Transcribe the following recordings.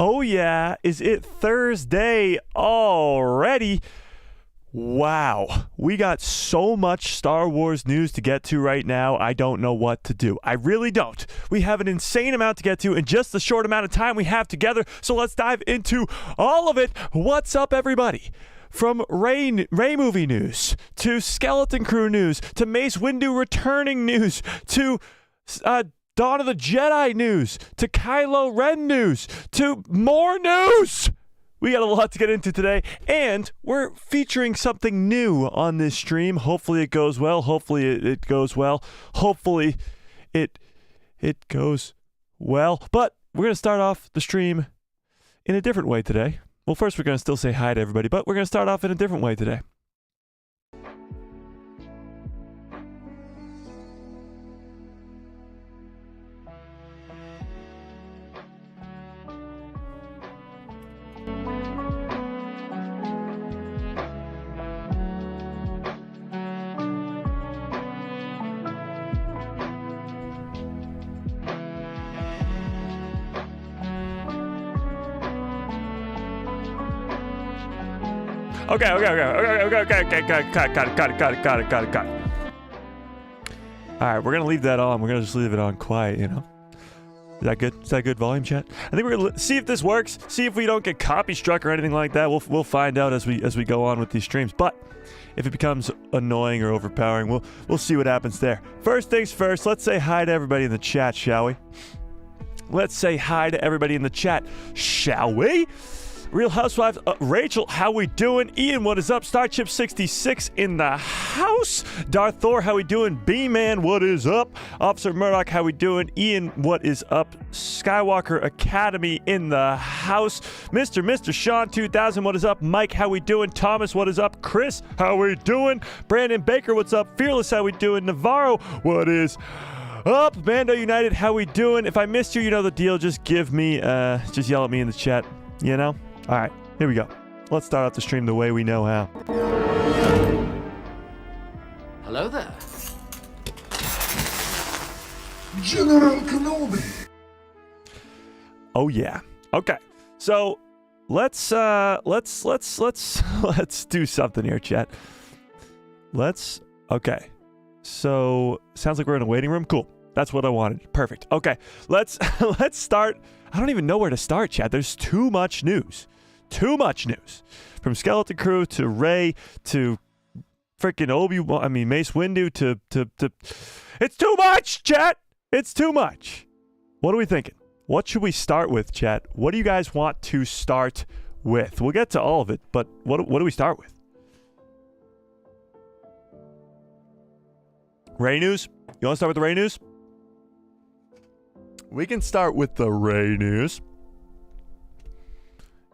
Oh yeah, is it Thursday already? Wow, we got so much Star Wars news to get to right now, I don't know what to do. I really don't. We have an insane amount to get to in just the short amount of time we have together, so let's dive into all of it. What's up, everybody? From Rey movie news, to Skeleton Crew news, to Mace Windu returning news, to Dawn of the Jedi news, to Kylo Ren news, to more news! We got a lot to get into today, and we're featuring something new on this stream. Hopefully it goes well. Hopefully it goes well. Hopefully it goes well. But we're going to start off the stream in a different way today. Well, first we're going to still say hi to everybody, but we're going to start off in a different way today. Okay. Got it. All right, we're gonna leave that on. We're gonna just leave it on quiet, you know. Is that good? Is that good volume, chat? I think we're gonna see if this works. See if we don't get copy struck or anything like that. We'll find out as we go on with these streams. But if it becomes annoying or overpowering, we'll see what happens there. First things first. Let's say hi to everybody in the chat, shall we? Let's say hi to everybody in the chat, shall we? Real Housewives, Rachel, how we doing? Ian, what is up? Starchip66 in the house. Darth Thor, how we doing? B-Man, what is up? Officer Murdoch, how we doing? Ian, what is up? Skywalker Academy in the house. Mr. Sean 2000, what is up? Mike, how we doing? Thomas, what is up? Chris, how we doing? Brandon Baker, what's up? Fearless, how we doing? Navarro, what is up? Mando United, how we doing? If I missed you, you know the deal. Just give me, just yell at me in the chat, you know? All right, here we go. Let's start off the stream the way we know how. Hello there. General Kenobi. Oh yeah. Okay. So let's do something here, chat. Okay. So sounds like we're in a waiting room. Cool. That's what I wanted. Perfect. Okay. Let's start. I don't even know where to start, chat. There's too much news. Too much news. From Skeleton Crew to Rey to freaking Mace Windu to it's too much, chat. It's too much. What are we thinking? What should we start with, chat? What do you guys want to start with? We'll get to all of it, but what do we start with? Rey news? You want to start with the Rey news? We can start with the Rey news.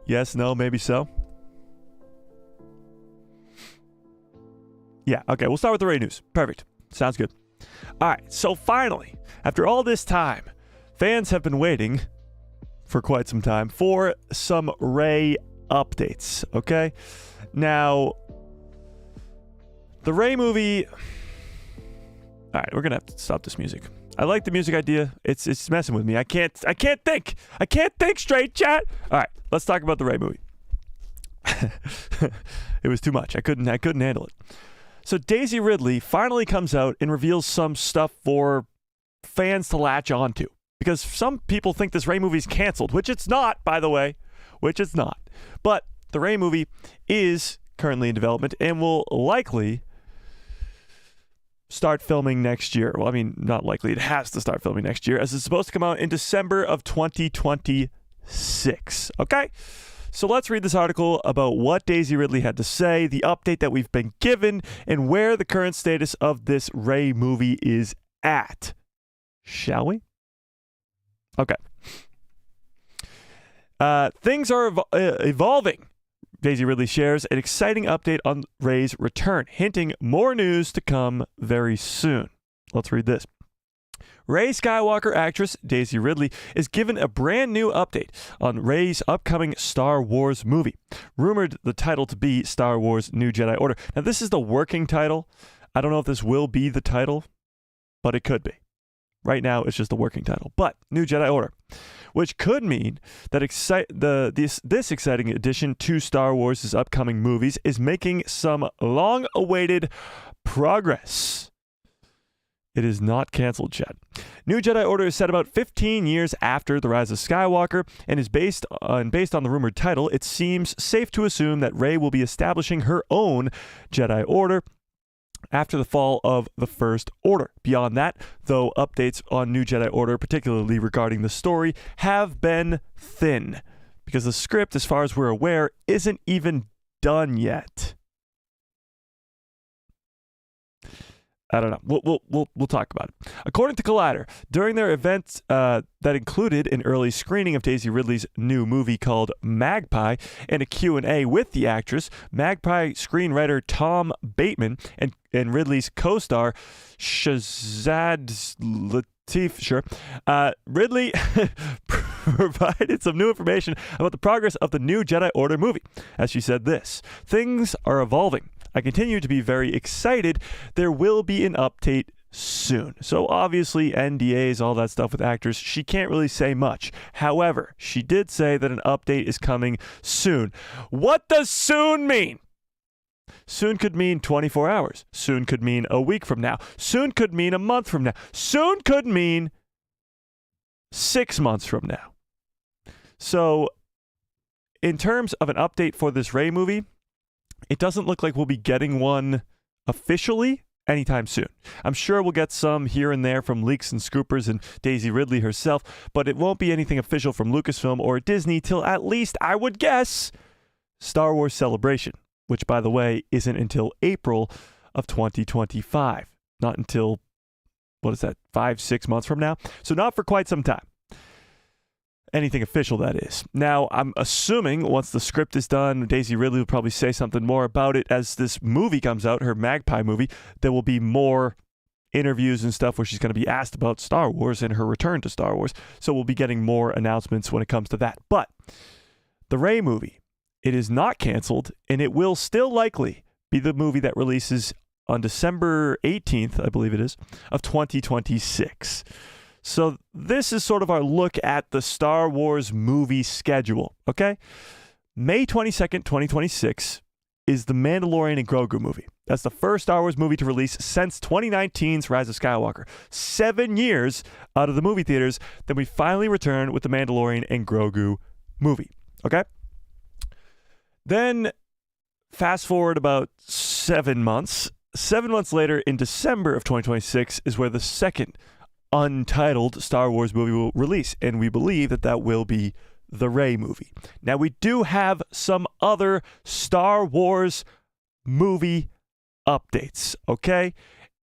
Yes, no, maybe so. Yeah, okay, we'll start with the Rey news. Perfect. Sounds good. All right, so finally, after all this time, fans have been waiting for quite some time for some Rey updates, okay? Now, the Rey movie... All right, we're going to have to stop this music. I like the music idea. It's messing with me. I can't think. I can't think straight, chat. All right, let's talk about the Rey movie. It was too much. I couldn't handle it. So Daisy Ridley finally comes out and reveals some stuff for fans to latch onto, because some people think this Rey movie's canceled, which it's not, by the way, which it's not. But the Rey movie is currently in development and will likely start filming next year. Well, I mean, not likely. It has to start filming next year, as it's supposed to come out in December of 2026. Okay? So let's read this article about what Daisy Ridley had to say, the update that we've been given, and where the current status of this Rey movie is at. Shall we? Okay. Things are evolving. Daisy Ridley shares an exciting update on Rey's return, hinting more news to come very soon. Let's read this. Rey Skywalker actress Daisy Ridley is given a brand new update on Rey's upcoming Star Wars movie. Rumored the title to be Star Wars New Jedi Order. Now, this is the working title. I don't know if this will be the title, but it could be. Right now, it's just the working title. But New Jedi Order. which could mean that this exciting addition to Star Wars' upcoming movies is making some long-awaited progress. It is not canceled, Chad. New Jedi Order is set about 15 years after The Rise of Skywalker and is based on the rumored title. It seems safe to assume that Rey will be establishing her own Jedi Order after the fall of the First Order. Beyond that, though, updates on New Jedi Order, particularly regarding the story, have been thin because the script, as far as we're aware, isn't even done yet. I don't know. We'll talk about it. According to Collider, during their event that included an early screening of Daisy Ridley's new movie called Magpie and a Q&A with the actress, Magpie screenwriter Tom Bateman and Ridley's co-star Shazad Latif, Ridley provided some new information about the progress of the new Jedi Order movie. As she said this, "Things are evolving. I continue to be very excited. There will be an update soon." So obviously NDAs, all that stuff with actors, she can't really say much. However, she did say that an update is coming soon. What does soon mean? Soon could mean 24 hours. Soon could mean a week from now. Soon could mean a month from now. Soon could mean 6 months from now. So in terms of an update for this Rey movie, it doesn't look like we'll be getting one officially anytime soon. I'm sure we'll get some here and there from leaks and scoopers and Daisy Ridley herself, but it won't be anything official from Lucasfilm or Disney till at least, I would guess, Star Wars Celebration, which, by the way, isn't until April of 2025. Not until, 5-6 months from now? So not for quite some time. Anything official, that is. Now, I'm assuming once the script is done, Daisy Ridley will probably say something more about it as this movie comes out, her Magpie movie. There will be more interviews and stuff where she's going to be asked about Star Wars and her return to Star Wars. So we'll be getting more announcements when it comes to that. But the Rey movie, it is not canceled, and it will still likely be the movie that releases on December 18th, I believe it is, of 2026. So this is sort of our look at the Star Wars movie schedule, okay? May 22nd, 2026 is the Mandalorian and Grogu movie. That's the first Star Wars movie to release since 2019's Rise of Skywalker. 7 years out of the movie theaters, then we finally return with the Mandalorian and Grogu movie, okay? Then fast forward about 7 months. 7 months later, in December of 2026, is where the second untitled Star Wars movie will release, and we believe that that will be the Rey movie. Now, we do have some other Star Wars movie updates, okay?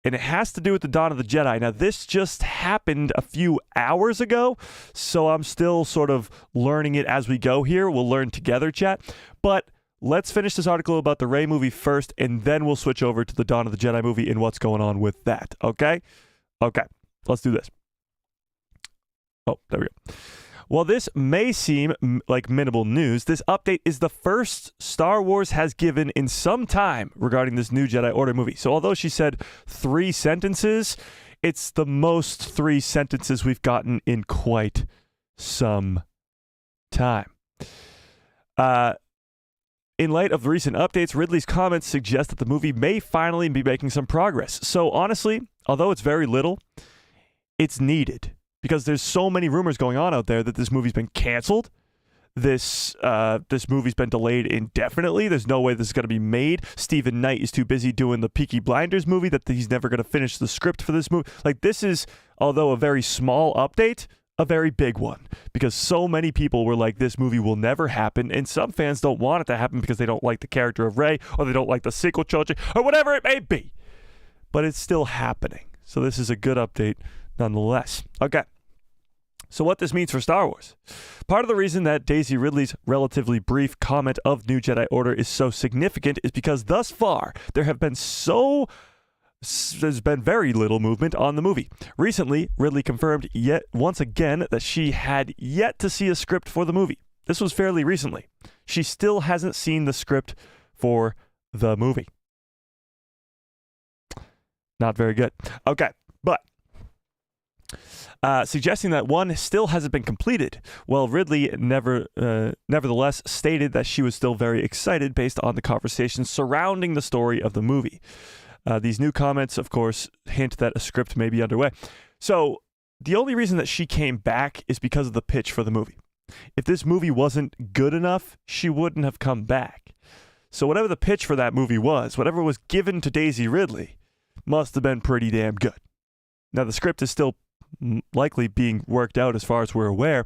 And it has to do with the Dawn of the Jedi. Now, this just happened a few hours ago, so I'm still sort of learning it as we go here. We'll learn together, chat. But let's finish this article about the Rey movie first, and then we'll switch over to the Dawn of the Jedi movie and what's going on with that, okay? Okay. Let's do this. Oh, there we go. While this may seem like minimal news, this update is the first Star Wars has given in some time regarding this new Jedi Order movie. So although she said 3 sentences, it's the most 3 sentences we've gotten in quite some time. In light of the recent updates, Ridley's comments suggest that the movie may finally be making some progress. So honestly, although it's very little, it's needed because there's so many rumors going on out there that this movie's been canceled. This movie's been delayed indefinitely. There's no way this is going to be made. Stephen Knight is too busy doing the Peaky Blinders movie that he's never going to finish the script for this movie. Like, this is, although a very small update, a very big one because so many people were like, this movie will never happen, and some fans don't want it to happen because they don't like the character of Rey or they don't like the sequel trilogy or whatever it may be. But it's still happening. So this is a good update nonetheless. Okay. So what this means for Star Wars. Part of the reason that Daisy Ridley's relatively brief comment of New Jedi Order is so significant is because thus far there's been very little movement on the movie. Recently, Ridley confirmed yet once again that she had yet to see a script for the movie. This was fairly recently. She still hasn't seen the script for the movie. Not very good. Okay, but suggesting that one still hasn't been completed. Well, Ridley nevertheless stated that she was still very excited based on the conversations surrounding the story of the movie. These new comments, of course, hint that a script may be underway. So the only reason that she came back is because of the pitch for the movie. If this movie wasn't good enough, she wouldn't have come back. So whatever the pitch for that movie was, whatever was given to Daisy Ridley, must have been pretty damn good. Now, the script is still likely being worked out as far as we're aware,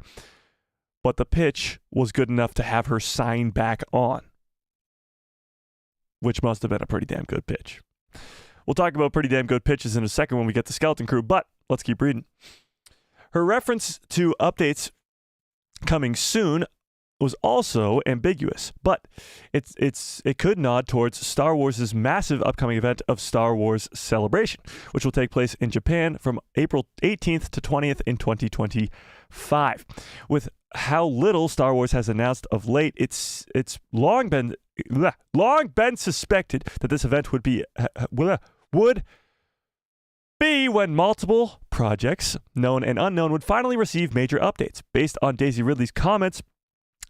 but the pitch was good enough to have her sign back on, which must have been a pretty damn good pitch. We'll talk about pretty damn good pitches in a second when we get to Skeleton Crew, but let's keep reading. Her reference to updates coming soon was also ambiguous, but it could nod towards Star Wars' massive upcoming event of Star Wars Celebration, which will take place in Japan from April 18th to 20th in 2025. With how little Star Wars has announced of late, it's long been suspected that this event would be when multiple projects, known and unknown, would finally receive major updates. Based on Daisy Ridley's comments,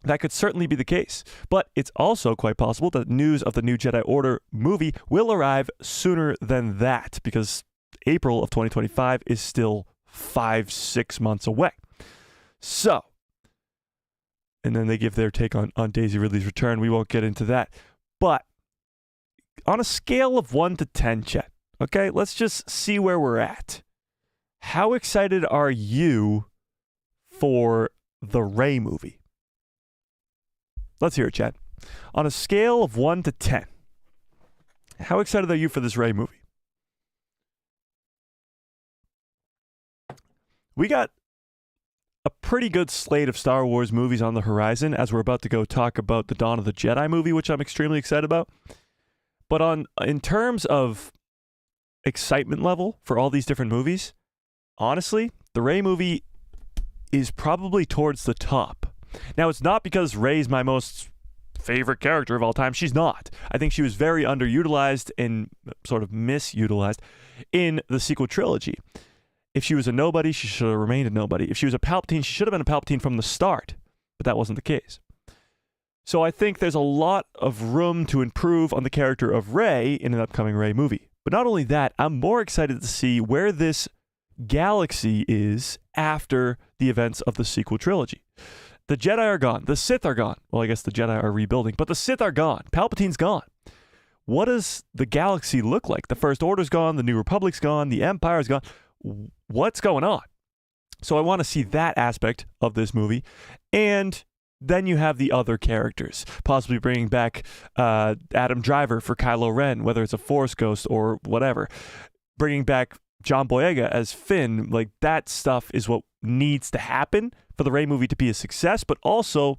that could certainly be the case, but it's also quite possible that news of the new Jedi Order movie will arrive sooner than that, because April of 2025 is still 5-6 months away. So, and then they give their take on Daisy Ridley's return. We won't get into that. But on a scale of 1 to 10, Chet, okay, let's just see where we're at. How excited are you for the Rey movie? Let's hear it, Chad. On a scale of 1 to 10, how excited are you for this Rey movie? We got a pretty good slate of Star Wars movies on the horizon, as we're about to go talk about the Dawn of the Jedi movie, which I'm extremely excited about. But in terms of excitement level for all these different movies, honestly, the Rey movie is probably towards the top. Now, it's not because Rey's my most favorite character of all time. She's not. I think she was very underutilized and sort of misutilized in the sequel trilogy. If she was a nobody, she should have remained a nobody. If she was a Palpatine, she should have been a Palpatine from the start, but that wasn't the case. So I think there's a lot of room to improve on the character of Rey in an upcoming Rey movie. But not only that, I'm more excited to see where this galaxy is after the events of the sequel trilogy. The Jedi are gone. The Sith are gone. Well, I guess the Jedi are rebuilding, but the Sith are gone. Palpatine's gone. What does the galaxy look like? The First Order's gone. The New Republic's gone. The Empire's gone. What's going on? So I want to see that aspect of this movie. And then you have the other characters, possibly bringing back Adam Driver for Kylo Ren, whether it's a Force ghost or whatever. Bringing back John Boyega as Finn, like that stuff is what needs to happen for the Rey movie to be a success, but also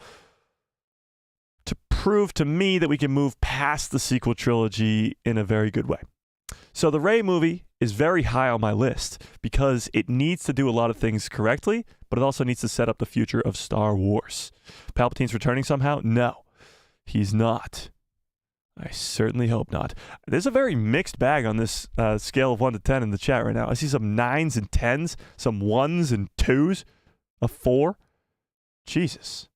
to prove to me that we can move past the sequel trilogy in a very good way. So the Rey movie is very high on my list because it needs to do a lot of things correctly, but it also needs to set up the future of Star Wars. Palpatine's returning somehow? No, he's not. I certainly hope not. There's a very mixed bag on this scale of 1 to 10 in the chat right now. I see some 9s and 10s, some 1s and 2s, a 4. Jesus.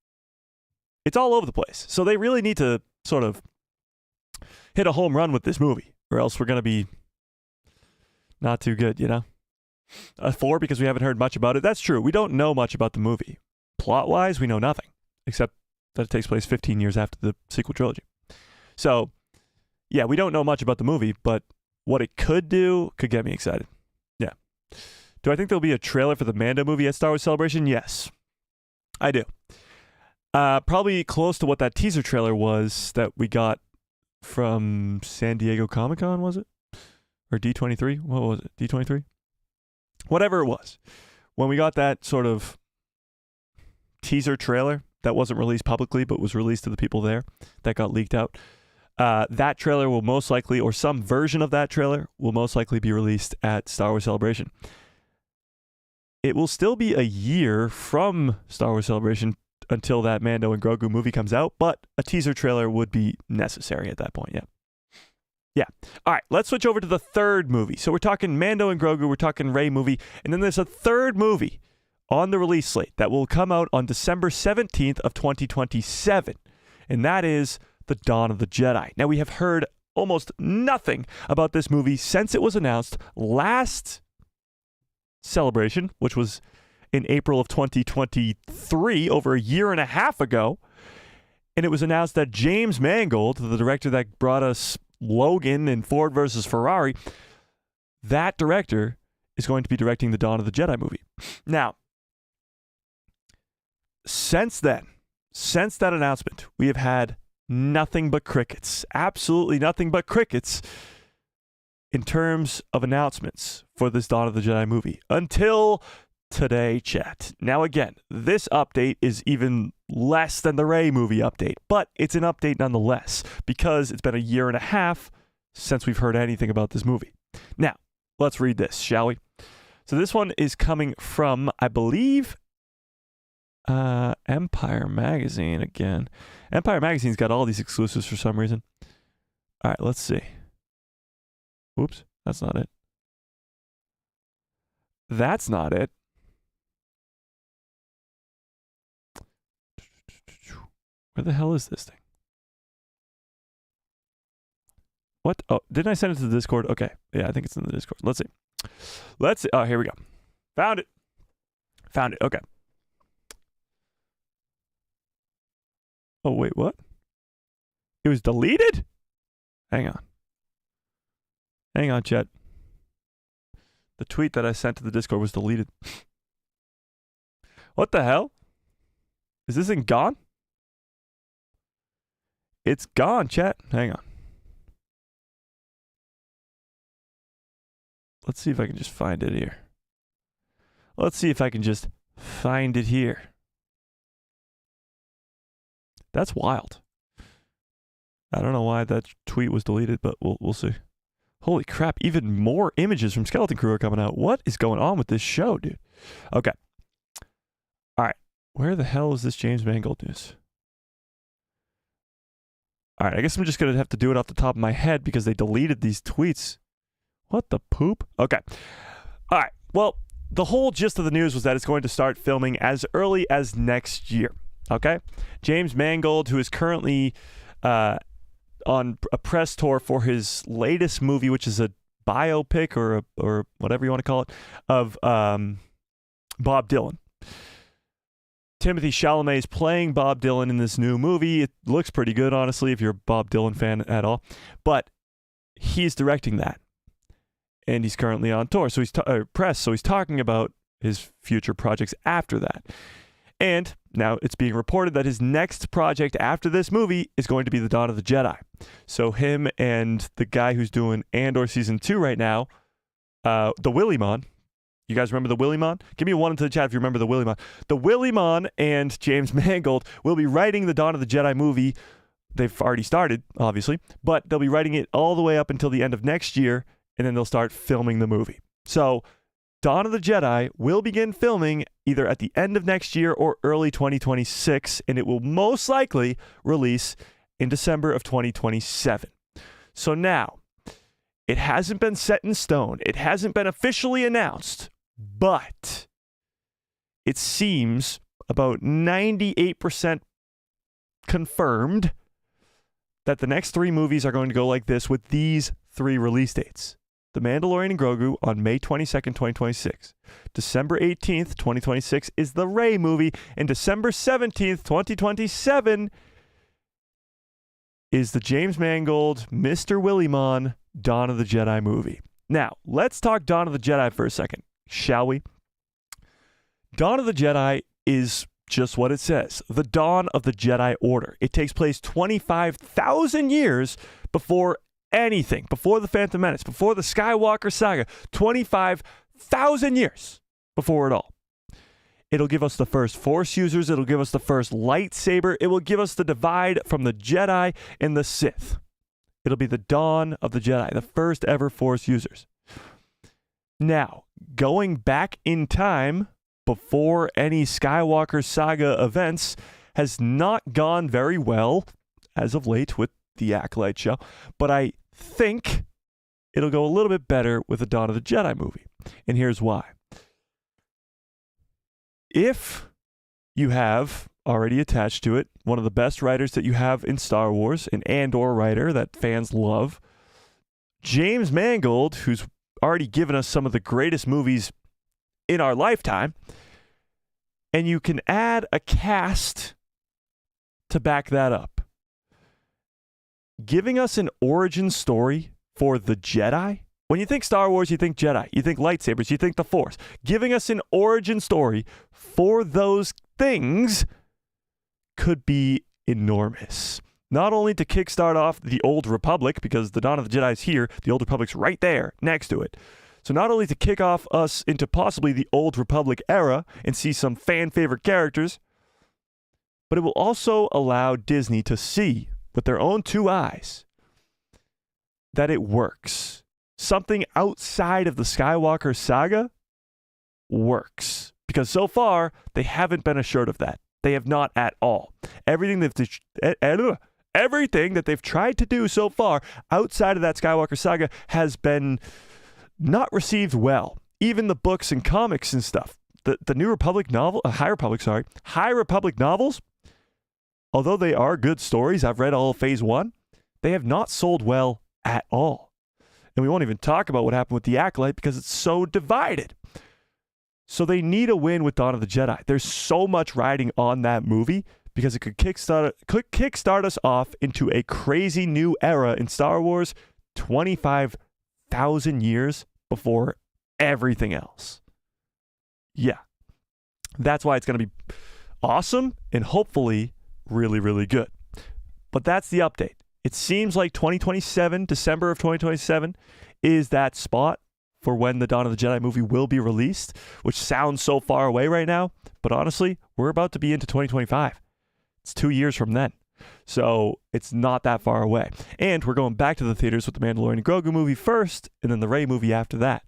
It's all over the place. So they really need to sort of hit a home run with this movie, or else we're going to be not too good, you know? A 4 because we haven't heard much about it. That's true. We don't know much about the movie. Plot-wise, we know nothing, except that it takes place 15 years after the sequel trilogy. So, yeah, we don't know much about the movie, but what it could do could get me excited. Yeah. Do I think there'll be a trailer for the Mando movie at Star Wars Celebration? Yes, I do. Probably close to what that teaser trailer was that we got from San Diego Comic-Con, was it? Or D23? What was it? D23? Whatever it was. When we got that sort of teaser trailer that wasn't released publicly but was released to the people there, that got leaked out. That trailer will most likely, or some version of that trailer, will most likely be released at Star Wars Celebration. It will still be a year from Star Wars Celebration until that Mando and Grogu movie comes out, but a teaser trailer would be necessary at that point, yeah. Yeah. All right, let's switch over to the third movie. So we're talking Mando and Grogu, we're talking Rey movie, and then there's a third movie on the release slate that will come out on December 17th of 2027, and that is The Dawn of the Jedi. Now, we have heard almost nothing about this movie since it was announced last Celebration, which was in April of 2023, over a year and a half ago, and it was announced that James Mangold, the director that brought us Logan and Ford versus Ferrari, that director is going to be directing the Dawn of the Jedi movie. Now, since that announcement, we have had nothing but crickets. Absolutely nothing but crickets in terms of announcements for this Dawn of the Jedi movie until today, chat. Now, again, this update is even less than the Rey movie update, but it's an update nonetheless because it's been a year and a half since we've heard anything about this movie. Now, let's read this, shall we? So this one is coming from, I believe, Empire Magazine again. Empire Magazine's got all these exclusives for some reason. All right, let's see. Oops, that's not it. That's not it. Where the hell is this thing? What? Oh, didn't I send it to the Discord? Okay. Yeah, I think it's in the Discord. Let's see. Oh, here we go. Found it. Okay. Oh, wait, what? It was deleted? Hang on, chat. The tweet that I sent to the Discord was deleted. What the hell? Is this thing gone? It's gone, chat. Hang on. Let's see if I can just find it here. That's wild. I don't know why that tweet was deleted, but we'll see. Holy crap, even more images from Skeleton Crew are coming out. What is going on with this show, dude? Okay. All right. Where the hell is this James Mangold news? All right, I guess I'm just going to have to do it off the top of my head because they deleted these tweets. What the poop? Okay. All right. Well, the whole gist of the news was that it's going to start filming as early as next year. Okay? James Mangold, who is currently on a press tour for his latest movie, which is a biopic or whatever you want to call it, of Bob Dylan. Timothée Chalamet is playing Bob Dylan in this new movie. It looks pretty good, honestly, if you're a Bob Dylan fan at all. But he's directing that. And he's currently on tour, so he's press, so he's talking about his future projects after that. And now it's being reported that his next project after this movie is going to be The Dawn of the Jedi. So him and the guy who's doing Andor Season 2 right now, the Willymon. You guys remember the Willymon? Give me a 1 into the chat if you remember the Willymon. The Willymon and James Mangold will be writing the Dawn of the Jedi movie. They've already started, obviously, but they'll be writing it all the way up until the end of next year, and then they'll start filming the movie. So Dawn of the Jedi will begin filming either at the end of next year or early 2026, and it will most likely release in December of 2027. So now, it hasn't been set in stone. It hasn't been officially announced, but it seems about 98% confirmed that the next 3 movies are going to go like this with these 3 release dates. The Mandalorian and Grogu on May 22nd, 2026. December 18th, 2026 is the Rey movie, and December 17th, 2027 is the James Mangold, Mr. Willymon, Dawn of the Jedi movie. Now, let's talk Dawn of the Jedi for a second, shall we? Dawn of the Jedi is just what it says, the dawn of the Jedi Order. It takes place 25,000 years before anything, before the Phantom Menace, before the Skywalker saga, 25,000 years before it all. It'll give us the first Force users. It'll give us the first lightsaber. It will give us the divide from the Jedi and the Sith. It'll be the dawn of the Jedi, the first ever Force users. Now, going back in time before any Skywalker saga events has not gone very well as of late with the Acolyte show, but I think it'll go a little bit better with the Dawn of the Jedi movie. And here's why. If you have already attached to it one of the best writers that you have in Star Wars, an Andor writer that fans love, James Mangold, who's already given us some of the greatest movies in our lifetime, and you can add a cast to back that up. Giving us an origin story for the Jedi. When you think Star Wars, you think Jedi, you think lightsabers, you think the Force. Giving us an origin story for those things could be enormous. Not only to kickstart off the Old Republic, because the Dawn of the Jedi is here, the Old Republic's right there next to it. So not only to kick off us into possibly the Old Republic era and see some fan favorite characters, but it will also allow Disney to see with their own two eyes that it works. Something outside of the Skywalker saga works. Because so far, they haven't been assured of that. They have not at all. Everything that they've tried to do so far outside of that Skywalker saga has been not received well. Even the books and comics and stuff. The New Republic novel, High Republic novels, although they are good stories, I've read all of Phase 1, they have not sold well at all. And we won't even talk about what happened with The Acolyte because it's so divided. So they need a win with Dawn of the Jedi. There's so much riding on that movie because it could kickstart us off into a crazy new era in Star Wars 25,000 years before everything else. Yeah. That's why it's going to be awesome and hopefully really, really good. But that's the update. It seems like 2027, December of 2027, is that spot for when the Dawn of the Jedi movie will be released, which sounds so far away right now. But honestly, we're about to be into 2025. It's 2 years from then. So it's not that far away. And we're going back to the theaters with the Mandalorian and Grogu movie first, and then the Rey movie after that.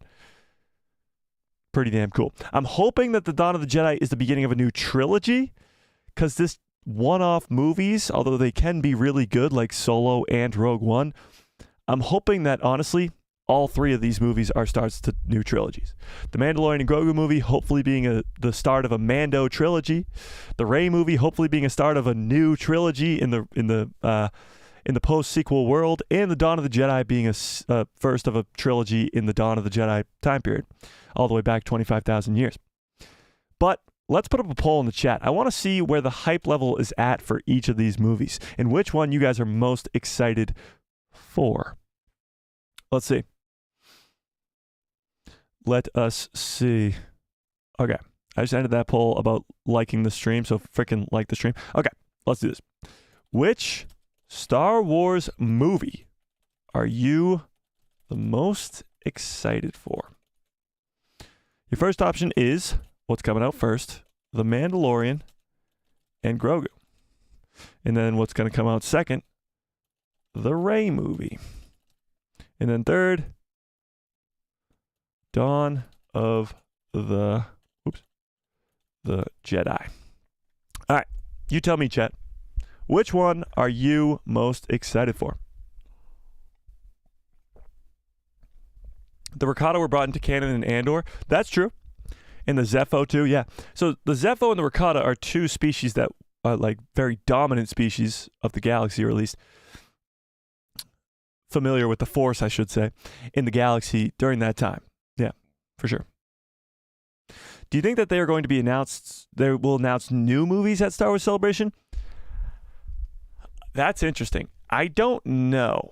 Pretty damn cool. I'm hoping that the Dawn of the Jedi is the beginning of a new trilogy, because this one-off movies, although they can be really good, like Solo and Rogue One, I'm hoping that, honestly, all three of these movies are starts to new trilogies. The Mandalorian and Grogu movie hopefully being the start of a Mando trilogy. The Rey movie hopefully being a start of a new trilogy in the post-sequel world. And the Dawn of the Jedi being a first of a trilogy in the Dawn of the Jedi time period, all the way back 25,000 years. But let's put up a poll in the chat. I want to see where the hype level is at for each of these movies and which one you guys are most excited for. Let's see. Let us see. Okay. I just ended that poll about liking the stream, so freaking like the stream. Okay, let's do this. Which Star Wars movie are you the most excited for? Your first option is what's coming out first, The Mandalorian and Grogu. And then what's going to come out second, the Rey movie. And then third, Dawn of the Jedi. All right, you tell me, chat. Which one are you most excited for? The Rakata were brought into canon in Andor. That's true. And the Zepho too, yeah. So the Zepho and the Rakata are two species that are like very dominant species of the galaxy, or at least familiar with the Force, I should say, in the galaxy during that time. Yeah, for sure. Do you think that they are going to be announced, they will announce new movies at Star Wars Celebration? That's interesting. I don't know.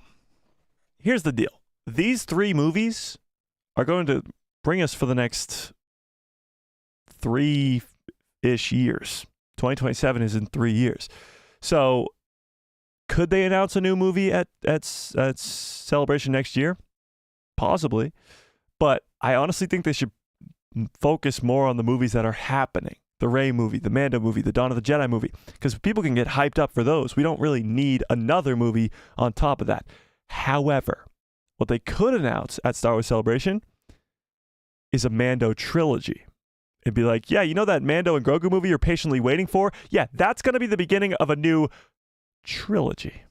Here's the deal. These three movies are going to bring us for the next 3-ish years. 2027 is in 3 years. So could they announce a new movie at Celebration next year? Possibly. But I honestly think they should focus more on the movies that are happening. The Rey movie, the Mando movie, the Dawn of the Jedi movie. Because people can get hyped up for those. We don't really need another movie on top of that. However, what they could announce at Star Wars Celebration is a Mando trilogy. It'd be like, yeah, you know that Mando and Grogu movie you're patiently waiting for? Yeah, that's going to be the beginning of a new trilogy.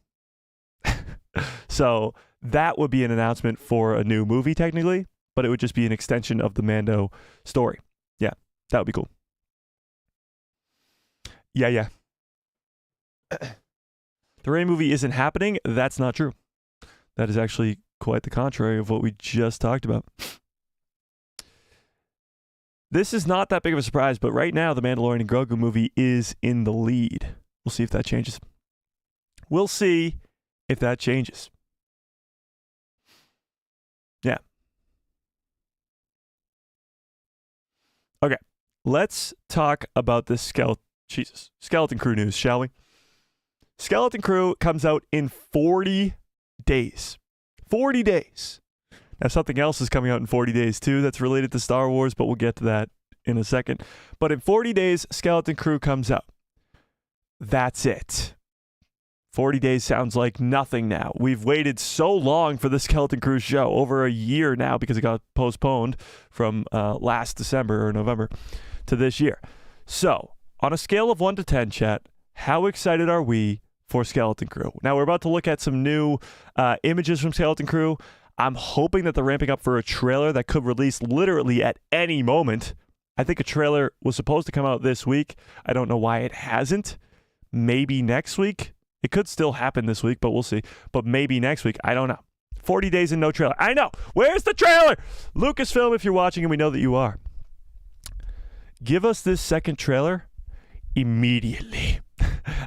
So that would be an announcement for a new movie technically, but it would just be an extension of the Mando story. Yeah, that would be cool. Yeah. The Rey movie isn't happening. That's not true. That is actually quite the contrary of what we just talked about. This is not that big of a surprise, but right now the Mandalorian and Grogu movie is in the lead. We'll see if that changes. We'll see if that changes. Yeah. Okay. Let's talk about this Skeleton Crew news, shall we? Skeleton Crew comes out in 40 days. 40 days. Now, something else is coming out in 40 days, too, that's related to Star Wars, but we'll get to that in a second. But in 40 days, Skeleton Crew comes out. That's it. 40 days sounds like nothing now. We've waited so long for the Skeleton Crew show, over a year now, because it got postponed from last December or November to this year. So, on a scale of 1 to 10, chat, how excited are we for Skeleton Crew? Now, we're about to look at some new images from Skeleton Crew. I'm hoping that they're ramping up for a trailer that could release literally at any moment. I think a trailer was supposed to come out this week. I don't know why it hasn't. Maybe next week. It could still happen this week, but we'll see. But maybe next week. I don't know. 40 days and no trailer. I know. Where's the trailer? Lucasfilm, if you're watching, and we know that you are. Give us this second trailer immediately.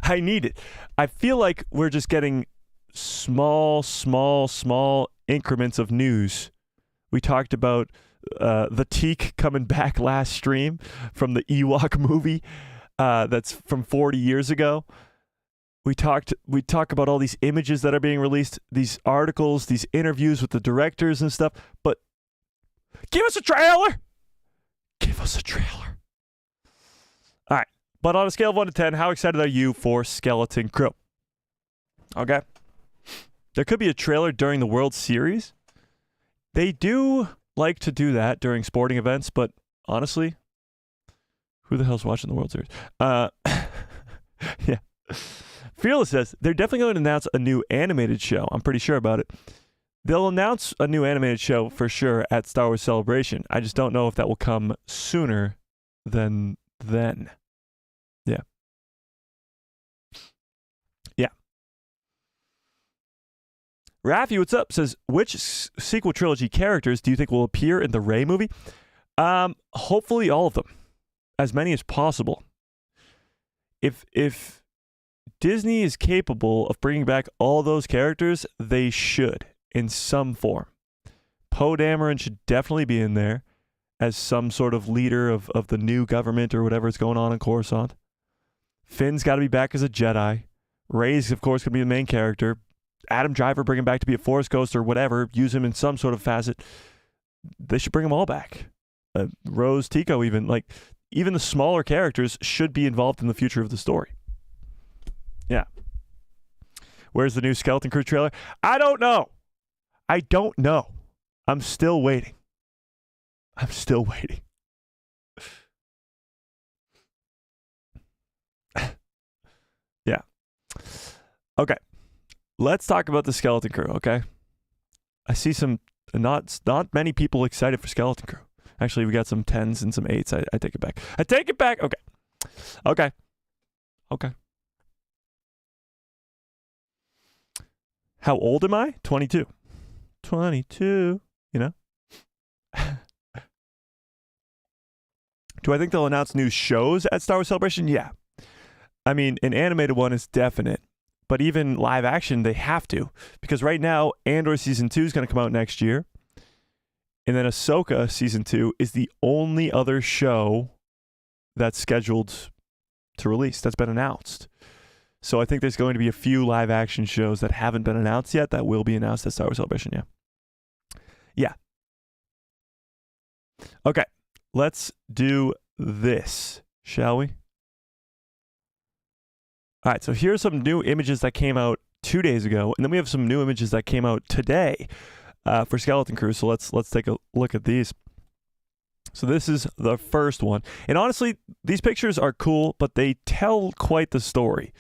I need it. I feel like we're just getting small increments of news. We talked about the teak coming back last stream from the Ewok movie that's from 40 years ago. We talk about all these images that are being released, these articles, these interviews with the directors and stuff, but give us a trailer. Give us a trailer. All right. But on a scale of 1 to 10, how excited are you for Skeleton Crew? Okay. There could be a trailer during the World Series. They do like to do that during sporting events, but honestly, who the hell's watching the World Series? Yeah. Fearless says they're definitely going to announce a new animated show. I'm pretty sure about it. They'll announce a new animated show for sure at Star Wars Celebration. I just don't know if that will come sooner than then. Yeah. Yeah. Rafi, what's up? Says, which sequel trilogy characters do you think will appear in the Rey movie? Hopefully all of them. As many as possible. If Disney is capable of bringing back all those characters, they should, in some form. Poe Dameron should definitely be in there as some sort of leader of the new government or whatever is going on in Coruscant. Finn's got to be back as a Jedi. Rey's, of course, going to be the main character. Adam Driver, bring him back to be a Force Ghost or whatever. Use him in some sort of facet. They should bring them all back. Rose, Tico even. Like, even the smaller characters should be involved in the future of the story. Yeah. Where's the new Skeleton Crew trailer? I don't know. I'm still waiting. Yeah. Okay. Let's talk about the Skeleton Crew, okay? I see some not many people excited for Skeleton Crew. Actually, we got some 10s and some 8s. I take it back. Okay. How old am I? 22. 22, you know? Do I think they'll announce new shows at Star Wars Celebration? Yeah. I mean, an animated one is definite. But even live action, they have to. Because right now, Andor Season 2 is going to come out next year. And then Ahsoka Season 2 is the only other show that's scheduled to release, that's been announced. So I think there's going to be a few live action shows that haven't been announced yet that will be announced at Star Wars Celebration, yeah. Okay, let's do this, shall we? All right, so here's some new images that came out 2 days ago, and then we have some new images that came out today for Skeleton Crew. So let's take a look at these. So this is the first one. And honestly, these pictures are cool, but they tell quite the story.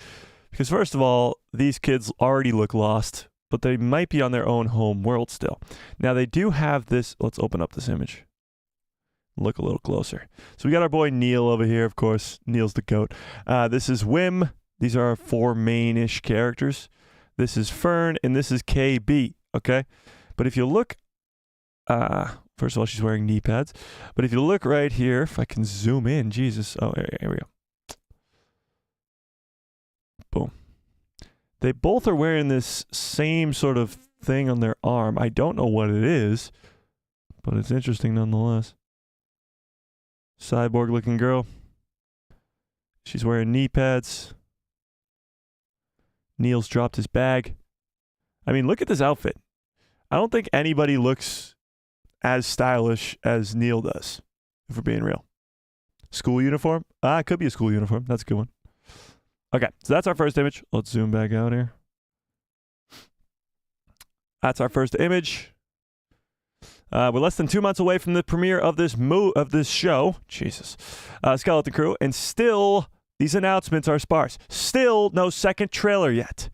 Because first of all, these kids already look lost. but they might be on their own home world still. Now, they do have this. Let's open up this image. Look a little closer. So we got our boy Neil over here, of course. Neil's the goat. This is Wim. These are our 4 main-ish characters. This is Fern, and this is KB, okay? But if you look, first of all, she's wearing knee pads. But if you look right here, if I can zoom in, Jesus. Oh, here we go. Boom. They both are wearing this same sort of thing on their arm. I don't know what it is, but it's interesting nonetheless. Cyborg looking girl. She's wearing knee pads. Neil's dropped his bag. I mean, look at this outfit. I don't think anybody looks as stylish as Neil does, if we're being real. School uniform? It could be a school uniform. That's a good one. Okay, so that's our first image. Let's zoom back out here. That's our first image. We're less than 2 months away from the premiere of this show. Jesus. Skeleton Crew. And still, these announcements are sparse. Still, no second trailer yet.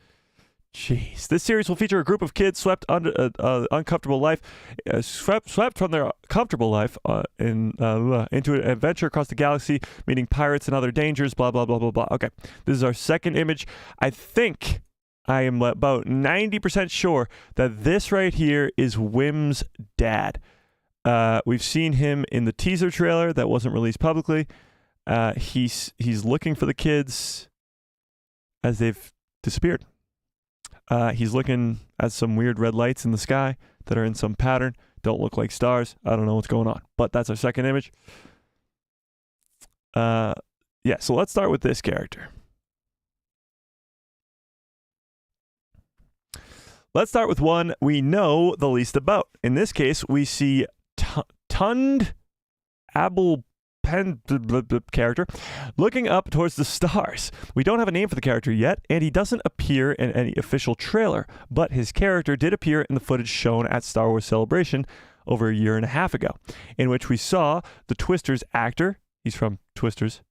Jeez. This series will feature a group of kids swept under uncomfortable life, swept from their comfortable life into an adventure across the galaxy, meeting pirates and other dangers, blah, blah, blah, blah, blah. Okay. This is our second image. I think I am about 90% sure that this right here is Wim's dad. We've seen him in the teaser trailer that wasn't released publicly. He's looking for the kids as they've disappeared. He's looking at some weird red lights in the sky that are in some pattern. Don't look like stars. I don't know what's going on. But that's our second image. Yeah, so let's start with this character. Let's start with one we know the least about. In this case, we see Tund Abel character looking up towards the stars. We don't have a name for the character yet, and he doesn't appear in any official trailer, but his character did appear in the footage shown at Star Wars Celebration over a year and a half ago, in which we saw the Twisters actor, he's from Twisters,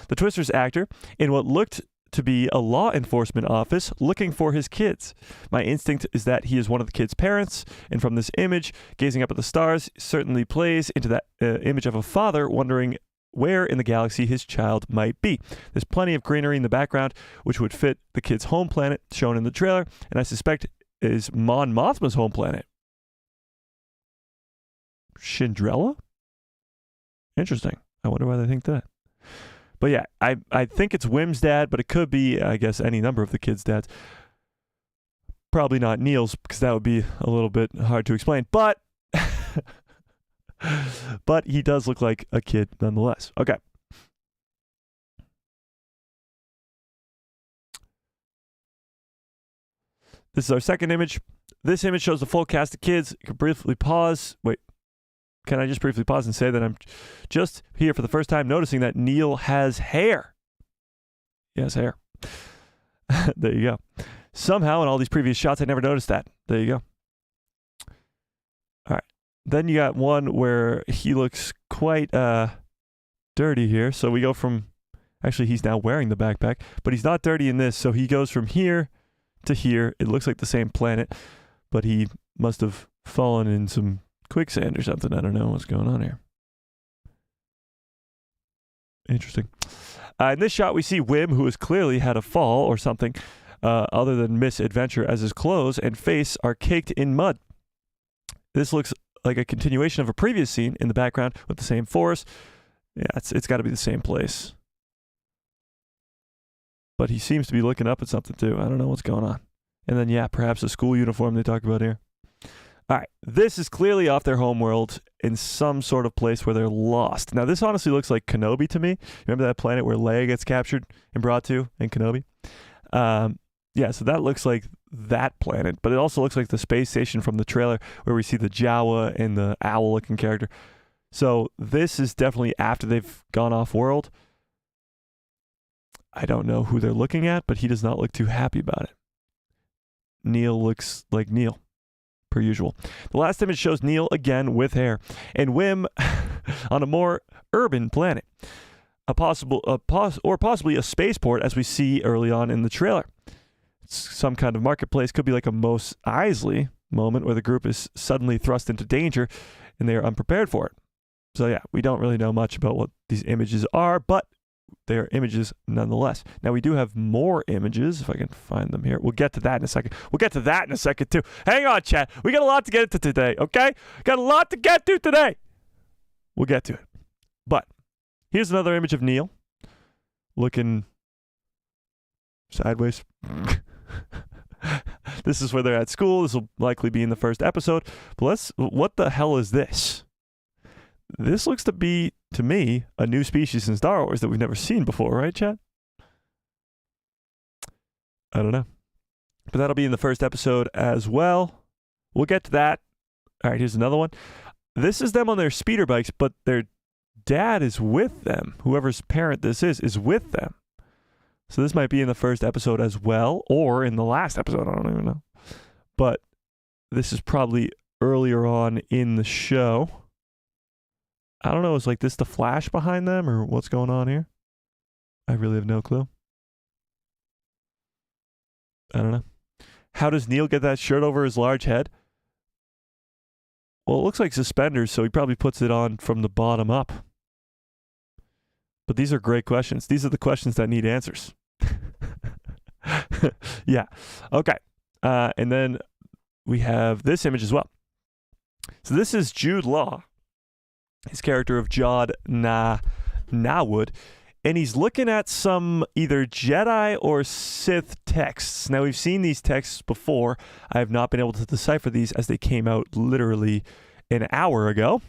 the Twisters actor in what looked to be a law enforcement office looking for his kids. My instinct is that he is one of the kids' parents, and from this image, gazing up at the stars certainly plays into that image of a father wondering where in the galaxy his child might be. There's plenty of greenery in the background, which would fit the kid's home planet shown in the trailer, and I suspect is Mon Mothma's home planet. Shindrella? Interesting. I wonder why they think that. But yeah, I think it's Wim's dad, but it could be, I guess, any number of the kids' dads. Probably not Neil's, because that would be a little bit hard to explain. But but he does look like a kid nonetheless. Okay. This is our second image. This image shows the full cast of kids. You can briefly pause. Wait. Can I just briefly pause and say that I'm just here for the first time noticing that Neil has hair? He has hair. There you go. Somehow in all these previous shots, I never noticed that. There you go. All right. Then you got one where he looks quite dirty here. So we go from, actually he's now wearing the backpack, but he's not dirty in this. So he goes from here to here. It looks like the same planet, but he must have fallen in some quicksand or something. I don't know what's going on here. Interesting. In this shot, we see Wim, who has clearly had a fall or something other than misadventure, as his clothes and face are caked in mud. This looks like a continuation of a previous scene in the background with the same forest. Yeah, it's got to be the same place. But he seems to be looking up at something too. I don't know what's going on. And then, yeah, perhaps a school uniform they talk about here. All right, this is clearly off their home world in some sort of place where they're lost. Now, this honestly looks like Kenobi to me. Remember that planet where Leia gets captured and brought to in Kenobi? Yeah, so that looks like that planet, but it also looks like the space station from the trailer where we see the Jawa and the owl-looking character. So this is definitely after they've gone off-world. I don't know who they're looking at, but he does not look too happy about it. Neil looks like Neil. Per usual. The last image shows Neil again with hair and Wim on a more urban planet, possibly a spaceport as we see early on in the trailer. some kind of marketplace. Could be like a Mos Eisley moment where the group is suddenly thrust into danger and they are unprepared for it. So yeah, we don't really know much about what these images are, but they are images nonetheless. Now we do have more images, if I can find them here. We'll get to that in a second. We'll get to that in a second too. Hang on, chat. We got a lot to get into today, okay? Got a lot to get to today. We'll get to it. But here's another image of Neil looking sideways. This is where they're at school. This will likely be in the first episode. But what the hell is this? This looks to be, to me, a new species in Star Wars that we've never seen before, right, Chad? I don't know. But that'll be in the first episode as well. We'll get to that. All right, here's another one. This is them on their speeder bikes, but their dad is with them. Whoever's parent this is with them. So this might be in the first episode as well, or in the last episode. I don't even know. But this is probably earlier on in the show. I don't know, is like this the Flash behind them or what's going on here? I really have no clue. I don't know. How does Neil get that shirt over his large head? Well, it looks like suspenders, so he probably puts it on from the bottom up. But these are great questions. These are the questions that need answers. Yeah. Okay. And then we have this image as well. So this is Jude Law, his character of Jod Nawood, and he's looking at some either Jedi or Sith texts. Now, we've seen these texts before. I have not been able to decipher these as they came out literally an hour ago.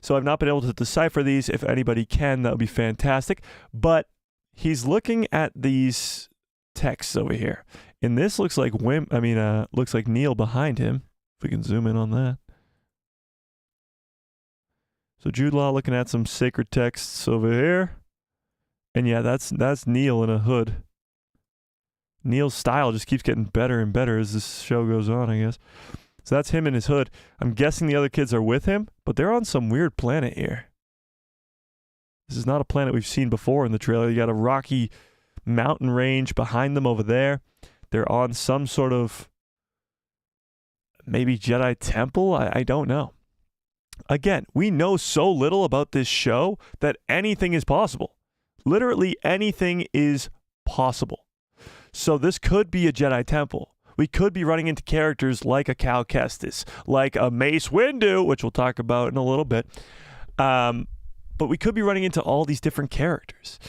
So I've not been able to decipher these. If anybody can, that would be fantastic. But he's looking at these texts over here. And this looks like looks like Neil behind him. If we can zoom in on that. So Jude Law looking at some sacred texts over here. And yeah, that's Neil in a hood. Neil's style just keeps getting better and better as this show goes on, I guess. So that's him in his hood. I'm guessing the other kids are with him, but they're on some weird planet here. This is not a planet we've seen before in the trailer. You got a rocky mountain range behind them over there. They're on some sort of maybe Jedi temple. I don't know. Again, we know so little about this show that anything is possible. Literally anything is possible. So this could be a Jedi temple. We could be running into characters like a Cal Kestis, like a Mace Windu, which we'll talk about in a little bit. But we could be running into all these different characters.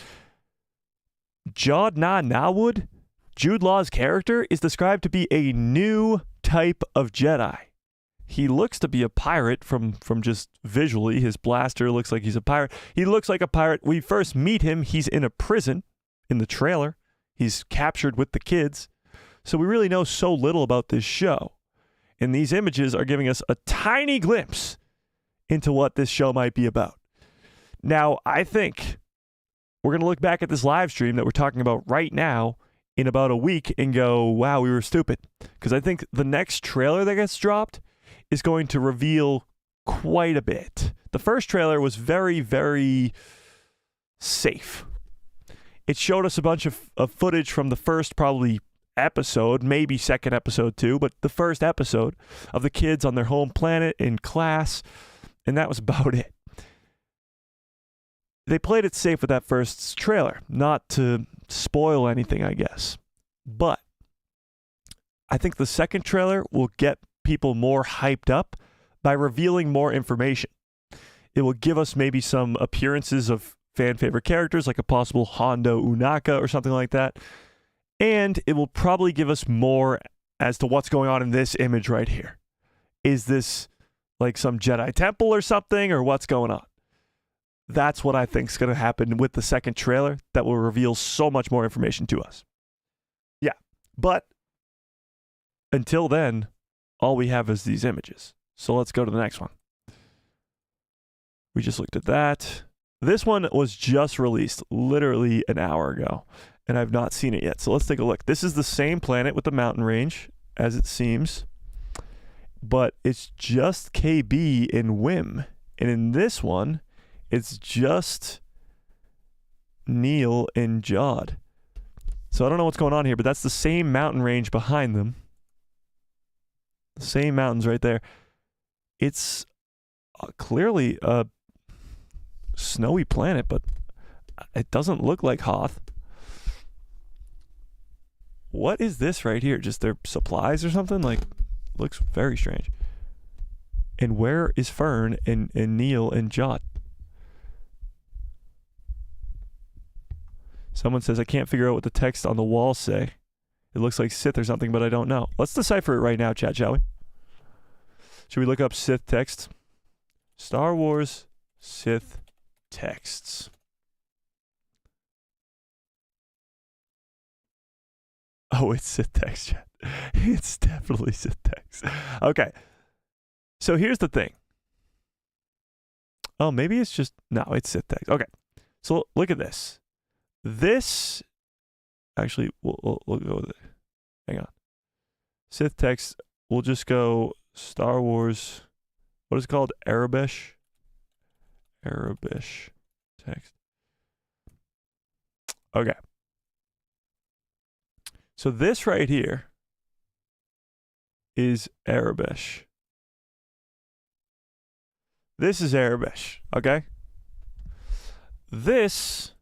Jod Nawood, Jude Law's character, is described to be a new type of Jedi. He looks to be a pirate from just visually. His blaster looks like he's a pirate. He looks like a pirate. We first meet him. He's in a prison in the trailer. He's captured with the kids. So we really know so little about this show. And these images are giving us a tiny glimpse into what this show might be about. Now, I think we're going to look back at this live stream that we're talking about right now in about a week and go, wow, we were stupid. Because I think the next trailer that gets dropped is going to reveal quite a bit. The first trailer was very, very safe. It showed us a bunch of footage from the first probably episode, maybe second episode too, but the first episode of the kids on their home planet in class, and that was about it. They played it safe with that first trailer, not to spoil anything, I guess. But I think the second trailer will get people more hyped up by revealing more information. It will give us maybe some appearances of fan favorite characters, like a possible Hondo Unaka or something like that. And it will probably give us more as to what's going on in this image right here. Is this like some Jedi temple or something, or what's going on? That's what I think is going to happen with the second trailer that will reveal so much more information to us. Yeah, but until then, all we have is these images. So let's go to the next one. We just looked at that. This one was just released literally an hour ago, and I've not seen it yet. So let's take a look. This is the same planet with the mountain range, as it seems, but it's just KB and Wim. And in this one, it's just Neil and Jod. So I don't know what's going on here, but that's the same mountain range behind them. The same mountains right there. It's clearly a snowy planet, but it doesn't look like Hoth. What is this right here? Just their supplies or something? Like, looks very strange. And where is Fern and Neil and Jot? Someone says, I can't figure out what the text on the wall say. It looks like Sith or something, but I don't know. Let's decipher it right now, chat, shall we? Should we look up Sith text? Star Wars Sith texts. Oh, it's Sith text, chat. It's definitely Sith text. Okay. So here's the thing. Oh, maybe it's just... No, it's Sith text. Okay. So look at this. This... Actually, we'll go with it. Hang on. Sith text, we'll just go Star Wars... What is it called? Arabish? Arabish text. Okay. So this right here is Arabish. This is Arabish, okay? This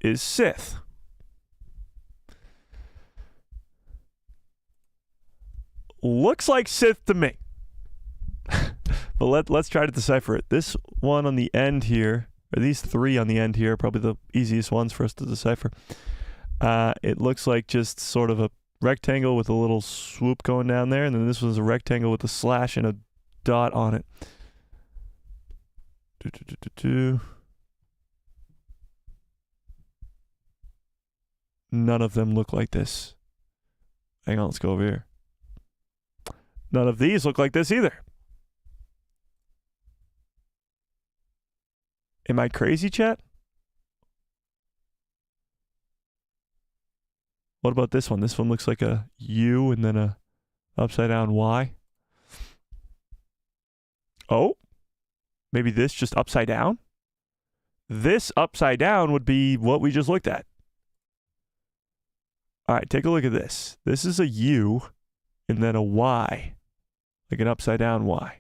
is Sith. Looks like Sith to me. But let's try to decipher it. This one on the end here, or these three on the end here, are probably the easiest ones for us to decipher. It looks like just sort of a rectangle with a little swoop going down there, and then this one's a rectangle with a slash and a dot on it. None of them look like this. Hang on, let's go over here. None of these look like this either. Am I crazy, chat? What about this one? This one looks like a U and then a upside down Y. Oh, maybe this just upside down? This upside down would be what we just looked at. All right, take a look at this. This is a U and then a Y, like an upside down Y.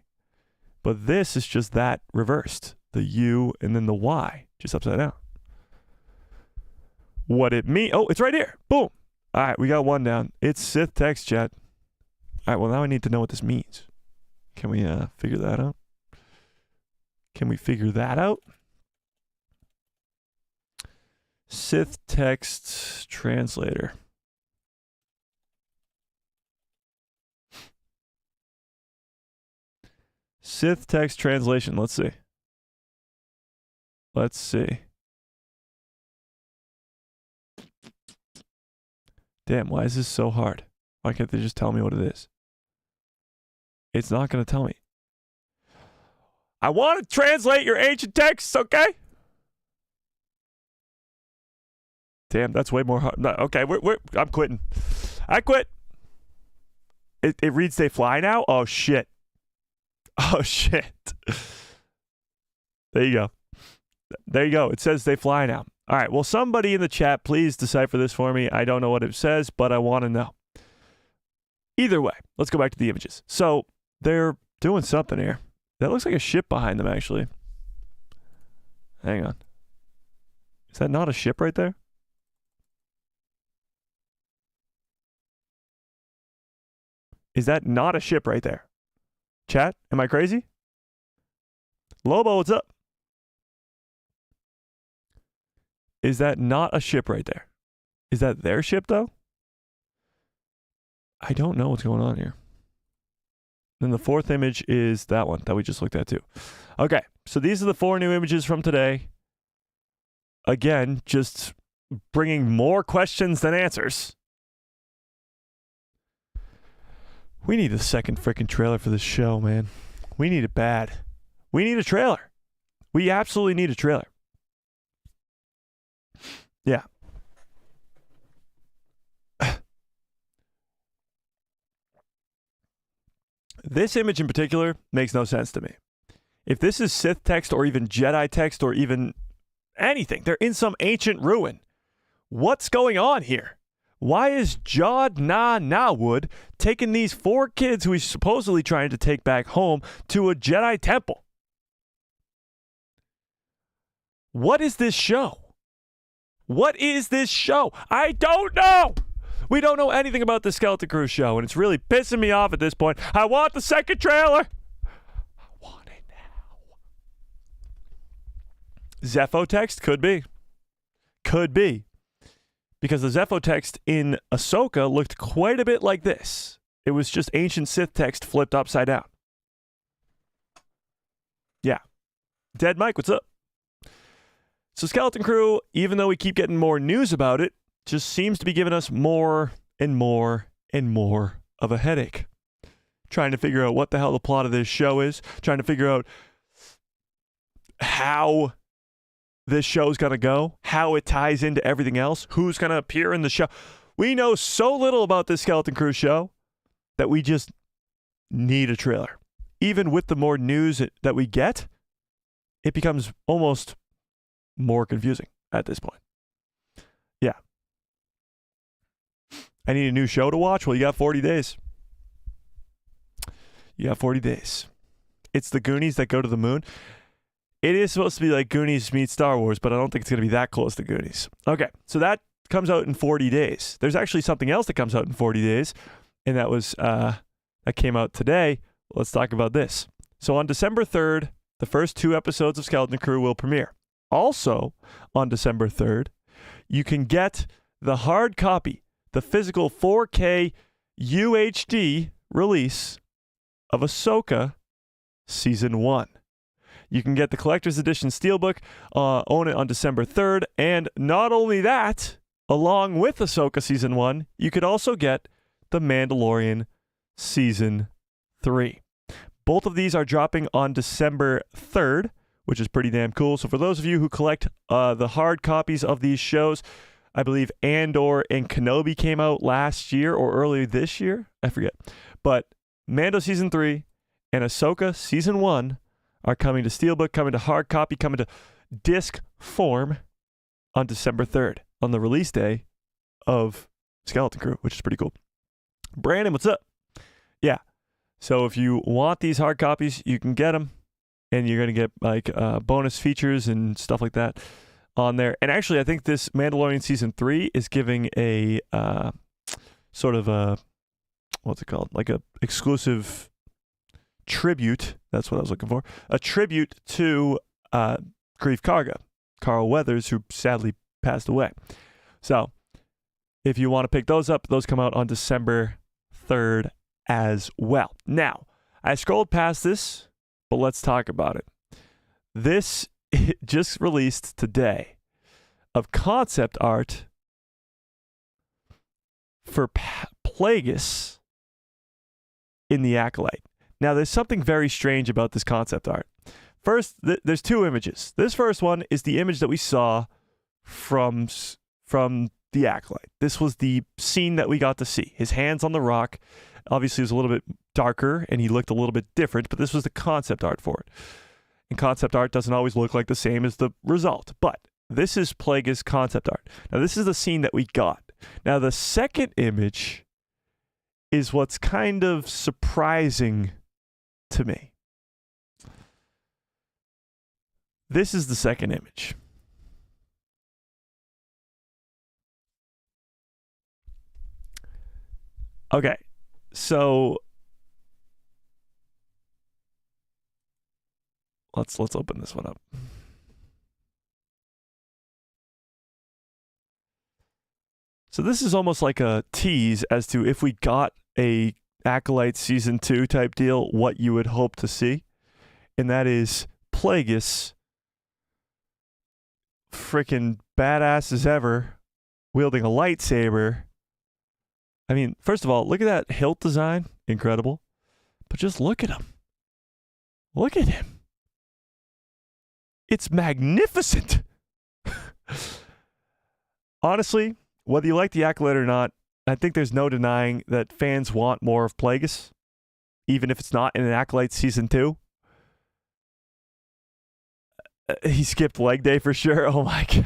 But this is just that reversed. The U and then the Y, just upside down. What it mean? Oh, it's right here. Boom. All right, we got one down. It's Sith text, chat. All right, well, now I need to know what this means. Can we figure that out? Can we figure that out? Sith text translator. Sith text translation. Let's see. Let's see. Damn, why is this so hard? Why can't they just tell me what it is? It's not going to tell me. I want to translate your ancient texts, okay? Damn, that's way more hard. No, okay, I'm quitting. I quit. It reads they fly now? Oh, shit. Oh, shit. There you go. There you go. It says they fly now. All right. Well, somebody in the chat, please decipher this for me. I don't know what it says, but I want to know. Either way, let's go back to the images. So they're doing something here. That looks like a ship behind them, actually. Hang on. Is that not a ship right there? Is that not a ship right there? Chat, am I crazy? Lobo, what's up? Is that not a ship right there? Is that their ship, though? I don't know what's going on here. Then the fourth image is that one that we just looked at, too. Okay, so these are the 4 new images from today. Again, just bringing more questions than answers. We need a second freaking trailer for this show, man. We need it bad. We need a trailer. We absolutely need a trailer. Yeah. This image in particular makes no sense to me. If this is Sith text or even Jedi text or even anything, they're in some ancient ruin. What's going on here? Why is Jod Nawood taking these 4 kids who he's supposedly trying to take back home to a Jedi temple? What is this show? What is this show? I don't know. We don't know anything about the Skeleton Crew show, and it's really pissing me off at this point. I want the second trailer. I want it now. Zepho text? Could be. Could be. Because the Zepho text in Ahsoka looked quite a bit like this. It was just ancient Sith text flipped upside down. Yeah. Dead Mike, what's up? So Skeleton Crew, even though we keep getting more news about it, just seems to be giving us more and more and more of a headache. Trying to figure out what the hell the plot of this show is. Trying to figure out how this show's going to go. How it ties into everything else. Who's going to appear in the show. We know so little about this Skeleton Crew show that we just need a trailer. Even with the more news that we get, it becomes almost more confusing at this point. Yeah. I need a new show to watch. Well, you got 40 days. You got 40 days. It's the Goonies that go to the moon. It is supposed to be like Goonies meets Star Wars, but I don't think it's going to be that close to Goonies. Okay, so that comes out in 40 days. There's actually something else that comes out in 40 days, and that came out today. Let's talk about this. So on December 3rd, the first 2 episodes of Skeleton Crew will premiere. Also, on December 3rd, you can get the hard copy, the physical 4K UHD release of Ahsoka Season 1. You can get the Collector's Edition Steelbook, own it on December 3rd, and not only that, along with Ahsoka Season 1, you could also get The Mandalorian Season 3. Both of these are dropping on December 3rd, which is pretty damn cool. So for those of you who collect the hard copies of these shows, I believe Andor and Kenobi came out last year or early this year. I forget. But Mando Season 3 and Ahsoka Season 1 are coming to Steelbook, coming to hard copy, coming to disc form on December 3rd, on the release day of Skeleton Crew, which is pretty cool. Brandon, what's up? Yeah. So if you want these hard copies, you can get them. And you're going to get like bonus features and stuff like that on there. And actually, I think this Mandalorian Season 3 is giving a sort of a, what's it called? Like a exclusive tribute. That's what I was looking for. A tribute to Grief Karga, Carl Weathers, who sadly passed away. So if you want to pick those up, those come out on December 3rd as well. Now, I scrolled past this, but let's talk about it. This just released today of concept art for Plagueis in the Acolyte. Now, there's something very strange about this concept art. First, there's 2 images. This first one is the image that we saw from the Acolyte. This was the scene that we got to see. His hands on the rock. Obviously, it was a little bit darker, and he looked a little bit different, but this was the concept art for it. And concept art doesn't always look like the same as the result, but this is Plagueis concept art. Now, this is the scene that we got. Now, the second image is what's kind of surprising to me. This is the second image. Okay, so let's open this one up. So this is almost like a tease as to if we got a Acolyte Season 2 type deal, what you would hope to see. And that is Plagueis, freaking badass as ever, wielding a lightsaber. I mean, first of all, look at that hilt design. Incredible. But just look at him. Look at him. It's magnificent. Honestly, whether you like the Acolyte or not, I think there's no denying that fans want more of Plagueis, even if it's not in an Acolyte Season 2. He skipped leg day for sure. Oh my God.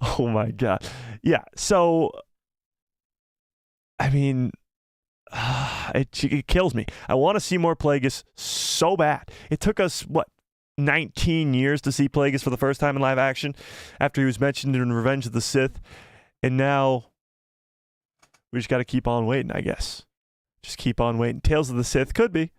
Oh my god. Yeah. So, I mean, it kills me. I want to see more Plagueis so bad. It took us, what, 19 years to see Plagueis for the first time in live action after he was mentioned in Revenge of the Sith. And now we just got to keep on waiting, I guess. Just keep on waiting. Tales of the Sith could be.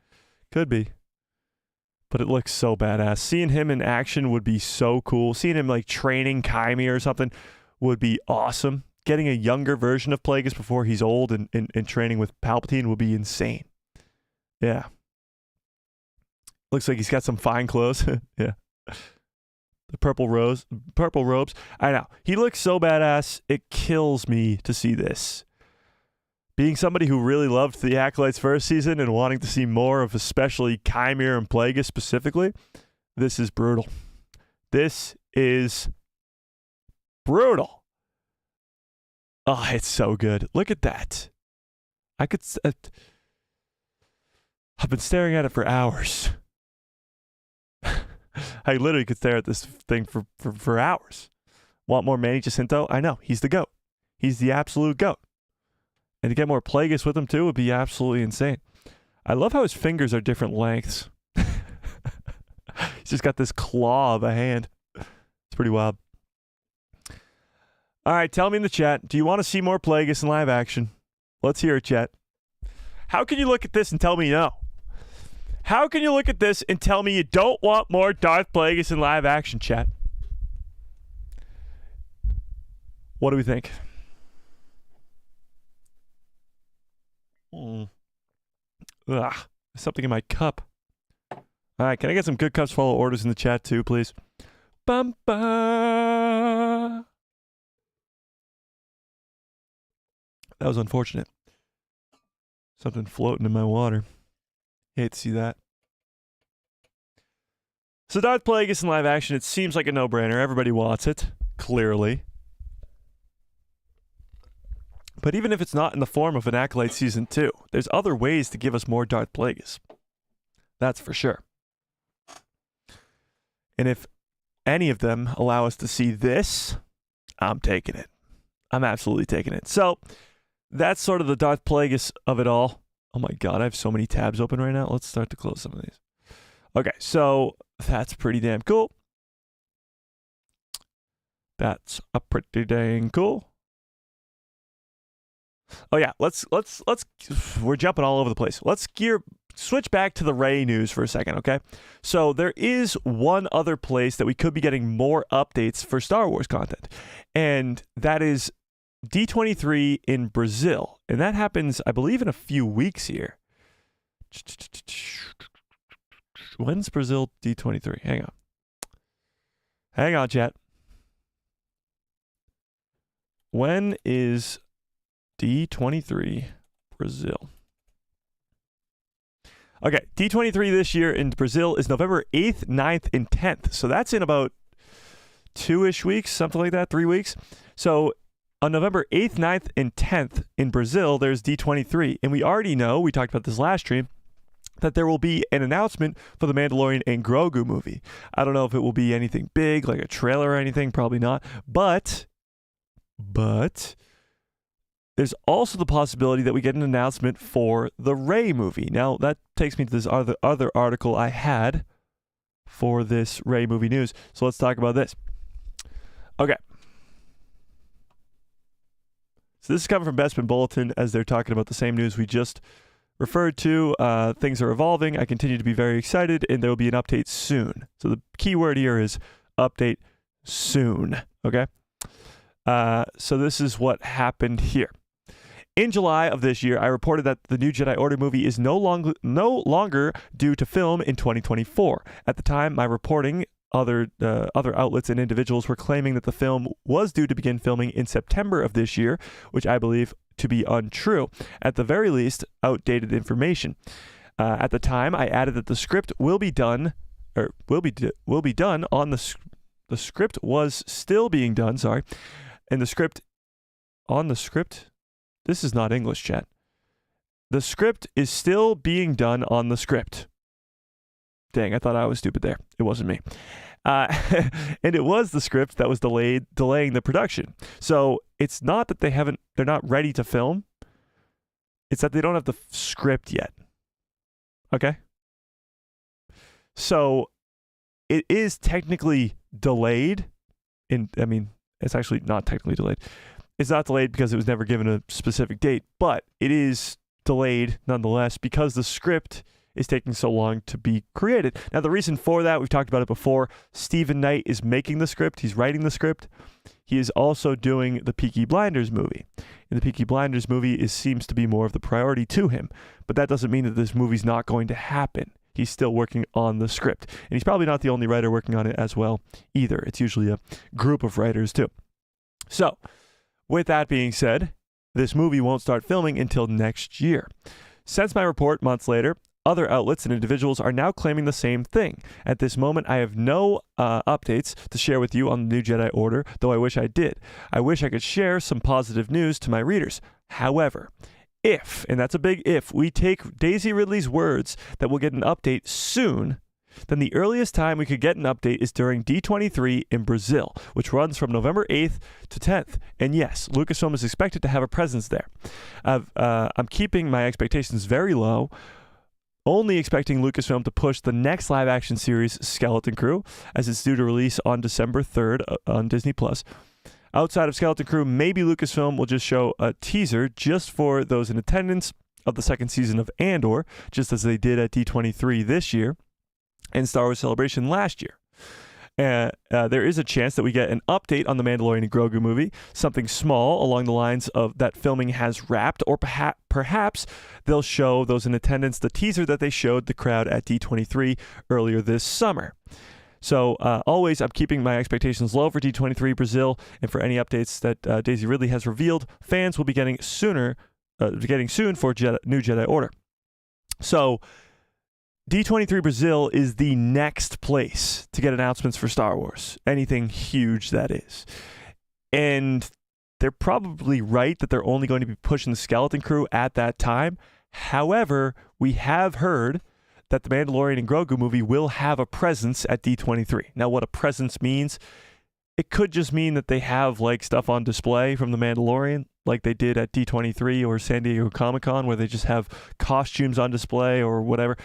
But it looks so badass. Seeing him in action would be so cool. Seeing him like training Kaimi or something would be awesome. Getting a younger version of Plagueis before he's old and training with Palpatine would be insane. Yeah. Looks like he's got some fine clothes. Yeah. The purple robes. I know. He looks so badass. It kills me to see this. Being somebody who really loved the Acolytes first season and wanting to see more of especially Chimera and Plagueis specifically, this is brutal. This is brutal. Oh, it's so good. Look at that. I've been staring at it for hours. I literally could stare at this thing for hours. Want more Manny Jacinto? I know. He's the GOAT. He's the absolute GOAT. And to get more Plagueis with him, too, would be absolutely insane. I love how his fingers are different lengths. He's just got this claw of a hand. It's pretty wild. All right, tell me in the chat, do you want to see more Plagueis in live action? Let's hear it, chat. How can you look at this and tell me no? How can you look at this and tell me you don't want more Darth Plagueis in live action, chat? What do we think? Ugh, there's something in my cup. All right, can I get some good cups follow orders in the chat too, please? Bum-ba. That was unfortunate. Something floating in my water. Hate to see that. So Darth Plagueis in live action, it seems like a no-brainer. Everybody wants it, clearly. But even if it's not in the form of an Acolyte Season 2, there's other ways to give us more Darth Plagueis. That's for sure. And if any of them allow us to see this, I'm taking it. I'm absolutely taking it. So that's sort of the Darth Plagueis of it all. Oh my god, I have so many tabs open right now. Let's start to close some of these. Okay, so that's pretty damn cool. That's a pretty dang cool. Oh yeah, let's we're jumping all over the place. Let's switch back to the Rey news for a second, okay? So there is one other place that we could be getting more updates for Star Wars content, and that is D23 in Brazil. And that happens, I believe, in a few weeks here. When's Brazil D23? Hang on. Hang on, chat. When is D23 Brazil? Okay, D23 this year in Brazil is November 8th, 9th, and 10th. So that's in about 2-ish weeks, something like that, 3 weeks. So on November 8th, 9th, and 10th in Brazil, there's D23. And we already know, we talked about this last stream, that there will be an announcement for the Mandalorian and Grogu movie. I don't know if it will be anything big, like a trailer or anything, probably not. But there's also the possibility that we get an announcement for the Rey movie. Now, that takes me to this other article I had for this Rey movie news. So let's talk about this. Okay. So this is coming from Bespin Bulletin as they're talking about the same news we just referred to. Things are evolving. I continue to be very excited, and there will be an update soon. So the key word here is update soon. Okay? So this is what happened here. In July of this year, I reported that the new Jedi Order movie is no longer due to film in 2024. At the time, my reporting, other outlets and individuals were claiming that the film was due to begin filming in September of this year, which I believe to be untrue. At the very least, outdated information. At the time, I added that the script will be done on the script was still being done. Sorry, and the script on the script. This is not English, chat. The script is still being done on the script. Dang, I thought I was stupid there. It wasn't me. And it was the script that was delaying the production. So it's not that they're not ready to film. It's that they don't have the script yet. Okay? So it is technically delayed. It's actually not technically delayed. It's not delayed because it was never given a specific date, but it is delayed nonetheless because the script is taking so long to be created. Now, the reason for that, we've talked about it before. Stephen Knight is making the script. He's writing the script. He is also doing the Peaky Blinders movie. And the Peaky Blinders movie seems to be more of the priority to him. But that doesn't mean that this movie's not going to happen. He's still working on the script. And he's probably not the only writer working on it as well either. It's usually a group of writers too. So, with that being said, this movie won't start filming until next year. Since my report months later, other outlets and individuals are now claiming the same thing. At this moment, I have no updates to share with you on the new Jedi Order, though I wish I did. I wish I could share some positive news to my readers. However, if, and that's a big if, we take Daisy Ridley's words that we'll get an update soon, then the earliest time we could get an update is during D23 in Brazil, which runs from November 8th to 10th. And yes, Lucasfilm is expected to have a presence there. I'm keeping my expectations very low, only expecting Lucasfilm to push the next live-action series, Skeleton Crew, as it's due to release on December 3rd on Disney+. Outside of Skeleton Crew, maybe Lucasfilm will just show a teaser just for those in attendance of the second season of Andor, just as they did at D23 this year and Star Wars Celebration last year. There is a chance that we get an update on the Mandalorian and Grogu movie, something small along the lines of that filming has wrapped, or perhaps they'll show those in attendance the teaser that they showed the crowd at D23 earlier this summer. So always, I'm keeping my expectations low for D23 Brazil, and for any updates that Daisy Ridley has revealed, fans will be getting soon for new Jedi Order. So D23 Brazil is the next place to get announcements for Star Wars. Anything huge, that is. And they're probably right that they're only going to be pushing the Skeleton Crew at that time. However, we have heard that the Mandalorian and Grogu movie will have a presence at D23. Now, what a presence means, it could just mean that they have like stuff on display from the Mandalorian, like they did at D23 or San Diego Comic-Con, where they just have costumes on display or whatever.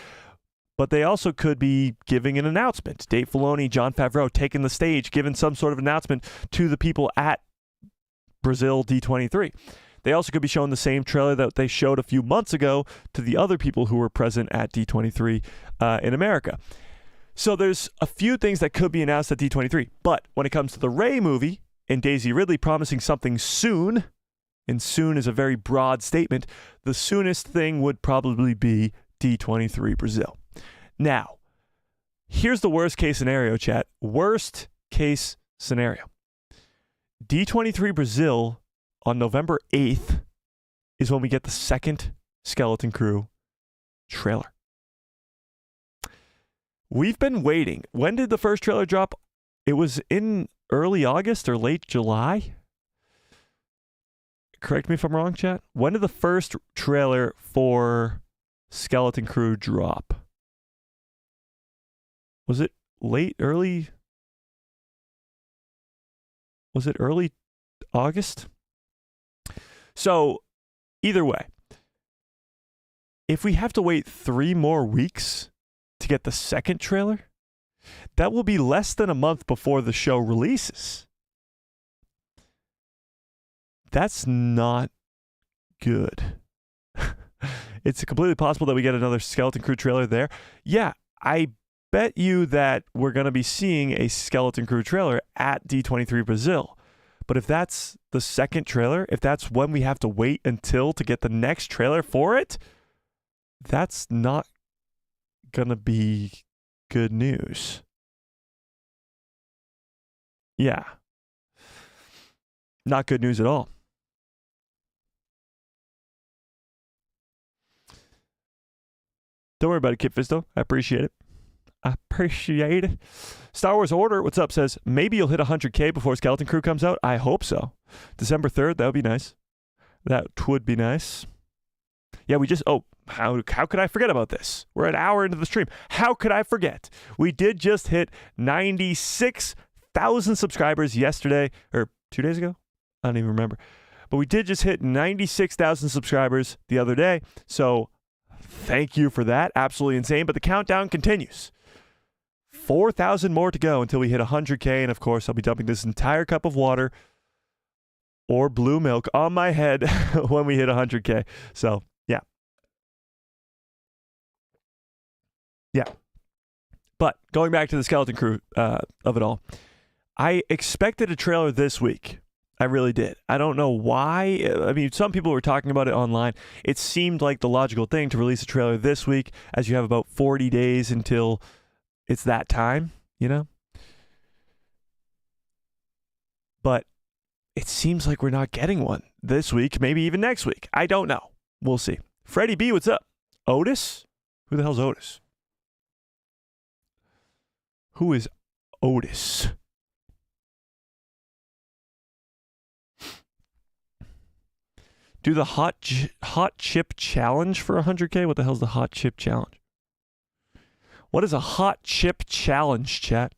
But they also could be giving an announcement. Dave Filoni, Jon Favreau taking the stage, giving some sort of announcement to the people at Brazil D23. They also could be showing the same trailer that they showed a few months ago to the other people who were present at D23 in America. So there's a few things that could be announced at D23. But when it comes to the Rey movie and Daisy Ridley promising something soon, and soon is a very broad statement, the soonest thing would probably be D23 Brazil. Now, here's the worst case scenario, chat. Worst case scenario. D23 Brazil on November 8th is when we get the second Skeleton Crew trailer. We've been waiting. When did the first trailer drop? It was in early August or late July? Correct me if I'm wrong, chat. When did the first trailer for Skeleton Crew drop? Was it early? Was it early August? So, either way, if we have to wait 3 more weeks to get the second trailer, that will be less than a month before the show releases. That's not good. It's completely possible that we get another Skeleton Crew trailer there. Yeah, I bet you that we're going to be seeing a Skeleton Crew trailer at D23 Brazil. But if that's the second trailer, if that's when we have to wait until to get the next trailer for it, that's not going to be good news. Yeah. Not good news at all. Don't worry about it, Kit Fisto. I appreciate it. Star Wars Order, what's up, says, maybe you'll hit 100K before Skeleton Crew comes out. I hope so. December 3rd, that would be nice. That would be nice. Yeah, how could I forget about this? We're an hour into the stream. How could I forget? We did just hit 96,000 subscribers yesterday, or 2 days ago? I don't even remember. But we did just hit 96,000 subscribers the other day. So thank you for that. Absolutely insane. But the countdown continues. 4,000 more to go until we hit 100K. And of course, I'll be dumping this entire cup of water or blue milk on my head when we hit 100K. So, yeah. Yeah. But going back to the Skeleton Crew of it all, I expected a trailer this week. I really did. I don't know why. I mean, some people were talking about it online. It seemed like the logical thing to release a trailer this week, as you have about 40 days until it's that time, you know? But it seems like we're not getting one this week, maybe even next week. I don't know. We'll see. Freddie B, what's up? Otis? Who the hell's Otis? Who is Otis? Do the hot chip challenge for 100K? What the hell's the hot chip challenge? What is a hot chip challenge, chat?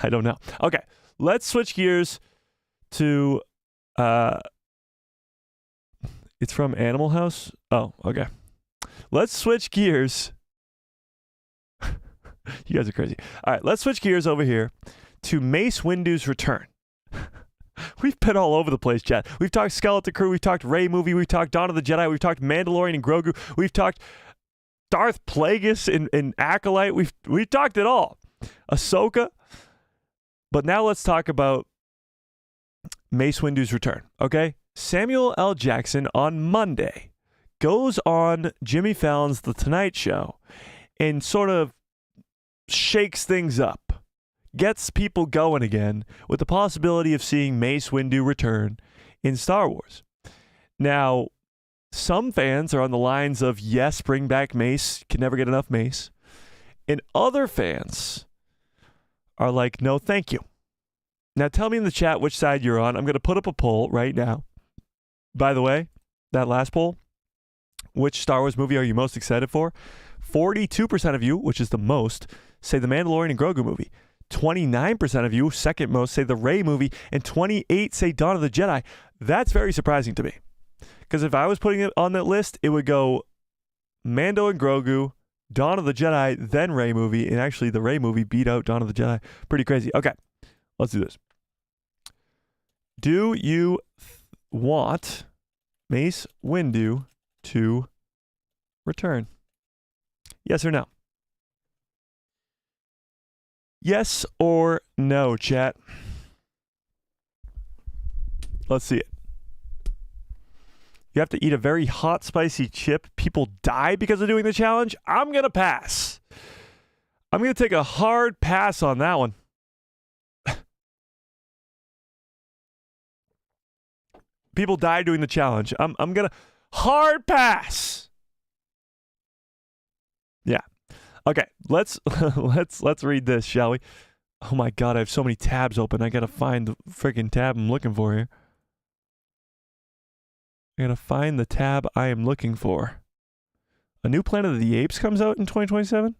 I don't know. Okay, let's switch gears to it's from Animal House. Oh, okay. Let's switch gears. You guys are crazy. All right, let's switch gears over here to Mace Windu's return. We've been all over the place, chat. We've talked Skeleton Crew, we've talked Rey movie, we've talked Dawn of the Jedi, we've talked Mandalorian and Grogu, we've talked Darth Plagueis in Acolyte, we've talked it all. Ahsoka. But now let's talk about Mace Windu's return, okay? Samuel L. Jackson on Monday goes on Jimmy Fallon's The Tonight Show and sort of shakes things up. Gets people going again with the possibility of seeing Mace Windu return in Star Wars. Now, some fans are on the lines of, yes, bring back Mace, can never get enough Mace. And other fans are like, no, thank you. Now, tell me in the chat which side you're on. I'm going to put up a poll right now. By the way, that last poll, which Star Wars movie are you most excited for? 42% of you, which is the most, say the Mandalorian and Grogu movie. 29% of you, second most, say the Rey movie, and 28% say Dawn of the Jedi. That's very surprising to me. Because if I was putting it on that list, it would go Mando and Grogu, Dawn of the Jedi, then Rey movie, and actually the Rey movie beat out Dawn of the Jedi. Pretty crazy. Okay, let's do this. Do you want Mace Windu to return? Yes or no? Yes or no, chat? Let's see it. You have to eat a very hot, spicy chip. People die because of doing the challenge. I'm going to pass. I'm going to take a hard pass on that one. People die doing the challenge. I'm going to hard pass. Yeah. Okay, let's read this, shall we? Oh my god, I have so many tabs open. I gotta find the freaking tab I'm looking for here. I gotta find the tab I am looking for. A new Planet of the Apes comes out in 2027?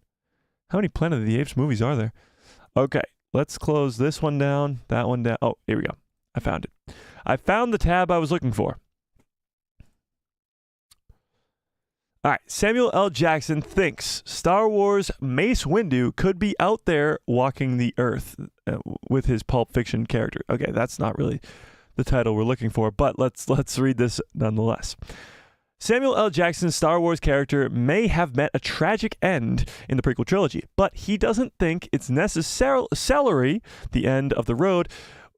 How many Planet of the Apes movies are there? Okay, let's close this one down, that one down. Oh, here we go. I found it. I found the tab I was looking for. All right, Samuel L. Jackson thinks Star Wars Mace Windu could be out there walking the earth with his Pulp Fiction character. Okay, that's not really the title we're looking for, but let's read this nonetheless. Samuel L. Jackson's Star Wars character may have met a tragic end in the prequel trilogy, but he doesn't think it's necessarily the end of the road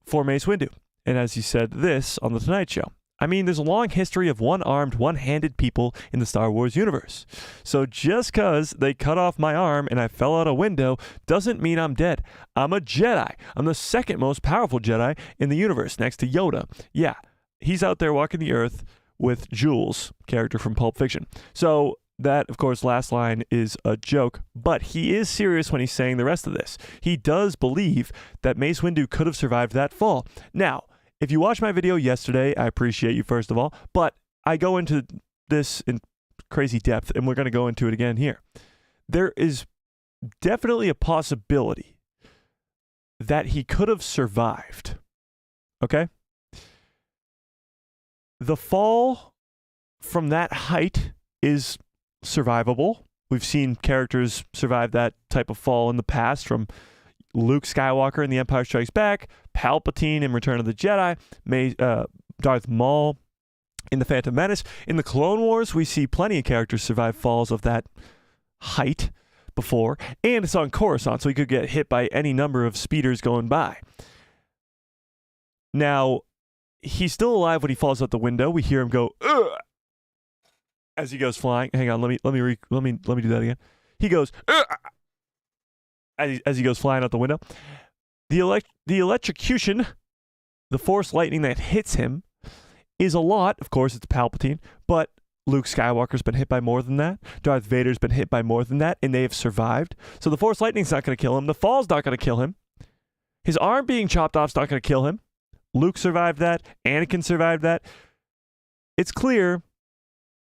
for Mace Windu. And as he said this on The Tonight Show, I mean, there's a long history of one-armed, one-handed people in the Star Wars universe. So just because they cut off my arm and I fell out a window doesn't mean I'm dead. I'm a Jedi. I'm the second most powerful Jedi in the universe, next to Yoda. Yeah, he's out there walking the earth with Jules, character from Pulp Fiction. So that, of course, last line is a joke, but he is serious when he's saying the rest of this. He does believe that Mace Windu could have survived that fall. Now, if you watched my video yesterday, I appreciate you, first of all, but I go into this in crazy depth, and we're going to go into it again here. There is definitely a possibility that he could have survived. Okay? The fall from that height is survivable. We've seen characters survive that type of fall in the past, from Luke Skywalker in The Empire Strikes Back, Palpatine in Return of the Jedi, Darth Maul in The Phantom Menace. In the Clone Wars, we see plenty of characters survive falls of that height before, and it's on Coruscant, so he could get hit by any number of speeders going by. Now, he's still alive when he falls out the window. We hear him go, "Ugh!" as he goes flying. Hang on, let me do that again. He goes, "Ugh!" as he goes flying out the window. The electrocution, the force lightning that hits him, is a lot. Of course, it's Palpatine, but Luke Skywalker's been hit by more than that. Darth Vader's been hit by more than that, and they have survived. So the force lightning's not going to kill him. The fall's not going to kill him. His arm being chopped off's not going to kill him. Luke survived that. Anakin survived that. It's clear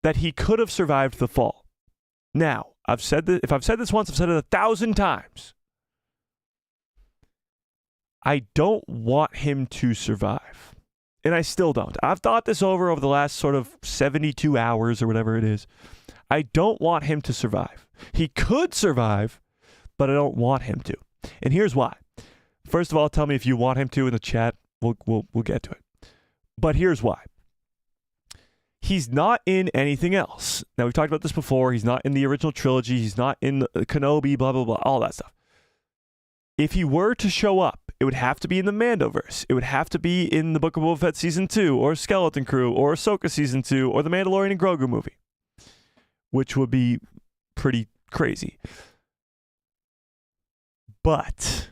that he could have survived the fall. Now, if I've said this once, I've said it 1,000 times. I don't want him to survive. And I still don't. I've thought this over the last sort of 72 hours or whatever it is. I don't want him to survive. He could survive, but I don't want him to. And here's why. First of all, tell me if you want him to in the chat. We'll get to it. But here's why. He's not in anything else. Now, we've talked about this before. He's not in the original trilogy. He's not in Kenobi, blah, blah, blah, all that stuff. If he were to show up, it would have to be in the Mandoverse. It would have to be in the Book of Boba Fett Season 2, or Skeleton Crew, or Ahsoka Season 2, or the Mandalorian and Grogu movie, which would be pretty crazy. But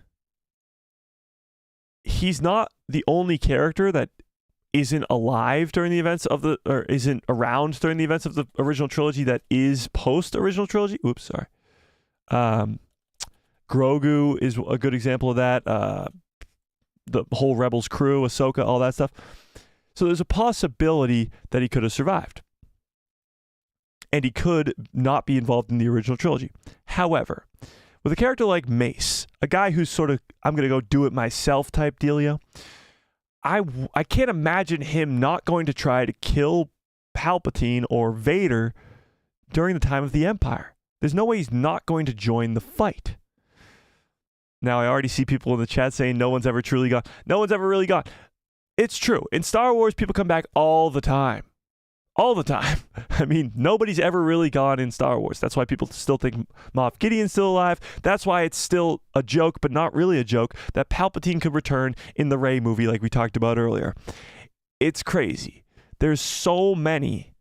he's not the only character that isn't alive during the events of or isn't around during the events of the original trilogy that is post-original trilogy. Oops, sorry. Grogu is a good example of that. The whole Rebels crew, Ahsoka, all that stuff. So there's a possibility that he could have survived. And he could not be involved in the original trilogy. However, with a character like Mace, a guy who's sort of, I'm going to go do it myself type dealio, I can't imagine him not going to try to kill Palpatine or Vader during the time of the Empire. There's no way he's not going to join the fight. Now, I already see people in the chat saying no one's ever truly gone. No one's ever really gone. It's true. In Star Wars, people come back all the time. All the time. I mean, nobody's ever really gone in Star Wars. That's why people still think Moff Gideon's still alive. That's why it's still a joke, but not really a joke, that Palpatine could return in the Rey movie like we talked about earlier. It's crazy. There's so many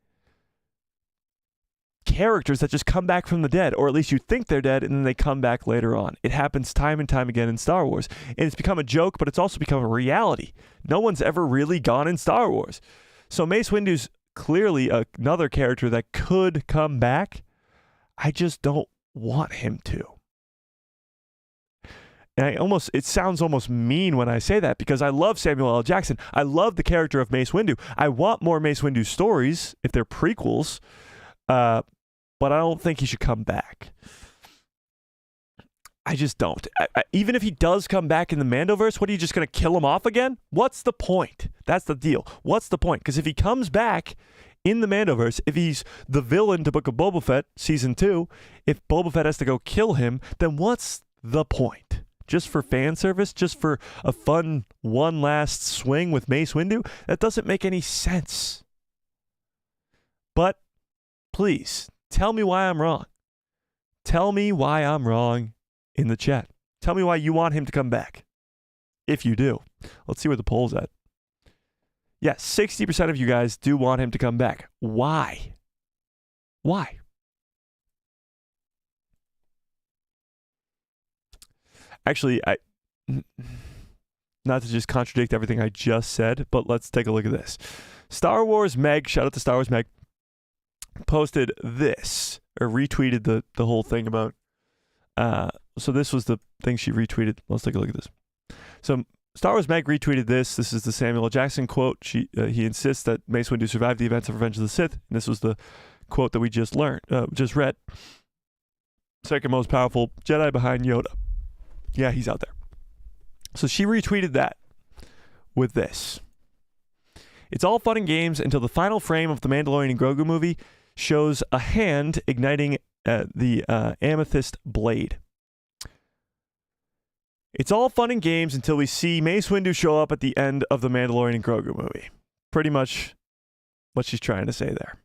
characters that just come back from the dead, or at least you think they're dead, and then they come back later on. It happens time and time again in Star Wars. And it's become a joke, but it's also become a reality. No one's ever really gone in Star Wars. So Mace Windu's clearly another character that could come back. I just don't want him to. And it sounds almost mean when I say that, because I love Samuel L. Jackson. I love the character of Mace Windu. I want more Mace Windu stories if they're prequels. But I don't think he should come back. I just don't. Even if he does come back in the Mandoverse, what, are you just going to kill him off again? What's the point? That's the deal. What's the point? Because if he comes back in the Mandoverse, if he's the villain to Book of Boba Fett Season 2, if Boba Fett has to go kill him, then what's the point? Just for fan service? Just for a fun one last swing with Mace Windu? That doesn't make any sense. But please, tell me why I'm wrong. Tell me why I'm wrong in the chat. Tell me why you want him to come back. If you do. Let's see where the poll's at. Yes, 60% of you guys do want him to come back. Why? Why? Actually, not to just contradict everything I just said, but let's take a look at this. Star Wars Meg, shout out to Star Wars Meg, posted this, or retweeted the whole thing about, so this was the thing she retweeted. Let's take a look at this. So Star Wars Meg retweeted this. This is the Samuel L. Jackson quote. He insists that Mace Windu survived the events of Revenge of the Sith. And this was the quote that we just read. Second most powerful Jedi behind Yoda. Yeah, he's out there. So she retweeted that with this. It's all fun and games until the final frame of the Mandalorian and Grogu movie shows a hand igniting the amethyst blade. It's all fun and games until we see Mace Windu show up at the end of the Mandalorian and Grogu movie. Pretty much what she's trying to say there.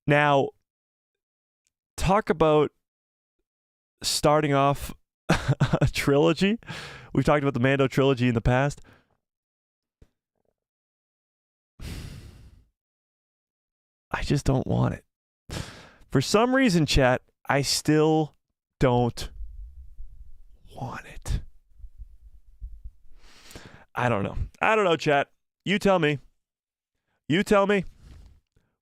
Now, talk about starting off a trilogy. We've talked about the Mando trilogy in the past. I just don't want it. For some reason, chat, I still don't want it. I don't know, chat. You tell me.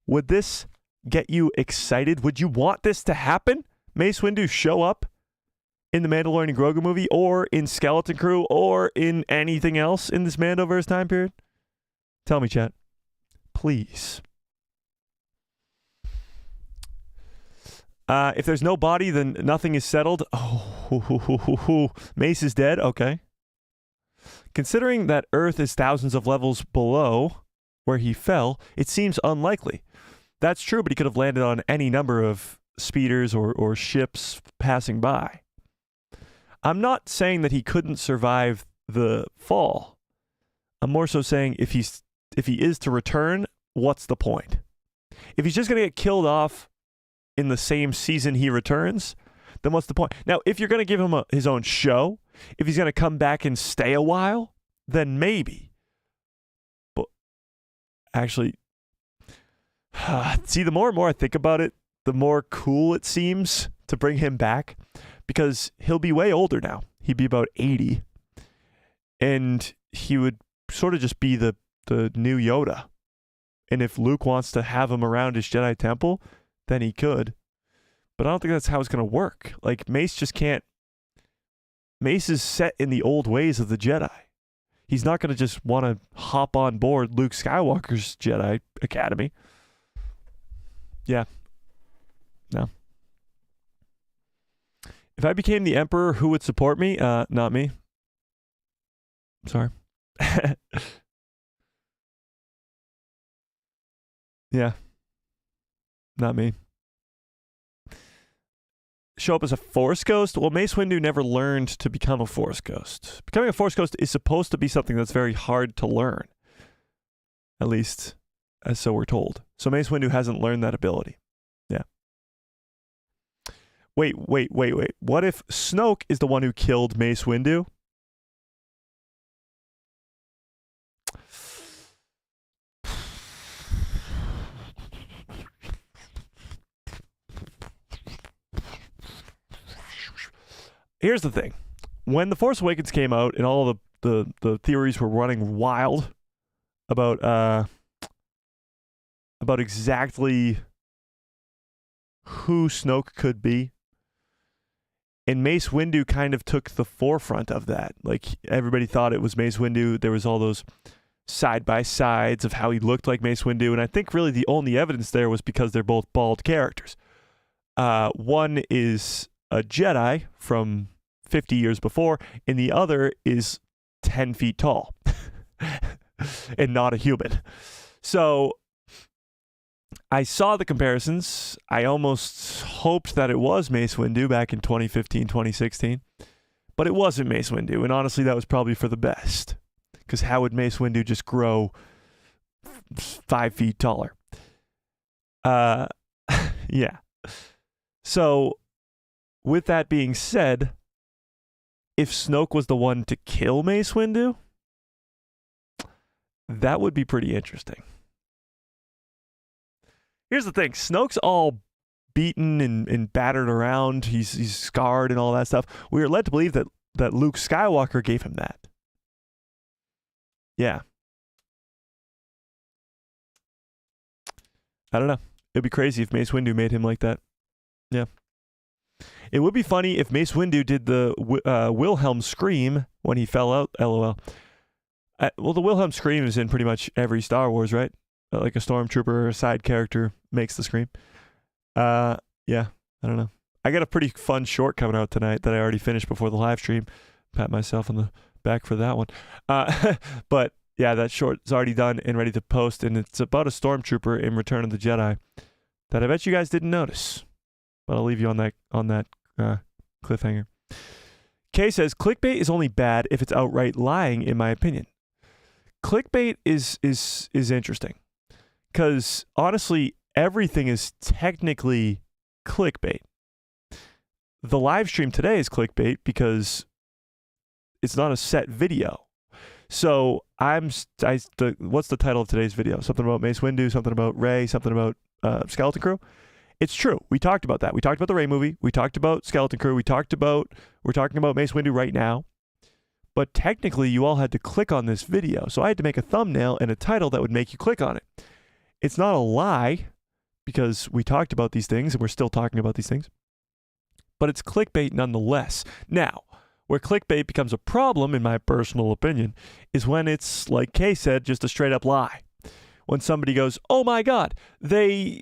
Would this get you excited? Would you want this to happen? Mace Windu show up in the Mandalorian and Grogu movie, or in Skeleton Crew, or in anything else in this Mandoverse time period? Tell me, chat. Please. If there's no body, then nothing is settled. Oh, Mace is dead. Okay. Considering that Earth is thousands of levels below where he fell, it seems unlikely. That's true, but he could have landed on any number of speeders or ships passing by. I'm not saying that he couldn't survive the fall. I'm more so saying if he is to return, what's the point? If he's just going to get killed off in the same season he returns, then what's the point? Now, if you're going to give him his own show, if he's going to come back and stay a while, then maybe. But actually, see, the more and more I think about it, the more cool it seems to bring him back, because he'll be way older now. He'd be about 80. And he would sort of just be the new Yoda. And if Luke wants to have him around his Jedi temple, then he could. But I don't think that's how it's going to work. Like, Mace just can't. Mace is set in the old ways of the Jedi. He's not going to just want to hop on board Luke Skywalker's Jedi Academy. Yeah. No. If I became the Emperor, who would support me? Not me. Sorry. Yeah. Not me. Show up as a Force ghost? Well, Mace Windu never learned to become a Force ghost. Becoming a Force ghost is supposed to be something that's very hard to learn. At least, as so we're told. So Mace Windu hasn't learned that ability. Yeah. Wait. What if Snoke is the one who killed Mace Windu? Here's the thing. When The Force Awakens came out and all the theories were running wild about exactly who Snoke could be, and Mace Windu kind of took the forefront of that. Like, everybody thought it was Mace Windu. There was all those side-by-sides of how he looked like Mace Windu, and I think really the only evidence there was because they're both bald characters. One is a Jedi from 50 years before, and the other is 10 feet tall and not a human. So I saw the comparisons. I almost hoped that it was Mace Windu back in 2015, 2016, but it wasn't Mace Windu, and honestly, that was probably for the best, because how would Mace Windu just grow 5 feet taller? Yeah. So, with that being said, if Snoke was the one to kill Mace Windu, that would be pretty interesting. Here's the thing. Snoke's all beaten and battered around. He's scarred and all that stuff. We are led to believe that Luke Skywalker gave him that. Yeah. I don't know. It'd be crazy if Mace Windu made him like that. Yeah. It would be funny if Mace Windu did the Wilhelm scream when he fell out. LOL. Well, the Wilhelm scream is in pretty much every Star Wars, right? Like a stormtrooper or a side character makes the scream. Yeah, I don't know. I got a pretty fun short coming out tonight that I already finished before the live stream. Pat myself on the back for that one. But yeah, that short is already done and ready to post, and it's about a stormtrooper in Return of the Jedi that I bet you guys didn't notice. But I'll leave you on that cliffhanger. Kay says clickbait is only bad if it's outright lying, in my opinion. Clickbait is interesting because honestly, everything is technically clickbait. The live stream today is clickbait because it's not a set video. So what's the title of today's video? Something about Mace Windu, something about Rey, something about Skeleton Crew. It's true. We talked about that. We talked about the Rey movie. We talked about Skeleton Crew. We're talking about Mace Windu right now. But technically, you all had to click on this video. So I had to make a thumbnail and a title that would make you click on it. It's not a lie because we talked about these things and we're still talking about these things. But it's clickbait nonetheless. Now, where clickbait becomes a problem, in my personal opinion, is when it's, like Kay said, just a straight up lie. When somebody goes, oh my God, they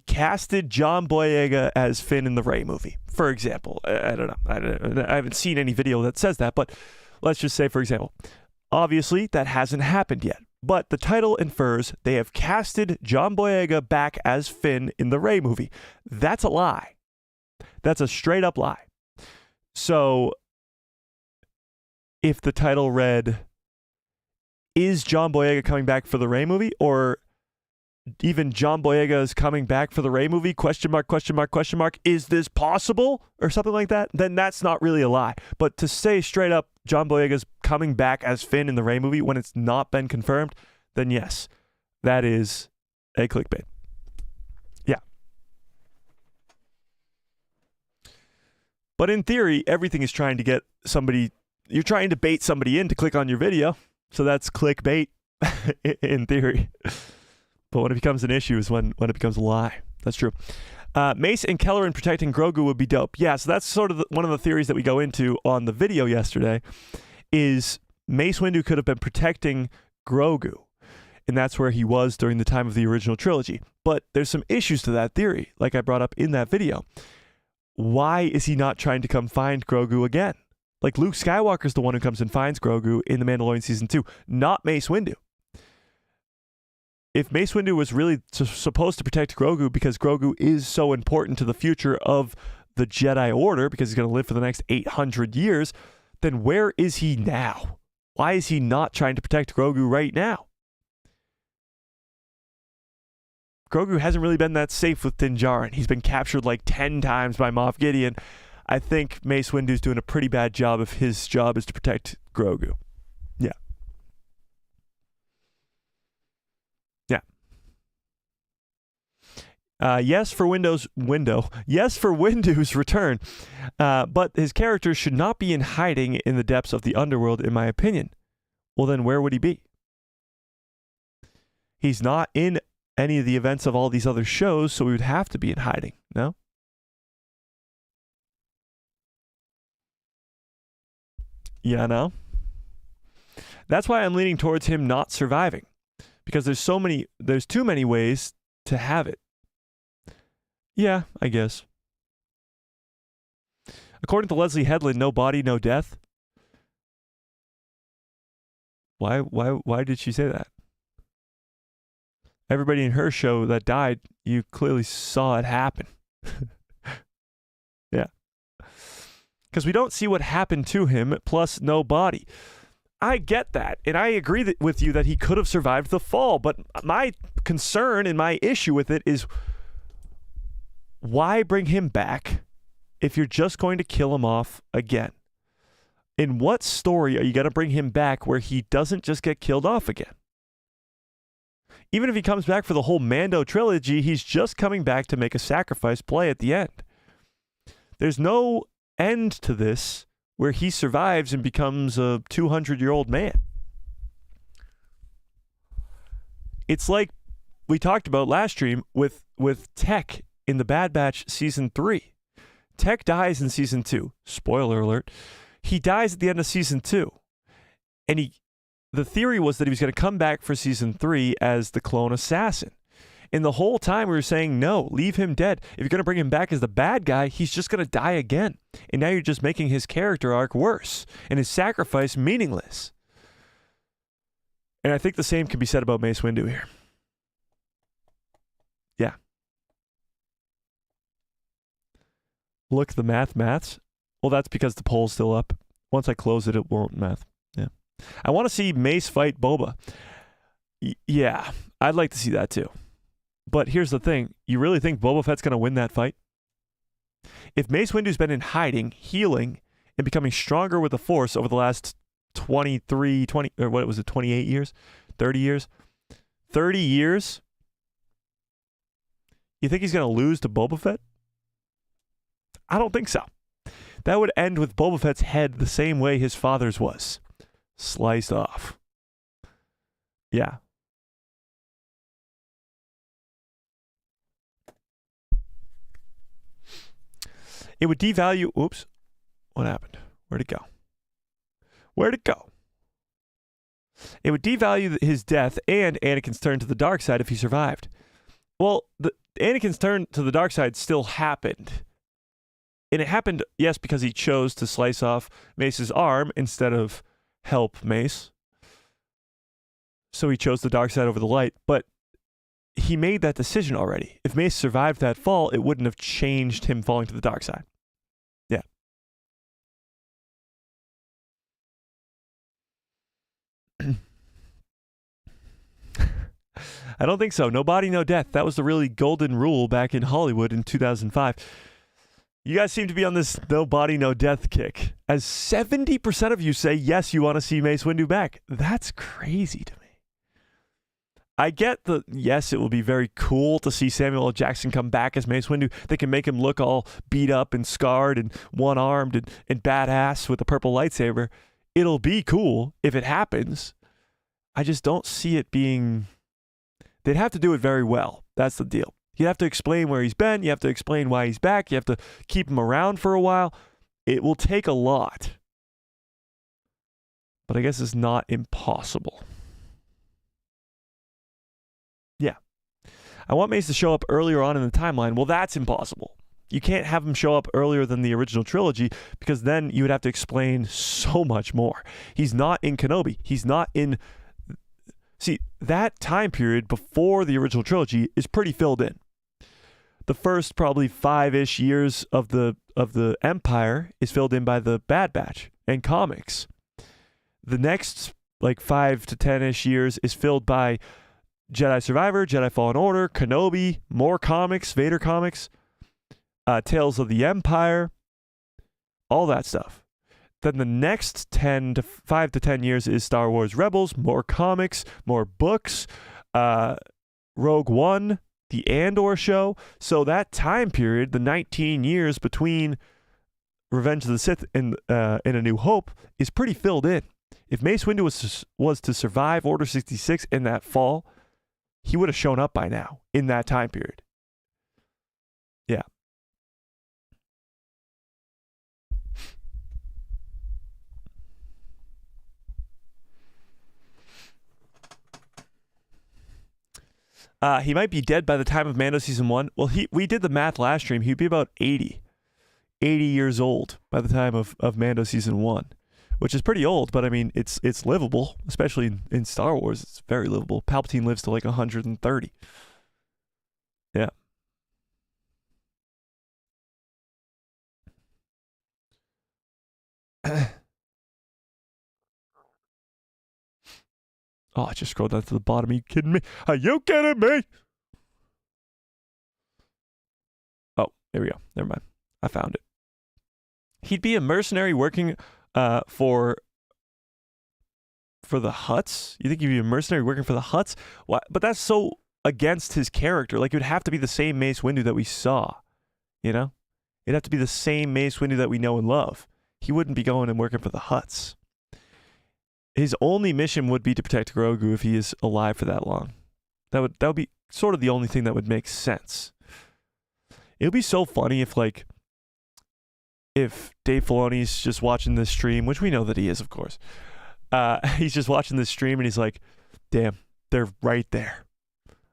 casted John Boyega as Finn in the Rey movie, for example. I don't know. I haven't seen any video that says that, but let's just say, for example, obviously that hasn't happened yet. But the title infers they have casted John Boyega back as Finn in the Rey movie. That's a lie. That's a straight up lie. So if the title read, is John Boyega coming back for the Rey movie? Or even John Boyega is coming back for the Rey movie? Question mark, question mark, question mark. Is this possible? Or something like that. Then that's not really a lie. But to say straight up John Boyega's coming back as Finn in the Rey movie when it's not been confirmed, then yes, that is a clickbait. Yeah. But in theory, everything is trying to get somebody, you're trying to bait somebody in to click on your video. So that's clickbait in theory. But when it becomes an issue is when it becomes a lie. That's true. Mace and Kylo Ren protecting Grogu would be dope. Yeah, so that's sort of one of the theories that we go into on the video yesterday is Mace Windu could have been protecting Grogu. And that's where he was during the time of the original trilogy. But there's some issues to that theory, like I brought up in that video. Why is he not trying to come find Grogu again? Like Luke Skywalker's the one who comes and finds Grogu in The Mandalorian Season 2, not Mace Windu. If Mace Windu was really supposed to protect Grogu because Grogu is so important to the future of the Jedi Order because he's going to live for the next 800 years, then where is he now? Why is he not trying to protect Grogu right now? Grogu hasn't really been that safe with Din Djarin. He's been captured like 10 times by Moff Gideon. I think Mace Windu's doing a pretty bad job if his job is to protect Grogu. Yeah. Yes for Yes for Windu's return. But his character should not be in hiding in the depths of the underworld, in my opinion. Well, then where would he be? He's not in any of the events of all these other shows, so he would have to be in hiding, no? Yeah, no? That's why I'm leaning towards him not surviving. Because there's too many ways to have it. Yeah, I guess. According to Leslie Headland, no body, no death. Why did she say that? Everybody in her show that died, you clearly saw it happen. Yeah. Because we don't see what happened to him, plus no body. I get that, and I agree with you that he could have survived the fall, but my concern and my issue with it is why bring him back if you're just going to kill him off again? In what story are you going to bring him back where he doesn't just get killed off again? Even if he comes back for the whole Mando trilogy, he's just coming back to make a sacrifice play at the end. There's no end to this where he survives and becomes a 200-year-old man. It's like we talked about last stream with Tech in the Bad Batch season 3. Tech dies in season 2. Spoiler alert. He dies at the end of season 2. And the theory was that he was going to come back for season 3 as the clone assassin. And the whole time we were saying, no, leave him dead. If you're going to bring him back as the bad guy, he's just going to die again. And now you're just making his character arc worse and his sacrifice meaningless. And I think the same can be said about Mace Windu here. Yeah. Look, the maths. Well, that's because the poll's still up. Once I close it, it won't math. Yeah. I want to see Mace fight Boba. Yeah, I'd like to see that too. But here's the thing. You really think Boba Fett's going to win that fight? If Mace Windu's been in hiding, healing, and becoming stronger with the Force over the last 28 years? 30 years? 30 years? You think he's going to lose to Boba Fett? I don't think so. That would end with Boba Fett's head the same way his father's was. Sliced off. Yeah. It would devalue... Oops. What happened? Where'd it go? Where'd it go? It would devalue his death and Anakin's turn to the dark side if he survived. Well, Anakin's turn to the dark side still happened. And it happened, yes, because he chose to slice off Mace's arm instead of help Mace. So he chose the dark side over the light. But he made that decision already. If Mace survived that fall, it wouldn't have changed him falling to the dark side. Yeah. I don't think so. No body, no death. That was the really golden rule back in Hollywood in 2005. You guys seem to be on this no body, no death kick. As 70% of you say, yes, you want to see Mace Windu back. That's crazy to me. I get yes, it will be very cool to see Samuel L. Jackson come back as Mace Windu. They can make him look all beat up and scarred and one-armed and badass with a purple lightsaber. It'll be cool if it happens. I just don't see it being... They'd have to do it very well. That's the deal. You have to explain where he's been. You have to explain why he's back. You have to keep him around for a while. It will take a lot. But I guess it's not impossible. Yeah. I want Mace to show up earlier on in the timeline. Well, that's impossible. You can't have him show up earlier than the original trilogy because then you would have to explain so much more. He's not in Kenobi. He's not in... See, that time period before the original trilogy is pretty filled in. The first probably 5-ish years of the Empire is filled in by the Bad Batch and comics. The next like 5 to 10-ish years is filled by Jedi Survivor, Jedi Fallen Order, Kenobi, more comics, Vader comics, Tales of the Empire, all that stuff. Then the next 5 to 10 years is Star Wars Rebels, more comics, more books, Rogue One, the Andor show. So that time period, the 19 years between Revenge of the Sith and A New Hope, is pretty filled in. If Mace Windu was to survive Order 66 in that fall, he would have shown up by now in that time period. Yeah. He might be dead by the time of Mando Season 1. Well, we did the math last stream. He'd be about 80 years old by the time of Mando Season 1, which is pretty old, but I mean, it's livable, especially in Star Wars. It's very livable. Palpatine lives to like 130. Yeah. Oh, I just scrolled down to the bottom. Are you kidding me? Are you kidding me? Oh, there we go. Never mind. I found it. He'd be a mercenary working for the Hutts? You think he'd be a mercenary working for the Hutts? Why? But that's so against his character. Like, it would have to be the same Mace Windu that we saw. You know? It'd have to be the same Mace Windu that we know and love. He wouldn't be going and working for the Hutts. His only mission would be to protect Grogu if he is alive for that long. That would be sort of the only thing that would make sense. It would be so funny if Dave Filoni's just watching this stream, which we know that he is, of course. He's just watching this stream and he's like, damn, they're right there.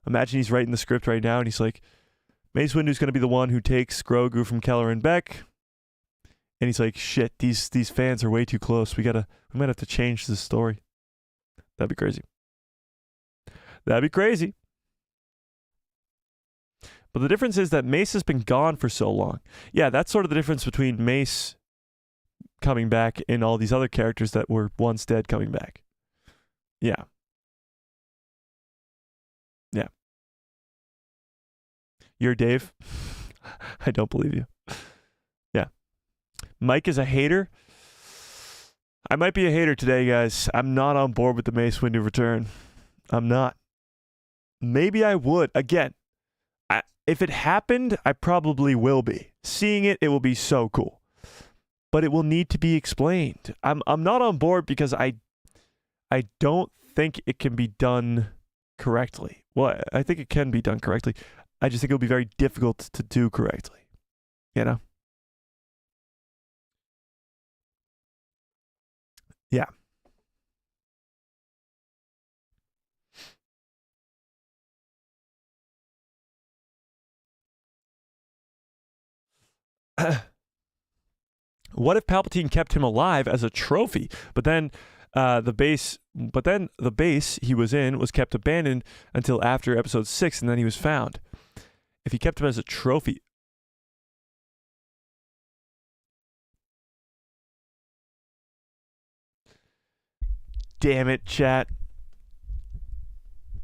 Imagine he's writing the script right now and he's like, Mace Windu's going to be the one who takes Grogu from Kylo Ren Beck. And he's like, shit, these fans are way too close. We might have to change the story. That'd be crazy. That'd be crazy. But the difference is that Mace has been gone for so long. Yeah, that's sort of the difference between Mace coming back and all these other characters that were once dead coming back. Yeah. Yeah. You're Dave? I don't believe you. Yeah. Mike is a hater. I might be a hater today, guys. I'm not on board with the Mace Windu return. I'm not. Maybe I would. Again, if it happened, I probably will be. Seeing it will be so cool. But it will need to be explained. I'm not on board because I don't think it can be done correctly. Well, I think it can be done correctly. I just think it'll be very difficult to do correctly. You know? Yeah. What if Palpatine kept him alive as a trophy, but then the base he was in was kept abandoned until after episode 6, and then he was found. If he kept him as a trophy. Damn it, chat.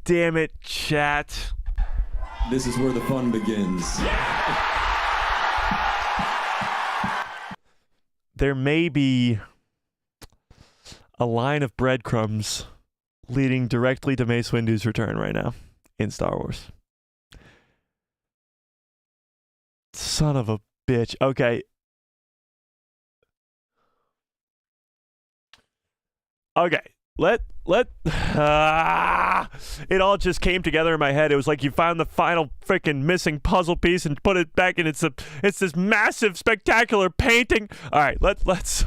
Damn it, chat. This is where the fun begins. There may be a line of breadcrumbs leading directly to Mace Windu's return right now in Star Wars. Son of a bitch. Okay. Okay. It all just came together in my head. It was like you found the final freaking missing puzzle piece and put it back, and it's this massive, spectacular painting. All right, let's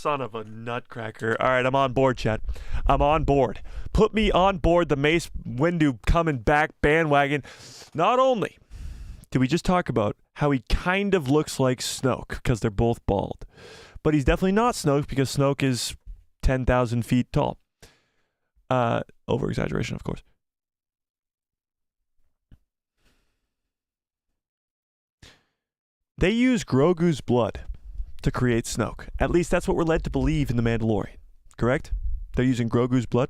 son of a nutcracker. All right, I'm on board, chat. I'm on board. Put me on board the Mace Windu coming back bandwagon. Not only did we just talk about how he kind of looks like Snoke because they're both bald, but he's definitely not Snoke because Snoke is 10,000 feet tall. Over exaggeration, of course. They use Grogu's blood to create Snoke. At least that's what we're led to believe in The Mandalorian. Correct? They're using Grogu's blood.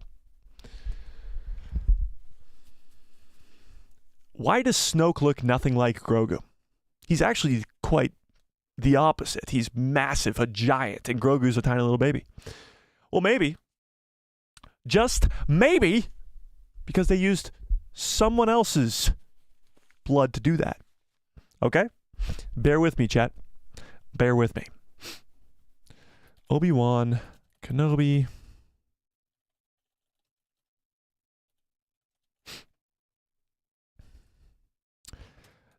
Why does Snoke look nothing like Grogu? He's actually quite the opposite. He's massive, a giant, and Grogu's a tiny little baby. Well, maybe, just maybe, because they used someone else's blood to do that. Okay? Bear with me, chat. Bear with me. Obi-Wan Kenobi.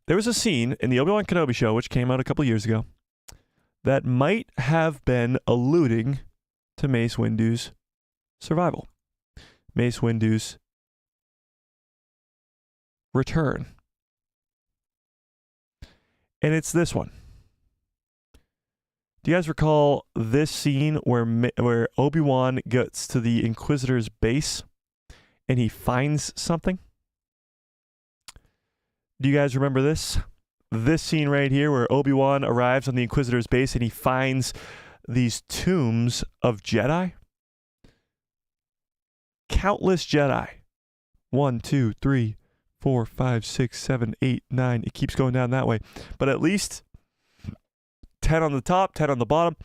There was a scene in the Obi-Wan Kenobi show, which came out a couple years ago, that might have been alluding to Mace Windu's survival. Mace Windu's return. And it's this one. Do you guys recall this scene where Obi-Wan gets to the Inquisitor's base and he finds something? Do you guys remember this? This scene right here where Obi-Wan arrives on the Inquisitor's base and he finds these tombs of Jedi? Countless Jedi. 1, 2, 3, 4, 5, 6, 7, 8, 9. It keeps going down that way. But at least 10 on the top, 10 on the bottom.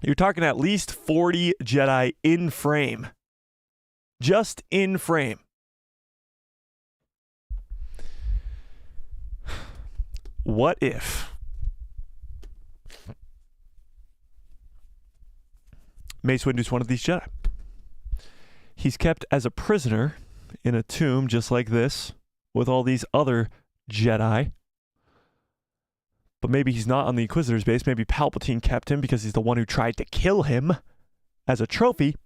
You're talking at least 40 Jedi in frame. Just in frame. What if Mace Windu's one of these Jedi? He's kept as a prisoner in a tomb just like this with all these other Jedi. But maybe he's not on the Inquisitor's base. Maybe Palpatine kept him because he's the one who tried to kill him as a trophy,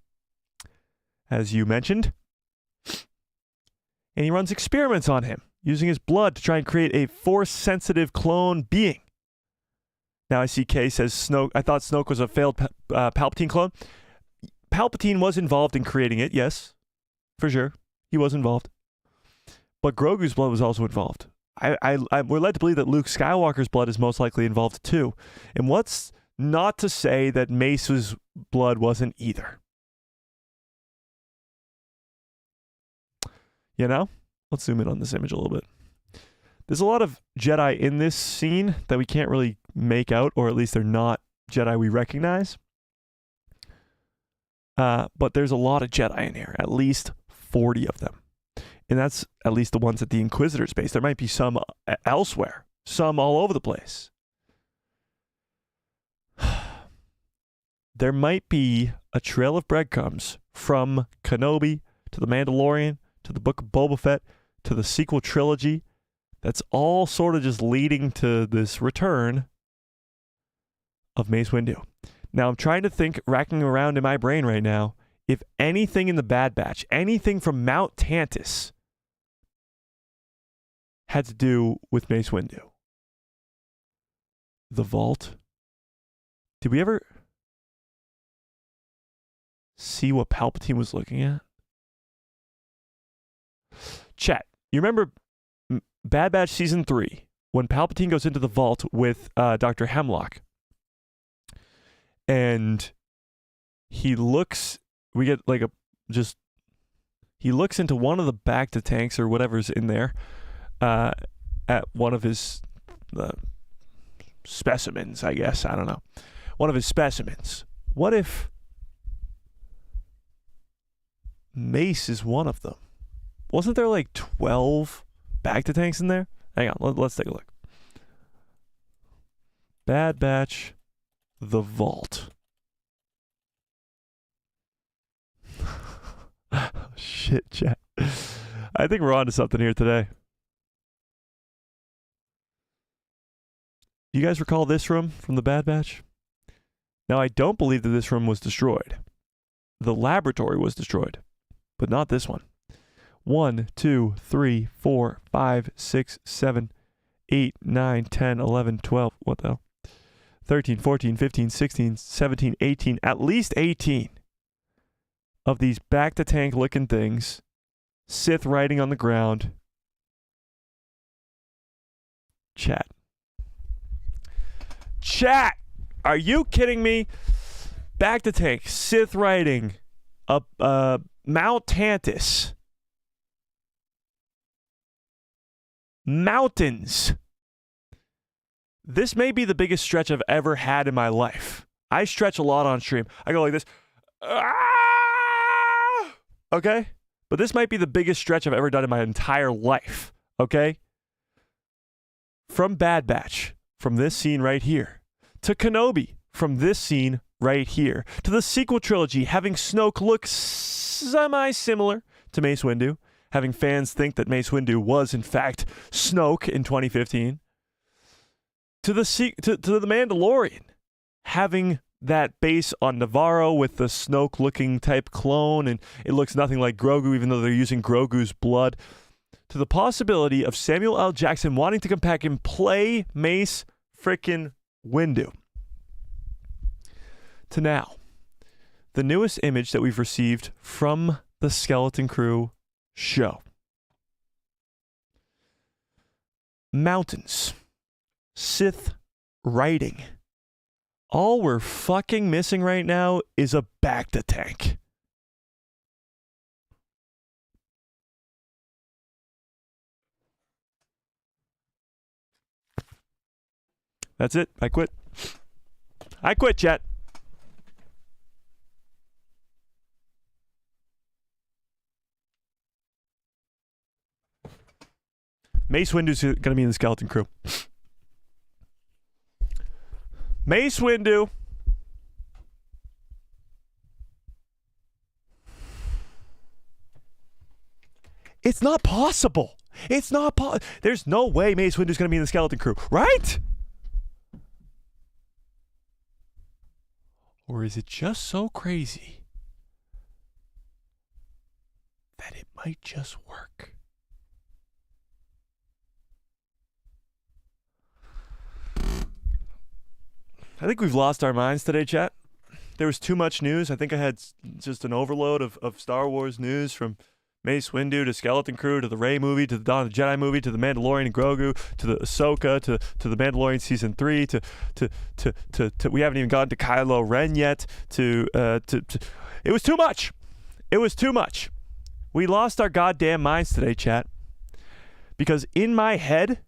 as you mentioned. And he runs experiments on him, using his blood to try and create a Force-sensitive clone being. Now I see Kay says Snoke. I thought Snoke was a failed Palpatine clone. Palpatine was involved in creating it, yes, for sure. He was involved. But Grogu's blood was also involved. We're led to believe that Luke Skywalker's blood is most likely involved too. And what's not to say that Mace's blood wasn't either? You know? Let's zoom in on this image a little bit. There's a lot of Jedi in this scene that we can't really make out, or at least they're not Jedi we recognize. But there's a lot of Jedi in here, at least 40 of them. And that's at least the ones at the Inquisitor's base. There might be some elsewhere, some all over the place. There might be a trail of breadcrumbs from Kenobi to The Mandalorian to the Book of Boba Fett to the sequel trilogy that's all sort of just leading to this return of Mace Windu. Now, I'm trying to think, racking around in my brain right now, if anything in the Bad Batch, anything from Mount Tantus had to do with Mace Windu. The Vault. Did we ever see what Palpatine was looking at? Chat, you remember Bad Batch Season 3, when Palpatine goes into the vault with Dr. Hemlock, and he looks, we get like he looks into one of the bacta tanks or whatever's in there, at one of his specimens, I guess. I don't know. One of his specimens. What if Mace is one of them? Wasn't there like 12 bacta tanks in there? Hang on, let's take a look. Bad Batch, the Vault. Shit, chat. I think we're on to something here today. You guys recall this room from the Bad Batch? Now, I don't believe that this room was destroyed. The laboratory was destroyed, but not this one. 1, 2, 3, 4, 5, 6, 7, 8, 9, 10, 11, 12. What the hell? 13, 14, 15, 16, 17, 18. At least 18 of these back-to-tank looking things. Sith writing on the ground. Chat. Chat! Are you kidding me? Back to tank. Sith writing. Mount Tantus. Mountains. This may be the biggest stretch I've ever had in my life. I stretch a lot on stream. I go like this. Okay? But this might be the biggest stretch I've ever done in my entire life. Okay? From Bad Batch, from this scene right here, to Kenobi, from this scene right here, to the sequel trilogy, having Snoke look semi-similar to Mace Windu, having fans think that Mace Windu was, in fact, Snoke in 2015, to the Mandalorian, having that base on Navarro with the Snoke-looking type clone, and it looks nothing like Grogu, even though they're using Grogu's blood, to the possibility of Samuel L. Jackson wanting to come back and play Mace frickin' Windu. To now, the newest image that we've received from the Skeleton Crew show. Mountains. Sith writing. All we're fucking missing right now is a bacta tank. That's it. I quit. I quit, chat. Mace Windu's going to be in the Skeleton Crew. Mace Windu. It's not possible. It's not There's no way Mace Windu's going to be in the skeleton crew, right? Or is it just so crazy that it might just work? I think we've lost our minds today, chat. There was too much news. I think I had just an overload of Star Wars news, from Mace Windu to Skeleton Crew to the Rey movie to the Dawn of the Jedi movie to the Mandalorian and Grogu to the Ahsoka to the Mandalorian season 3 to we haven't even gotten to Kylo Ren yet to it was too much. It was too much. We lost our goddamn minds today, chat. Because in my head,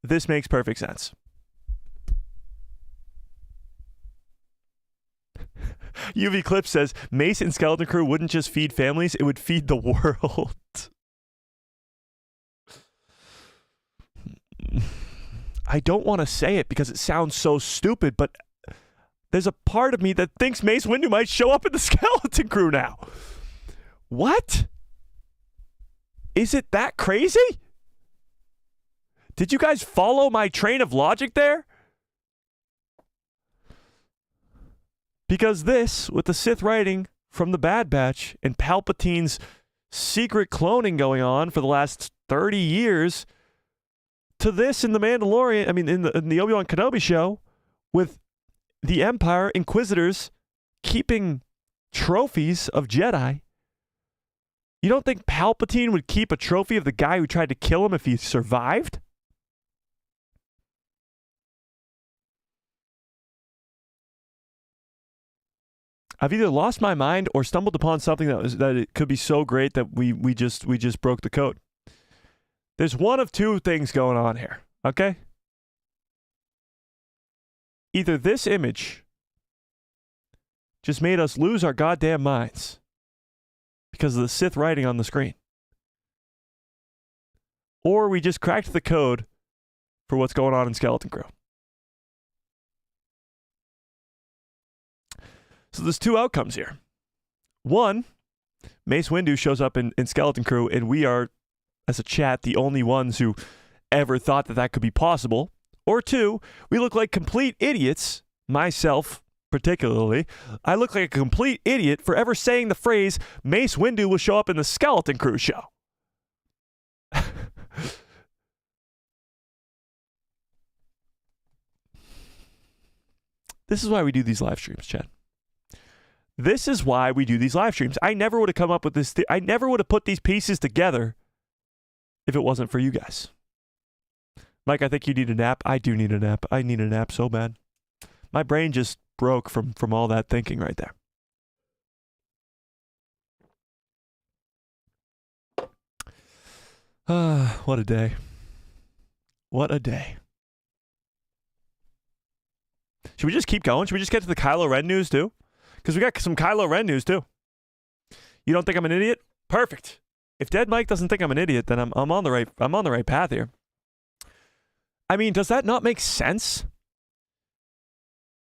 this makes perfect sense. UV Clip says Mace and Skeleton Crew wouldn't just feed families, it would feed the world. I don't want to say it because it sounds so stupid, but there's a part of me that thinks Mace Windu might show up in the Skeleton Crew now. What? Is it that crazy? Did you guys follow my train of logic there? Because this, with the Sith writing from the Bad Batch and Palpatine's secret cloning going on for the last 30 years, to this in the Mandalorian, in the Obi-Wan Kenobi show, with the Empire Inquisitors keeping trophies of Jedi, you don't think Palpatine would keep a trophy of the guy who tried to kill him if he survived? I've either lost my mind or stumbled upon something that it could be so great that we just broke the code. There's one of two things going on here, okay? Either this image just made us lose our goddamn minds because of the Sith writing on the screen, or we just cracked the code for what's going on in Skeleton Crew. So there's two outcomes here. One, Mace Windu shows up in Skeleton Crew, and we are, as a chat, the only ones who ever thought that could be possible. Or two, we look like complete idiots, myself particularly. I look like a complete idiot for ever saying the phrase, Mace Windu will show up in the Skeleton Crew show. This is why we do these live streams, chat. This is why we do these live streams. I never would have come up with this. I never would have put these pieces together if it wasn't for you guys. Mike, I think you need a nap. I do need a nap. I need a nap so bad. My brain just broke from all that thinking right there. What a day. What a day. Should we just keep going? Should we just get to the Kylo Ren news too? Because we got some Kylo Ren news too. You don't think I'm an idiot? Perfect. If Dead Mike doesn't think I'm an idiot, then I'm on the right path here. I mean, does that not make sense?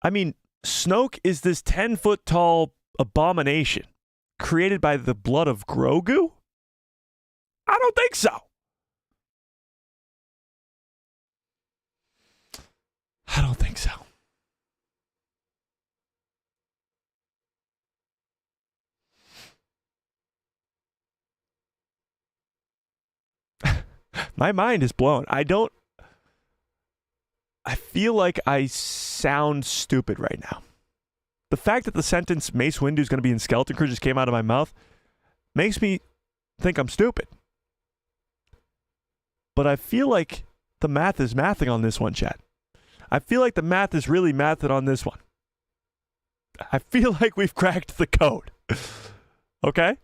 I mean, Snoke is this 10-foot tall abomination created by the blood of Grogu? I don't think so. I don't think so. My mind is blown. I feel like I sound stupid right now. The fact that the sentence Mace Windu is going to be in Skeleton Crew just came out of my mouth makes me think I'm stupid. But I feel like the math is mathing on this one, chat. I feel like the math is really mathing on this one. I feel like we've cracked the code. Okay?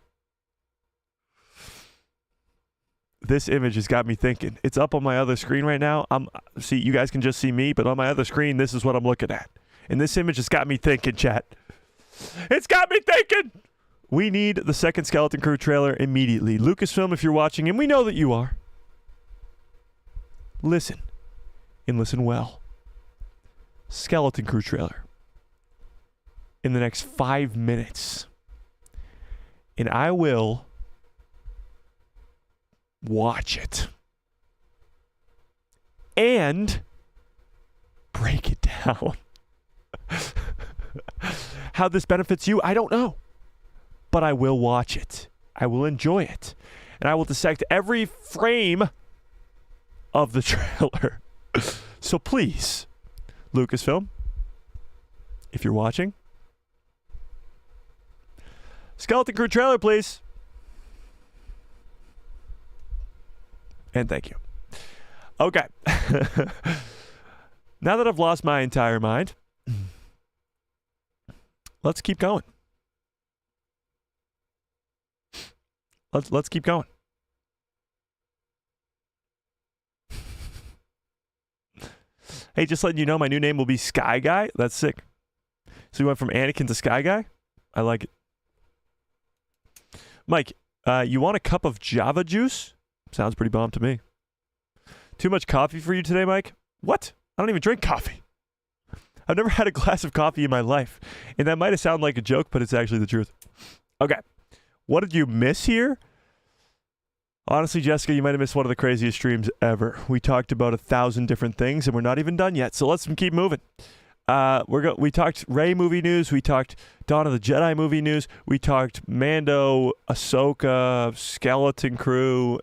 This image has got me thinking. It's up on my other screen right now. See, you guys can just see me, but on my other screen, this is what I'm looking at. And this image has got me thinking, chat. It's got me thinking! We need the second Skeleton Crew trailer immediately. Lucasfilm, if you're watching, and we know that you are, listen. And listen well. Skeleton Crew trailer. In the next 5 minutes. And I will watch it and break it down. How this benefits you, I don't know. But I will watch it. I will enjoy it. And I will dissect every frame of the trailer. So please, Lucasfilm, if you're watching, Skeleton Crew trailer, please. And thank you. Okay. Now that I've lost my entire mind, let's keep going. Let's keep going. Hey, just letting you know, my new name will be Sky Guy. That's sick. So we went from Anakin to Sky Guy. I like it. Mike, you want a cup of Java juice? Sounds pretty bomb to me. Too much coffee for you today, Mike? What? I don't even drink coffee. I've never had a glass of coffee in my life. And that might have sounded like a joke, but it's actually the truth. Okay. What did you miss here? Honestly, Jessica, you might have missed one of the craziest streams ever. We talked about 1,000 different things, and we're not even done yet. So let's keep moving. We talked Rey movie news. We talked Dawn of the Jedi movie news. We talked Mando, Ahsoka, Skeleton Crew,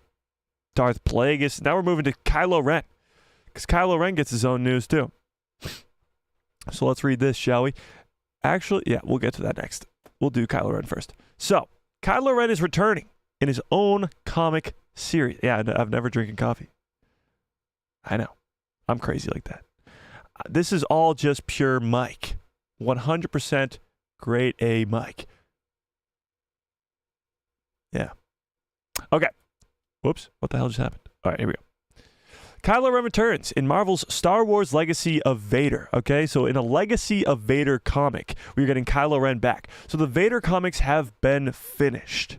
Darth Plagueis. Now we're moving to Kylo Ren, because Kylo Ren gets his own news too. So let's read this, shall we? Actually, yeah, we'll get to that next. We'll do Kylo Ren first. So, Kylo Ren is returning in his own comic series. Yeah, I've never drinking coffee. I know. I'm crazy like that. This is all just pure Mike. 100% grade A Mike. Yeah. Okay. Whoops. What the hell just happened? All right, here we go. Kylo Ren returns in Marvel's Star Wars Legacy of Vader. Okay, so in a Legacy of Vader comic, we're getting Kylo Ren back. So the Vader comics have been finished.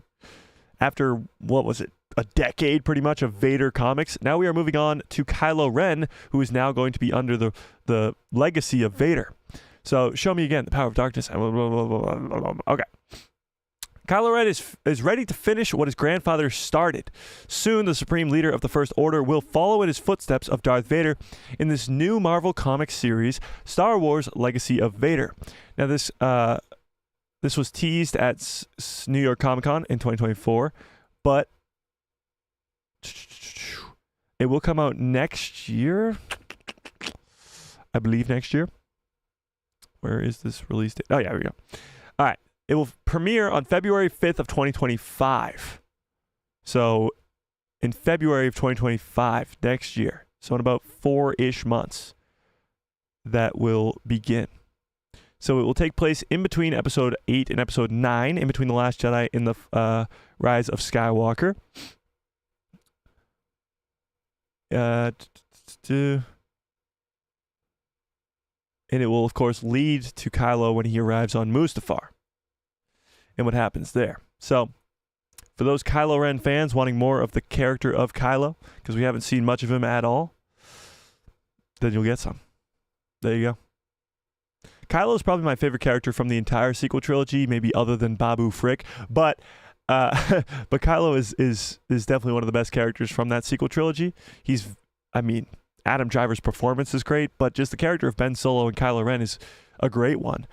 After, what was it, a decade pretty much of Vader comics. Now we are moving on to Kylo Ren, who is now going to be under the Legacy of Vader. So show me again the power of darkness. Okay. Kylo Ren is ready to finish what his grandfather started. Soon, the Supreme Leader of the First Order will follow in his footsteps of Darth Vader in this new Marvel comic series, Star Wars Legacy of Vader. Now, this was teased at New York Comic Con in 2024, but it will come out next year. I believe next year. Where is this release date? Oh, yeah, here we go. All right. It will premiere on February 5th of 2025. So in February of 2025, next year. So in about 4-ish months, that will begin. So it will take place in between episode 8 and episode 9, in between The Last Jedi and the Rise of Skywalker. And it will, of course, lead to Kylo when he arrives on Mustafar and what happens there. So for those Kylo Ren fans wanting more of the character of Kylo, because we haven't seen much of him at all, then you'll get some. There you go. Kylo is probably my favorite character from the entire sequel trilogy, maybe other than Babu Frick, but Kylo is definitely one of the best characters from that sequel trilogy. Adam Driver's performance is great, but just the character of Ben Solo and Kylo Ren is a great one.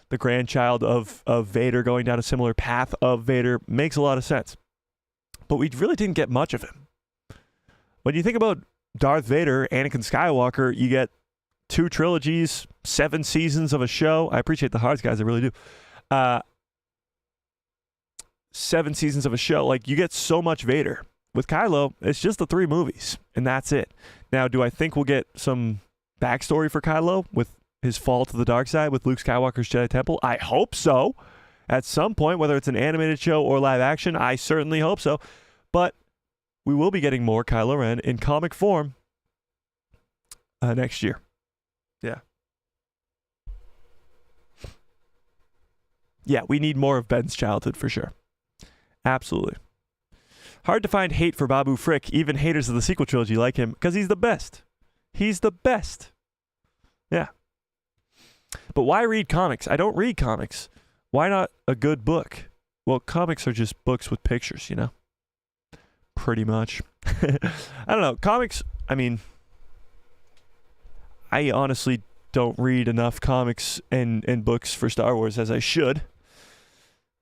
The grandchild of Vader going down a similar path of Vader makes a lot of sense. But we really didn't get much of him. When you think about Darth Vader, Anakin Skywalker, you get 2 trilogies, 7 seasons of a show. I appreciate the hearts, guys. I really do. 7 seasons of a show. Like, you get so much Vader. With Kylo, it's just the 3 movies, and that's it. Now, do I think we'll get some backstory for Kylo with his fall to the dark side with Luke Skywalker's Jedi Temple? I hope so. At some point, whether it's an animated show or live action, I certainly hope so. But we will be getting more Kylo Ren in comic form next year. Yeah. Yeah, we need more of Ben's childhood for sure. Absolutely. Hard to find hate for Babu Frick. Even haters of the sequel trilogy like him because he's the best. He's the best. Yeah. But why read comics? I don't read comics. Why not a good book? Well, comics are just books with pictures, you know? pretty much. I don't know. Comics, I mean, I honestly don't read enough comics and books for Star Wars as I should.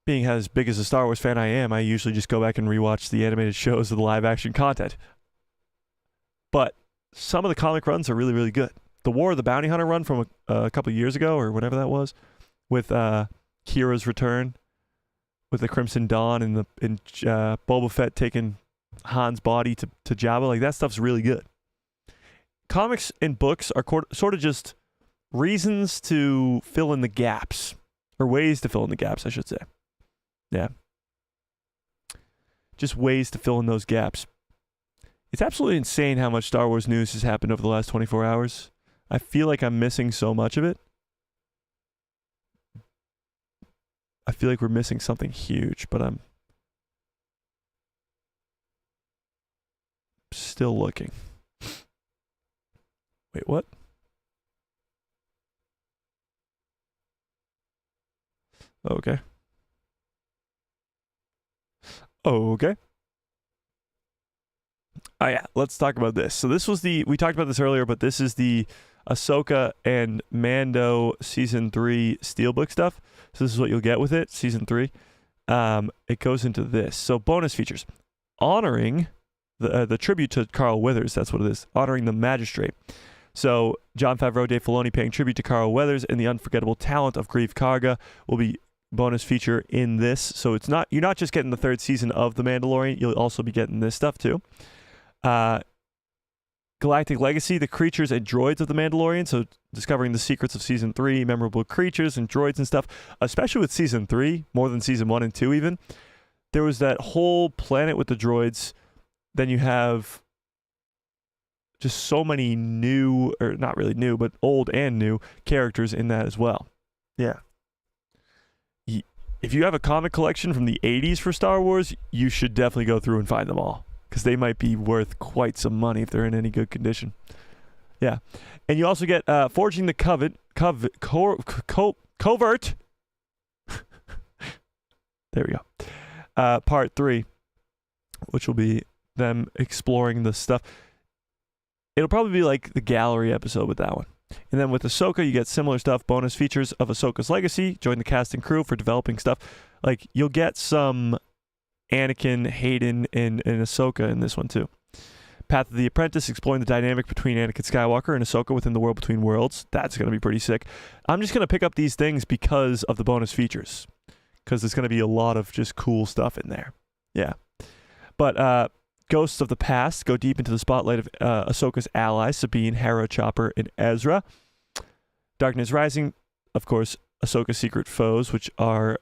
Being as big as a Star Wars fan I am, I usually just go back and rewatch the animated shows or the live action content. But some of the comic runs are really, really good. The War of the Bounty Hunter run from a couple of years ago, or whatever that was, with Kira's return, with the Crimson Dawn and Boba Fett taking Han's body to Jabba, like that stuff's really good. Comics and books are sort of just reasons to fill in the gaps, or ways to fill in the gaps, I should say. Yeah. Just ways to fill in those gaps. It's absolutely insane how much Star Wars news has happened over the last 24 hours. I feel like I'm missing so much of it. I feel like we're missing something huge, but I'm still looking. Wait, what? Okay. Okay. Oh yeah, let's talk about this. So this was we talked about this earlier, but this is the Ahsoka and Mando Season 3 Steelbook stuff. So this is what you'll get with it, Season 3. It goes into this. So bonus features. Honoring the tribute to Carl Weathers, that's what it is. Honoring the Magistrate. So Jon Favreau, Dave Filoni paying tribute to Carl Weathers and the unforgettable talent of Grief Karga will be bonus feature in this. So you're not just getting the third season of The Mandalorian, you'll also be getting this stuff too. Galactic Legacy, the creatures and droids of The Mandalorian. So discovering the secrets of Season 3, memorable creatures and droids and stuff, especially with Season 3, more than Season 1 and 2 even. There was that whole planet with the droids. Then you have just so many new, or not really new, but old and new characters in that as well. Yeah. If you have a comic collection from the 80s for Star Wars, you should definitely go through and find them all, because they might be worth quite some money if they're in any good condition. Yeah. And you also get Forging the Covert. There we go. Part 3, which will be them exploring the stuff. It'll probably be like the gallery episode with that one. And then with Ahsoka, you get similar stuff, bonus features of Ahsoka's legacy, join the cast and crew for developing stuff. Like, you'll get some Anakin, Hayden, and Ahsoka in this one too. Path of the Apprentice, exploring the dynamic between Anakin Skywalker and Ahsoka within the World Between Worlds. That's going to be pretty sick. I'm just going to pick up these things because of the bonus features, because there's going to be a lot of just cool stuff in there. Yeah. But Ghosts of the Past go deep into the spotlight of Ahsoka's allies, Sabine, Hera, Chopper, and Ezra. Darkness Rising, of course, Ahsoka's secret foes, which are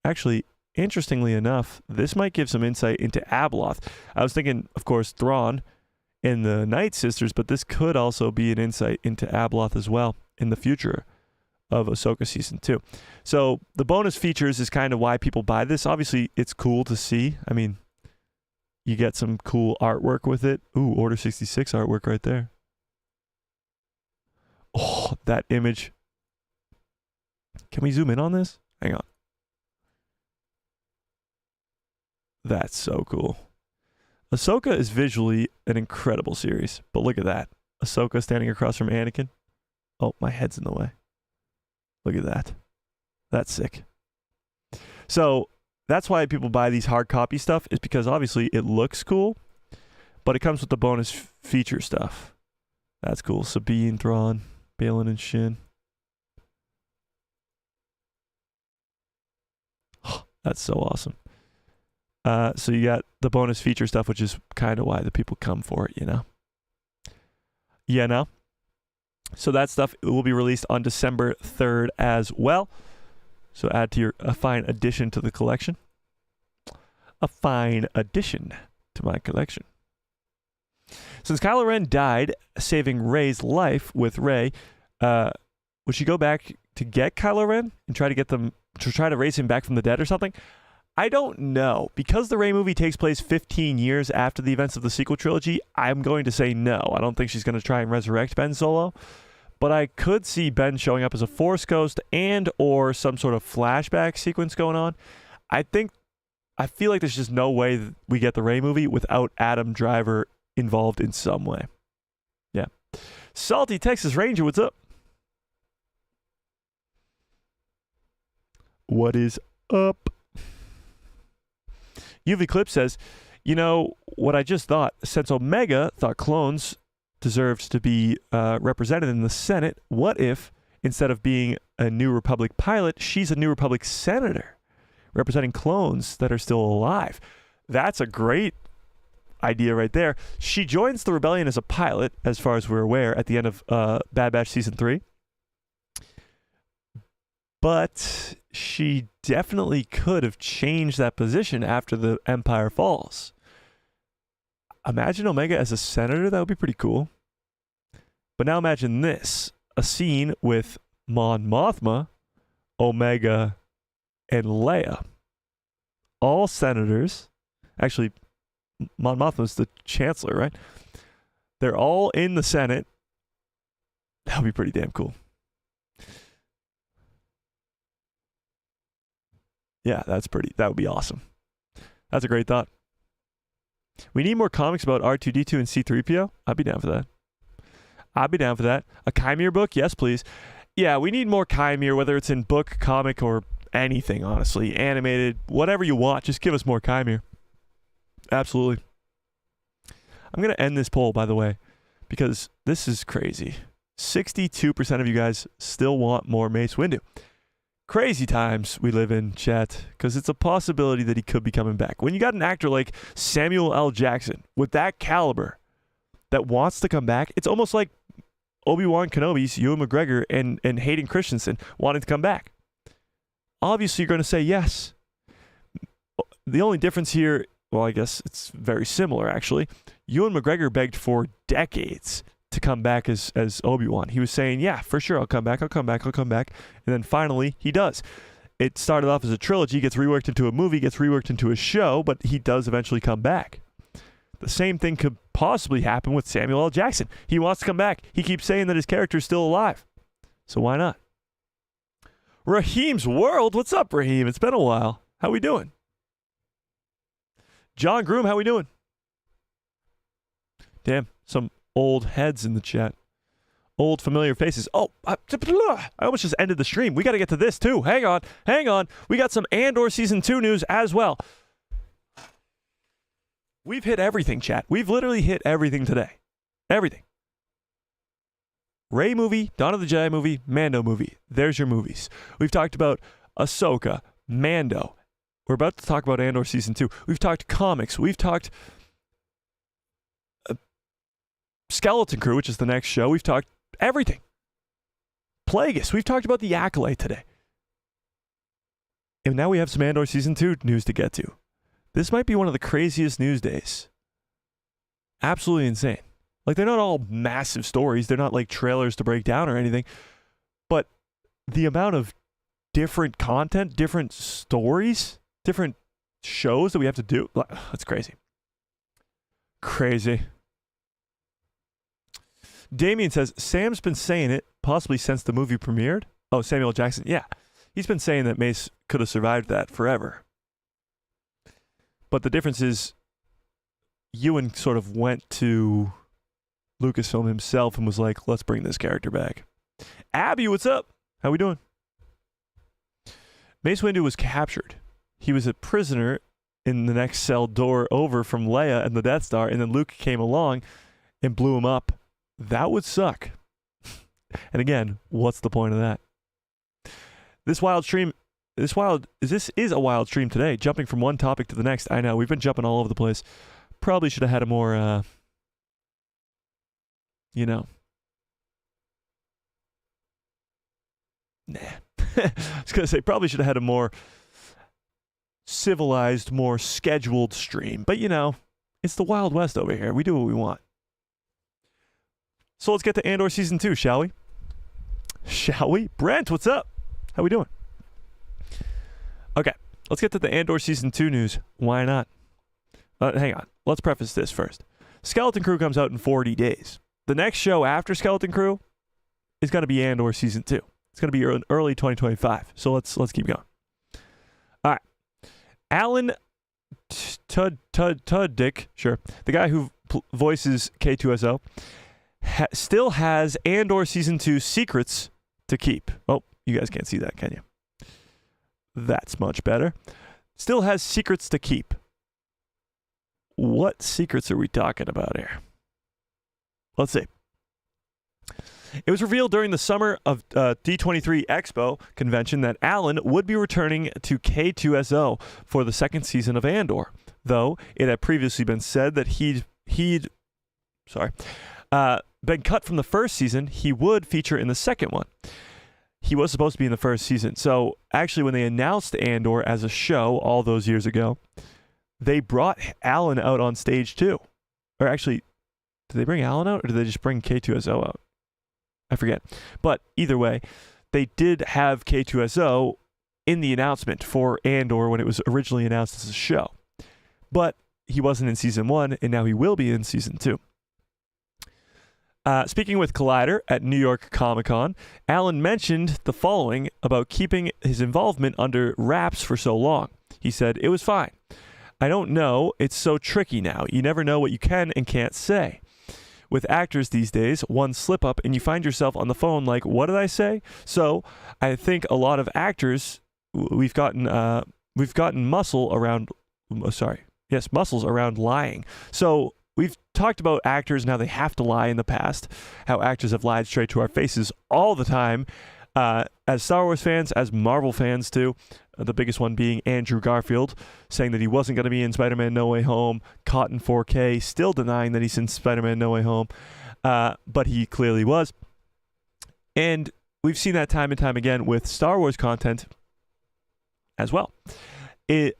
actually, interestingly enough, this might give some insight into Abeloth. I was thinking, of course, Thrawn and the Night Sisters, but this could also be an insight into Abeloth as well in the future of Ahsoka Season 2. So the bonus features is kind of why people buy this. Obviously, it's cool to see. I mean, you get some cool artwork with it. Ooh, Order 66 artwork right there. Oh, that image. Can we zoom in on this? Hang on. That's so cool. Ahsoka is visually an incredible series, but look at that. Ahsoka standing across from Anakin. Oh, my head's in the way. Look at that. That's sick. So that's why people buy these hard copy stuff, is because obviously it looks cool, but it comes with the bonus feature stuff. That's cool. Sabine, Thrawn, Balin, and Shin. That's so awesome. So you got the bonus feature stuff, which is kind of why the people come for it, you know? Yeah, no? So that stuff will be released on December 3rd as well. So add to a fine addition to the collection. A fine addition to my collection. Since Kylo Ren died saving Rey's life with Rey, would she go back to get Kylo Ren and try to raise him back from the dead or something? I don't know. Because the Rey movie takes place 15 years after the events of the sequel trilogy, I'm going to say no. I don't think she's going to try and resurrect Ben Solo. But I could see Ben showing up as a Force ghost and or some sort of flashback sequence going on. I think I feel like there's just no way that we get the Rey movie without Adam Driver involved in some way. Yeah. Salty Texas Ranger, what's up? What is up? UV Clip says, you know what I just thought? Since Omega thought clones deserved to be represented in the Senate, what if, instead of being a New Republic pilot, she's a New Republic senator representing clones that are still alive? That's a great idea right there. She joins the rebellion as a pilot, as far as we're aware, at the end of Bad Batch Season 3. But she definitely could have changed that position after the Empire falls. Imagine Omega as a senator. That would be pretty cool. But now imagine this. A scene with Mon Mothma, Omega, and Leia. All senators. Actually, Mon Mothma's the chancellor, right? They're all in the Senate. That would be pretty damn cool. Yeah, that would be awesome. That's a great thought. We need more comics about R2-D2 and C-3PO. I'd be down for that. A Chimere book? Yes, please. Yeah, we need more Chimere, whether it's in book, comic, or anything, honestly. Animated, whatever you want. Just give us more Chimere. Absolutely. I'm going to end this poll, by the way, because this is crazy. 62% of you guys still want more Mace Windu. Crazy times we live in, chat, because it's a possibility that he could be coming back. When you got an actor like Samuel L. Jackson with that caliber that wants to come back, it's almost like Obi-Wan Kenobi's Ewan McGregor and Hayden Christensen wanting to come back. Obviously, you're going to say yes. The only difference here, well, I guess it's very similar, actually. Ewan McGregor begged for decades to come back as Obi-Wan. He was saying, yeah, for sure, I'll come back. And then finally, he does. It started off as a trilogy, gets reworked into a movie, gets reworked into a show, but he does eventually come back. The same thing could possibly happen with Samuel L. Jackson. He wants to come back. He keeps saying that his character's still alive. So why not? Raheem's World. What's up, Raheem? It's been a while. How we doing? John Groom, how we doing? Damn, some old heads in the chat. Old familiar faces. Oh, I almost just ended the stream. We got to get to this too. Hang on. We got some Andor Season 2 news as well. We've hit everything, chat. We've literally hit everything today. Everything. Rey movie, Dawn of the Jedi movie, Mando movie. There's your movies. We've talked about Ahsoka, Mando. We're about to talk about Andor Season 2. We've talked comics. We've talked Skeleton Crew, which is the next show. We've talked everything. Plagueis. We've talked about the Acolyte today. And now we have some Andor Season 2 news to get to. This might be one of the craziest news days. Absolutely insane. Like, they're not all massive stories. They're not like trailers to break down or anything. But the amount of different content, different stories, different shows that we have to do, that's crazy. Crazy. Damien says, Sam's been saying it, possibly since the movie premiered. Oh, Samuel Jackson. Yeah. He's been saying that Mace could have survived that forever. But the difference is, Ewan sort of went to Lucasfilm himself and was like, let's bring this character back. Abby, what's up? How we doing? Mace Windu was captured. He was a prisoner in the next cell door over from Leia and the Death Star, and then Luke came along and blew him up. That would suck. And again, what's the point of that? This is a wild stream today, jumping from one topic to the next. I know, we've been jumping all over the place. Probably should have had a more, nah. I was going to say, probably should have had a more civilized, more scheduled stream. But, it's the Wild West over here. We do what we want. So let's get to Andor Season 2, shall we? Brent, what's up? How we doing? Okay, let's get to the Andor Season 2 news. Why not? Hang on. Let's preface this first. Skeleton Crew comes out in 40 days. The next show after Skeleton Crew is going to be Andor Season 2. It's going to be early 2025. So let's keep going. All right. Alan Dick, sure, the guy who voices K2SO, still has Andor Season 2 secrets to keep. Oh, you guys can't see that, can you? That's much better. Still has secrets to keep. What secrets are we talking about here? Let's see. It was revealed during the summer of D23 Expo convention that Alan would be returning to K2SO for the second season of Andor, though it had previously been said that he'd been cut from the first season. He would feature in the second one. He was supposed to be in the first season. So actually, when they announced Andor as a show all those years ago, they brought Alan out on stage too. Or actually, did they bring Alan out or did they just bring K2SO out? I forget. But either way, they did have K2SO in the announcement for Andor when it was originally announced as a show. But he wasn't in season 1, and now he will be in season 2. Speaking with Collider at New York Comic-Con, Alan mentioned the following about keeping his involvement under wraps for so long. He said, "It was fine. I don't know. It's so tricky now. You never know what you can and can't say. With actors these days, one slip up and you find yourself on the phone like, what did I say?" So I think a lot of actors, we've gotten muscles around lying. So we've talked about actors and how they have to lie in the past, how actors have lied straight to our faces all the time, as Star Wars fans, as Marvel fans too. The biggest one being Andrew Garfield, saying that he wasn't going to be in Spider-Man No Way Home, caught in 4K, still denying that he's in Spider-Man No Way Home, but he clearly was. And we've seen that time and time again with Star Wars content as well. And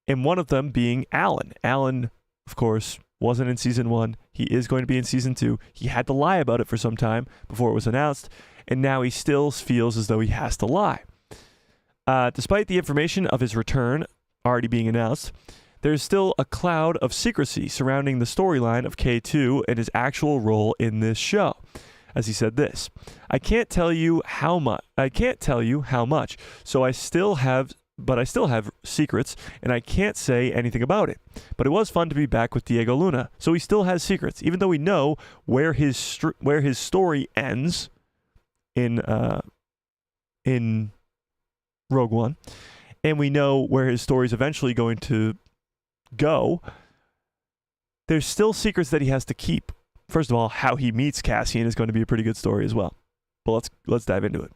one of them being Alan. Alan, of course, wasn't in season 1. He is going to be in season 2. He had to lie about it for some time before it was announced, and now he still feels as though he has to lie. Despite the information of his return already being announced, there's still a cloud of secrecy surrounding the storyline of K2 and his actual role in this show. As he said this, I can't tell you how much, so I still have secrets, and I can't say anything about it. But it was fun to be back with Diego Luna, so he still has secrets, even though we know where his story ends in Rogue One, and we know where his story is eventually going to go. There's still secrets that he has to keep. First of all, how he meets Cassian is going to be a pretty good story as well. But let's dive into it.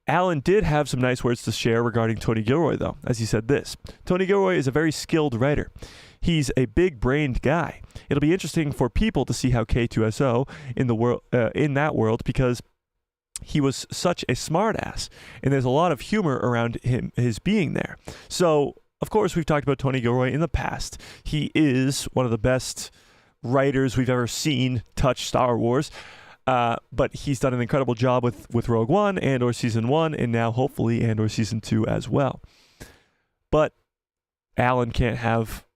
Alan did have some nice words to share regarding Tony Gilroy, though, as he said this. Tony Gilroy is a very skilled writer. He's a big-brained guy. It'll be interesting for people to see how K2SO in that world, because he was such a smartass, and there's a lot of humor around his being there. So, of course, we've talked about Tony Gilroy in the past. He is one of the best writers we've ever seen touch Star Wars. But he's done an incredible job with Rogue One, Andor Season 1, and now hopefully Andor Season 2 as well. But Alan can't have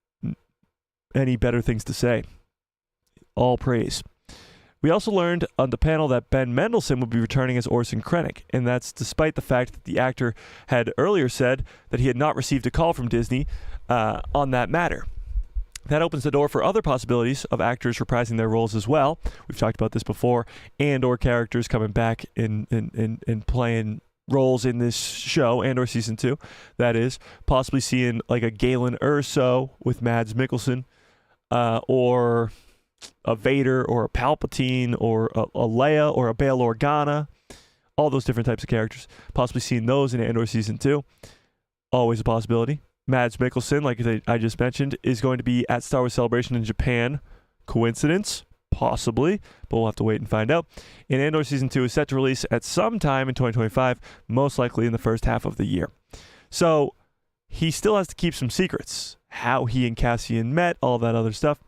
any better things to say. All praise. We also learned on the panel that Ben Mendelsohn would be returning as Orson Krennic, and that's despite the fact that the actor had earlier said that he had not received a call from Disney on that matter. That opens the door for other possibilities of actors reprising their roles as well. We've talked about this before, and/or characters coming back and playing roles in this show, Andor Season 2. That is, possibly seeing like a Galen Erso with Mads Mikkelsen, or a Vader or a Palpatine or a Leia or a Bail Organa. All those different types of characters. Possibly seeing those in Andor Season 2. Always a possibility. Mads Mikkelsen, like I just mentioned, is going to be at Star Wars Celebration in Japan. Coincidence? Possibly, but we'll have to wait and find out. And Andor Season 2 is set to release at some time in 2025, most likely in the first half of the year. So he still has to keep some secrets. How he and Cassian met, all that other stuff.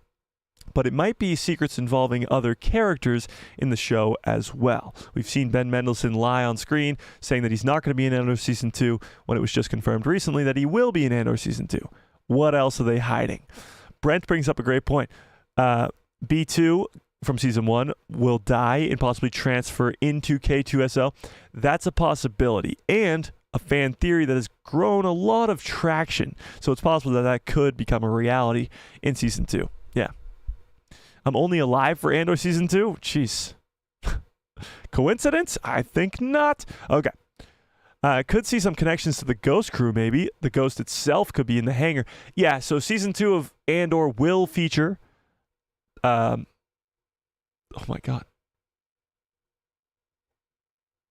But it might be secrets involving other characters in the show as well. We've seen Ben Mendelsohn lie on screen, saying that he's not going to be in Andor Season 2, when it was just confirmed recently that he will be in Andor Season 2. What else are they hiding? Brent brings up a great point. B2 from Season 1 will die and possibly transfer into K2SO. That's a possibility. And a fan theory that has grown a lot of traction. So it's possible that that could become a reality in season 2. Yeah. I'm only alive for Andor season 2? Jeez. Coincidence? I think not. Okay. Could see some connections to the Ghost crew, maybe. The Ghost itself could be in the hangar. Yeah, so season 2 of Andor will feature... oh my god.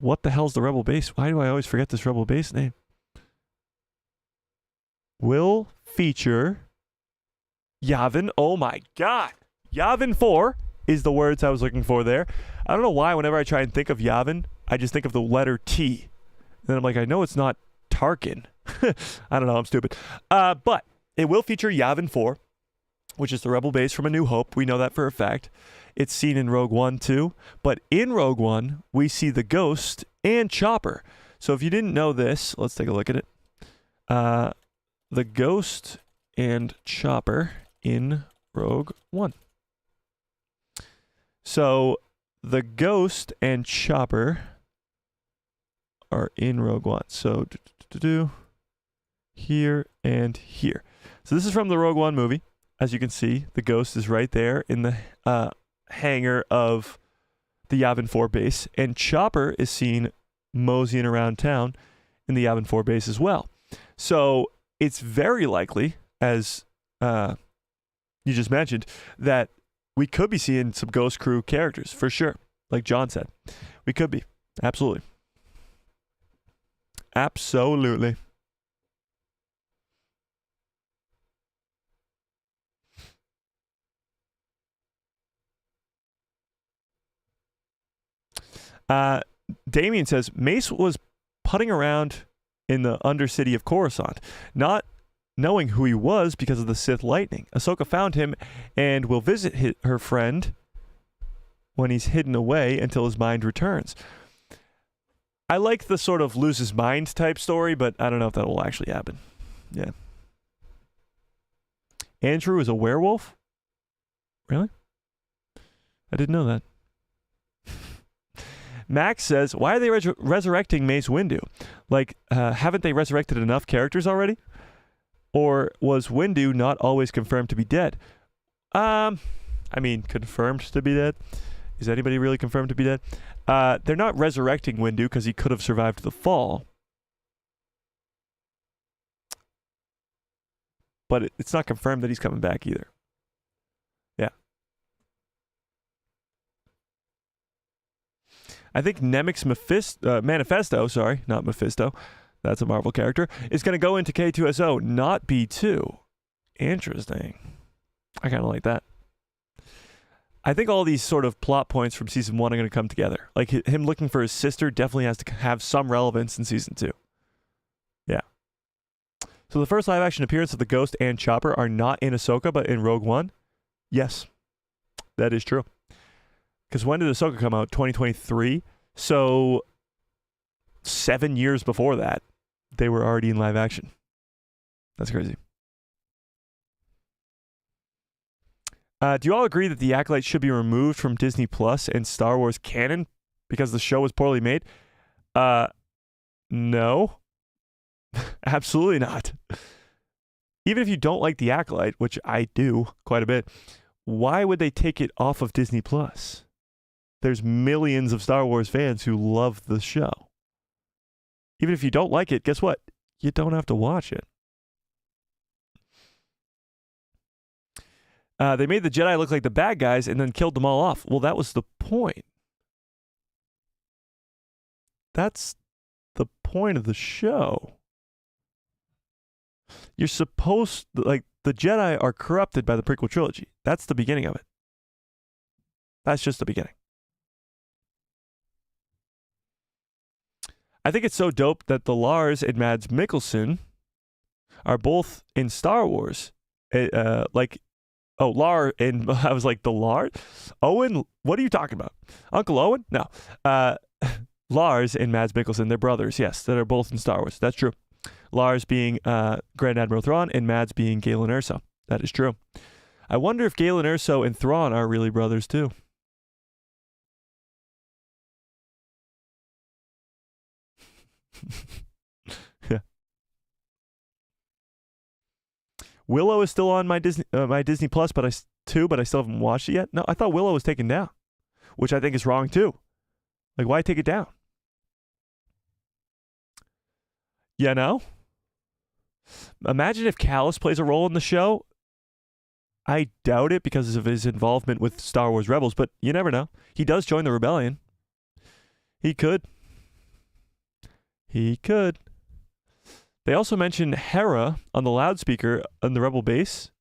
What the hell's the Rebel base? Why do I always forget this Rebel base name? Will feature Yavin. Oh my god. Yavin 4 is the words I was looking for there. I don't know why whenever I try and think of Yavin, I just think of the letter T. Then I'm like, I know it's not Tarkin. I don't know, I'm stupid. But it will feature Yavin 4, which is the Rebel base from A New Hope. We know that for a fact. It's seen in Rogue One too. But in Rogue One, we see the Ghost and Chopper. So if you didn't know this, let's take a look at it. The Ghost and Chopper in Rogue One. So the Ghost and Chopper are in Rogue One. So here and here. So this is from the Rogue One movie. As you can see, the Ghost is right there in the hangar of the Yavin 4 base, and Chopper is seen moseying around town in the Yavin 4 base as well. So it's very likely, as you just mentioned, that we could be seeing some Ghost crew characters for sure. Like John said, we could be. Absolutely. Absolutely. Damien says Mace was putting around in the undercity of Coruscant, not knowing who he was because of the Sith lightning. Ahsoka found him and will visit her friend when he's hidden away until his mind returns. I like the sort of lose his mind type story, but I don't know if that will actually happen. Yeah. Andrew is a werewolf? Really? I didn't know that. Max says, why are they resurrecting Mace Windu? Like, haven't they resurrected enough characters already? Or was Windu not always confirmed to be dead? I mean, confirmed to be dead? Is anybody really confirmed to be dead? They're not resurrecting Windu because he could have survived the fall. But it's not confirmed that he's coming back either. Yeah. I think Nemik's Manifesto, sorry, not Mephisto, that's a Marvel character, is going to go into K2SO, not B2. Interesting. I kind of like that. I think all these sort of plot points from season 1 are going to come together. Like him looking for his sister definitely has to have some relevance in season 2. Yeah. So the first live action appearance of the Ghost and Chopper are not in Ahsoka, but in Rogue One? Yes. That is true. Because when did Ahsoka come out? 2023? So 7 years before that, they were already in live action. That's crazy. Do you all agree that the Acolyte should be removed from Disney Plus and Star Wars canon because the show was poorly made? No. Absolutely not. Even if you don't like the Acolyte, which I do quite a bit, why would they take it off of Disney Plus? There's millions of Star Wars fans who love the show. Even if you don't like it, guess what? You don't have to watch it. They made the Jedi look like the bad guys and then killed them all off. Well, that was the point. That's the point of the show. You're supposed to, like, the Jedi are corrupted by the prequel trilogy. That's the beginning of it. That's just the beginning. I think it's so dope that the Lars and Mads Mikkelsen are both in Star Wars. Lar, and I was like, the Lars? Owen? What are you talking about? Uncle Owen? No. Lars and Mads Mikkelsen, they're brothers, yes, that are both in Star Wars. That's true. Lars being Grand Admiral Thrawn and Mads being Galen Erso. That is true. I wonder if Galen Erso and Thrawn are really brothers too. Willow is still on my Disney Plus, but I still haven't watched it yet. No, I thought Willow was taken down, which I think is wrong too. Like, why take it down? You know? Imagine if Kallus plays a role in the show. I doubt it because of his involvement with Star Wars Rebels, but you never know. He does join the rebellion. He could. He could. They also mentioned Hera on the loudspeaker on the Rebel base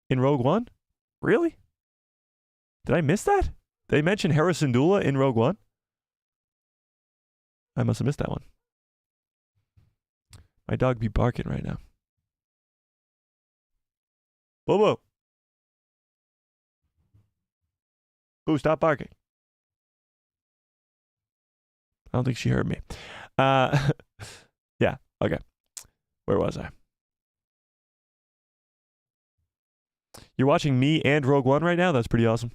in Rogue One. Really? Did I miss that? They mentioned Hera Syndulla in Rogue One? I must have missed that one. My dog be barking right now. Bobo. Boo, stop barking. I don't think she heard me. Yeah, okay. Where was I? You're watching me and Rogue One right now? That's pretty awesome.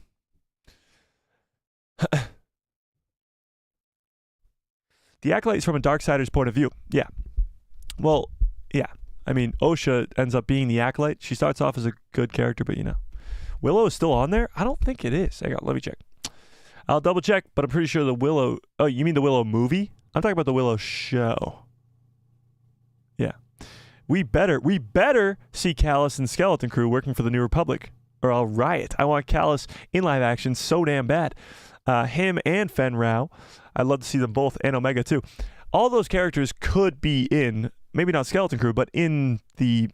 The Acolyte is from a Darksider's point of view. Yeah. Well, yeah. I mean, Osha ends up being the Acolyte. She starts off as a good character, but you know. Willow is still on there? I don't think it is. Hang on, let me check. I'll double check, but I'm pretty sure the Willow... Oh, you mean the Willow movie? I'm talking about the Willow show. Yeah. We better see Kallus and Skeleton Crew working for the New Republic, or I'll riot. I want Kallus in live action so damn bad. Him and Fen Rao. I'd love to see them both, and Omega too. All those characters could be in, maybe not Skeleton Crew, but in the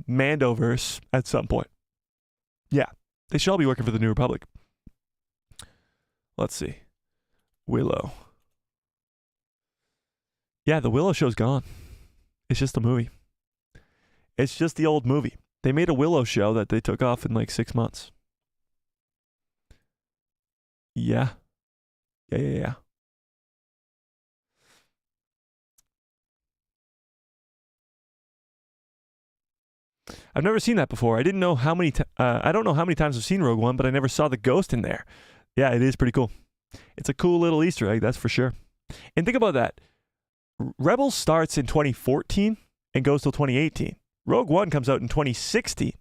Mandoverse at some point. Yeah. They should all be working for the New Republic. Let's see. Willow. Yeah, the Willow show's gone. It's just a movie. It's just the old movie. They made a Willow show that they took off in like 6 months. Yeah. Yeah. I've never seen that before. I didn't know how many. I don't know how many times I've seen Rogue One, but I never saw the ghost in there. Yeah, it is pretty cool. It's a cool little Easter egg, that's for sure. And think about that. Rebels starts in 2014 and goes till 2018. Rogue One comes out in 2016,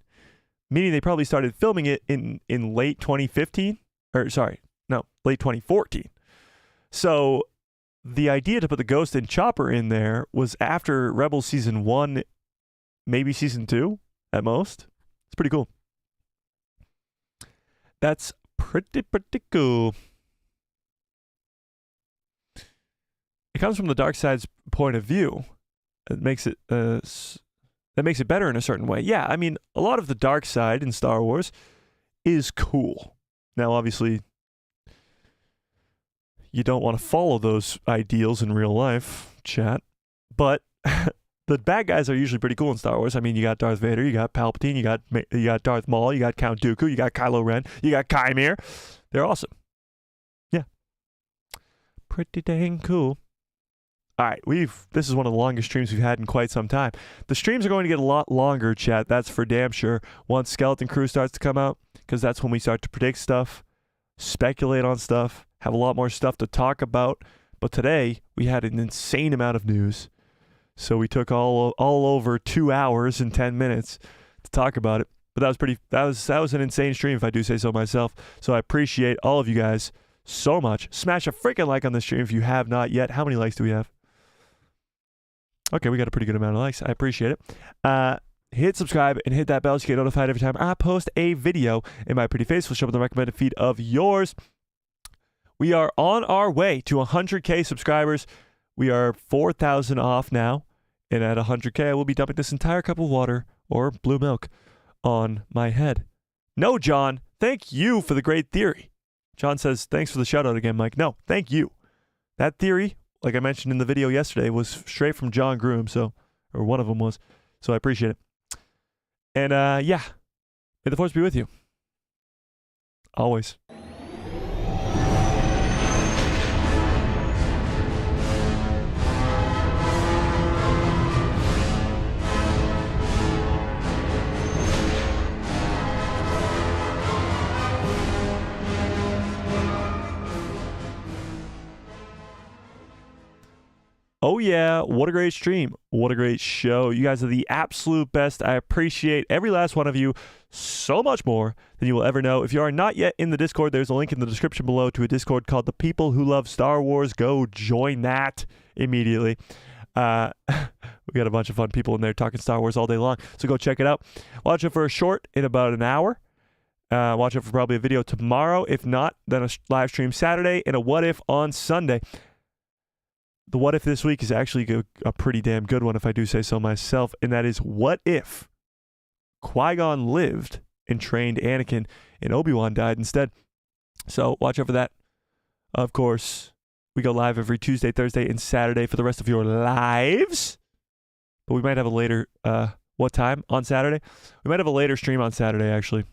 meaning they probably started filming it in late 2015. Late 2014. So the idea to put the Ghost and Chopper in there was after Rebels Season 1, maybe Season 2 at most. It's pretty cool. That's pretty cool. It comes from the dark side's point of view. It makes it that makes it better in a certain way. Yeah, I mean, a lot of the dark side in Star Wars is cool. Now, obviously, you don't want to follow those ideals in real life, chat. But the bad guys are usually pretty cool in Star Wars. I mean, you got Darth Vader, you got Palpatine, you got Darth Maul, you got Count Dooku, you got Kylo Ren, you got Chimere. They're awesome. Yeah. Pretty dang cool. All right, this is one of the longest streams we've had in quite some time. The streams are going to get a lot longer, chat. That's for damn sure. Once Skeleton Crew starts to come out, because that's when we start to predict stuff, speculate on stuff, have a lot more stuff to talk about. But today we had an insane amount of news, so we took all over 2 hours and 10 minutes to talk about it. But that was an insane stream, if I do say so myself. So I appreciate all of you guys so much. Smash a freaking like on this stream if you have not yet. How many likes do we have? Okay, we got a pretty good amount of likes. I appreciate it. Hit subscribe and hit that bell so you get notified every time I post a video, and my pretty face will show up in the recommended feed of yours. We are on our way to 100K subscribers. We are 4,000 off now, and at 100K, I will be dumping this entire cup of water or blue milk on my head. No, John, thank you for the great theory. John says, thanks for the shout out again, Mike. No, thank you. That theory, like I mentioned in the video yesterday, was straight from John Groom, or one of them was. So I appreciate it. And yeah, may the force be with you. Always. Oh, yeah. What a great stream. What a great show. You guys are the absolute best. I appreciate every last one of you so much more than you will ever know. If you are not yet in the Discord, there's a link in the description below to a Discord called The People Who Love Star Wars. Go join that immediately. We got a bunch of fun people in there talking Star Wars all day long. So go check it out. Watch it for a short in about an hour. Watch it for probably a video tomorrow. If not, then a live stream Saturday and a what if on Sunday. The what if this week is actually a pretty damn good one, if I do say so myself, and that is what if Qui-Gon lived and trained Anakin and Obi-Wan died instead. So watch out for that. Of course, we go live every Tuesday, Thursday, and Saturday for the rest of your lives. But we might have a later, what time on Saturday? We might have a later stream on Saturday, actually.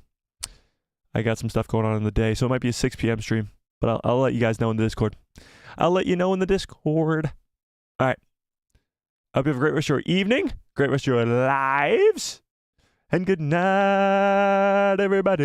I got some stuff going on in the day, so it might be a 6 p.m. stream. But I'll let you guys know in the Discord. I'll let you know in the Discord. All right. I hope you have a great rest of your evening, great rest of your lives, and good night, everybody.